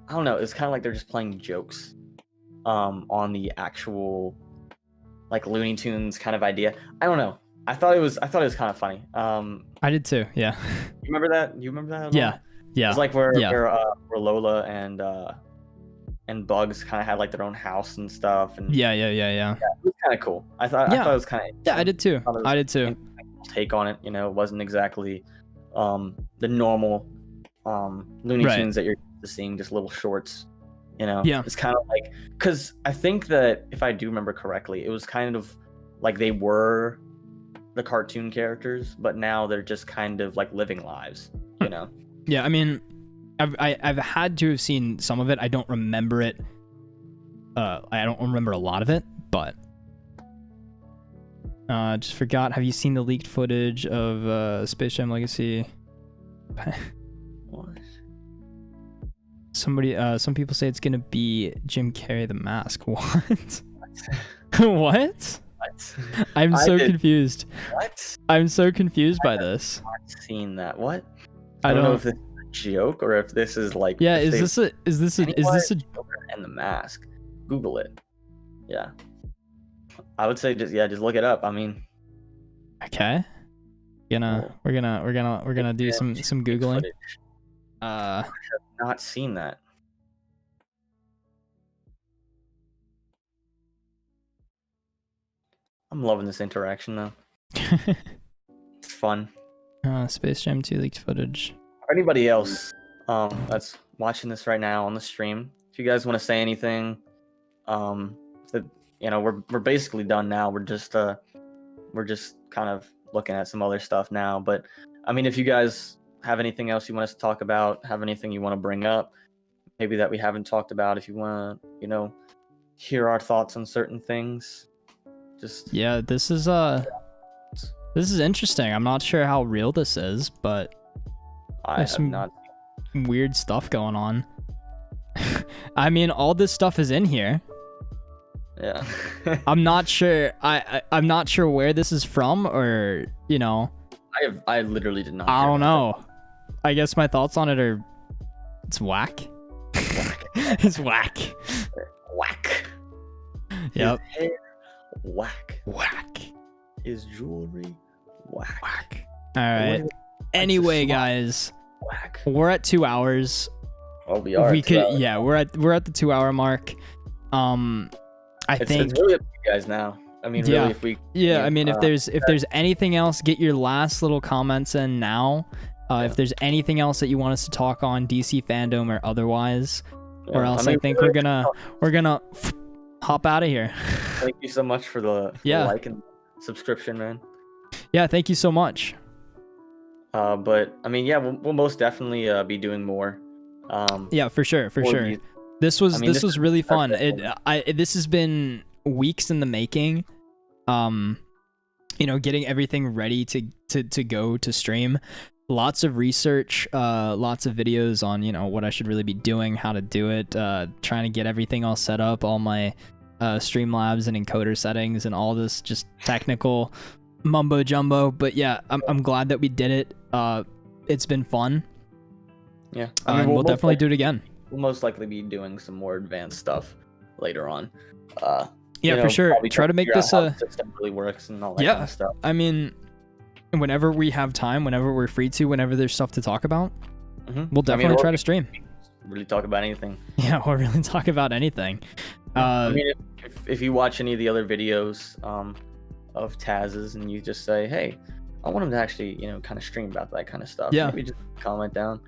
I don't know. It's kind of like they're just playing jokes, on the actual, like Looney Tunes kind of idea. I don't know. I thought it was kind of funny. I did too. Yeah. You remember that? You remember that? Yeah. Yeah. It's like where Lola and Bugs kind of had like their own house and stuff. And yeah. It was kind of cool. I thought it was kind of. Yeah, I did too. Take on it. It wasn't exactly the normal Looney Tunes that you're seeing, just little shorts. It's kind of like, because I think that if I do remember correctly, it was kind of like they were the cartoon characters, but now they're just kind of like living lives. Yeah, I mean, I've had to have seen some of it. I don't remember it. I don't remember a lot of it, but just forgot. Have you seen the leaked footage of Space Jam Legacy? What? Some people say it's gonna be Jim Carrey the Mask. What? What? I'm so confused. What? I'm so confused by this. I've not seen that. What? I don't know if this is a joke or if this is like. Yeah, is this a Joker and the Mask? Google it. Yeah. I would say just look it up. I mean. Okay. We're gonna do some Googling. I have not seen that. I'm loving this interaction though. It's fun. Space Jam 2 leaked footage. For anybody else that's watching this right now on the stream, if you guys want to say anything, that, you know, we're basically done now. We're just kind of looking at some other stuff now. But I mean, if you guys have anything else you want us to talk about, have anything you want to bring up, maybe that we haven't talked about, if you want to, you know, hear our thoughts on certain things, just yeah, this is interesting. I'm not sure how real this is, but I have not. Weird stuff going on. I mean, all this stuff is in here. Yeah. I'm not sure. I'm not sure where this is from, or, you know. I literally did not. I don't know. I guess my thoughts on it are, it's whack. It's whack. Whack. Yep. His hair, whack. Whack. His jewelry, whack. Whack. All right. Anyway, guys, whack. We're at 2 hours. Oh, we are. Yeah, we're at the 2 hour mark. I think it's really up to you guys now. I mean, really, if we. Yeah, I mean, if there's anything else, get your last little comments in now. If there's anything else that you want us to talk on, DC FanDome or otherwise, or else I think we're gonna hop out of here. Thank you so much for the like and subscription, man. Yeah, thank you so much. But I mean, yeah, we'll most definitely be doing more. Yeah, for sure. This was really fun. This has been weeks in the making. You know, getting everything ready to go to stream. Lots of research, lots of videos on, you know, what I should really be doing, how to do it, trying to get everything all set up, all my Streamlabs and encoder settings and all this just technical mumbo jumbo. But yeah, I'm glad that we did it. It's been fun. Yeah, I mean, we'll definitely do it again. We'll most likely be doing some more advanced stuff later on. Yeah, for sure. Try to make this how the system really works and all that kind of stuff. I mean, whenever we have time, whenever we're free to, whenever there's stuff to talk about, we'll definitely try to stream. Really talk about anything. Yeah, we'll really talk about anything. I mean, if you watch any of the other videos of Tazz's and you just say, hey, I want him to actually, you know, kind of stream about that kind of stuff. Yeah. Maybe just comment down.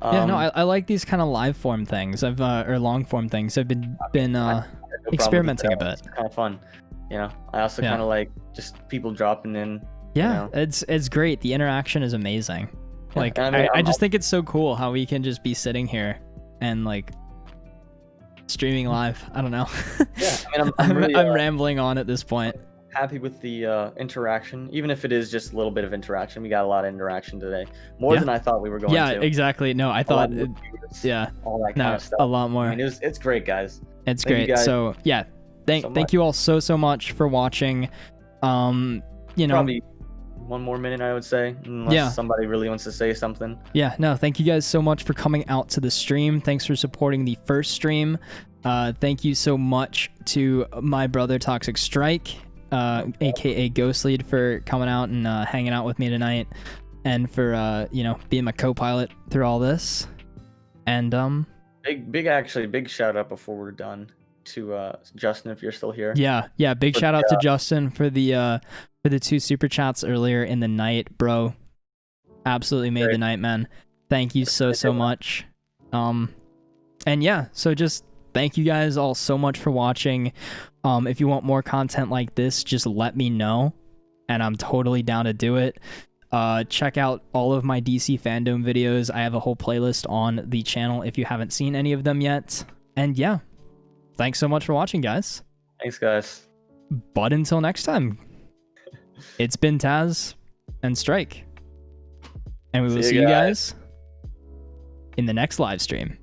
Yeah, no, I like these kind of live form things. Or long form things. I've been experimenting a bit. It's kind of fun. You know, I also kind of like just people dropping in. Yeah, you know? It's great. The interaction is amazing. Like, I just think it's so cool how we can just be sitting here and like streaming live. I don't know. Yeah, I mean, I'm really, rambling on at this point. Happy with the interaction, even if it is just a little bit of interaction. We got a lot of interaction today, more than I thought we were going to. Yeah, exactly. No, I thought, all that kind of stuff. A lot more. I mean, it's great, guys. It's great. So yeah, thank you all so much for watching. You know, probably one more minute, I would say, unless somebody really wants to say something. Yeah, no, thank you guys so much for coming out to the stream. Thanks for supporting the first stream. Thank you so much to my brother Toxic Strike, aka Ghost Lead, for coming out and hanging out with me tonight, and for you know, being my co-pilot through all this. And big shout out before we're done to Justin, if you're still here. Yeah, big shout out to Justin for the 2 super chats earlier in the night, bro. Absolutely made the night, man. Thank you so much. And yeah, so just thank you guys all so much for watching. If you want more content like this, just let me know, and I'm totally down to do it. Check out all of my DC FanDome videos. I have a whole playlist on the channel if you haven't seen any of them yet. And yeah, thanks so much for watching, guys. Thanks, guys. But until next time, it's been Tazz and Strike, and we will see you guys in the next live stream.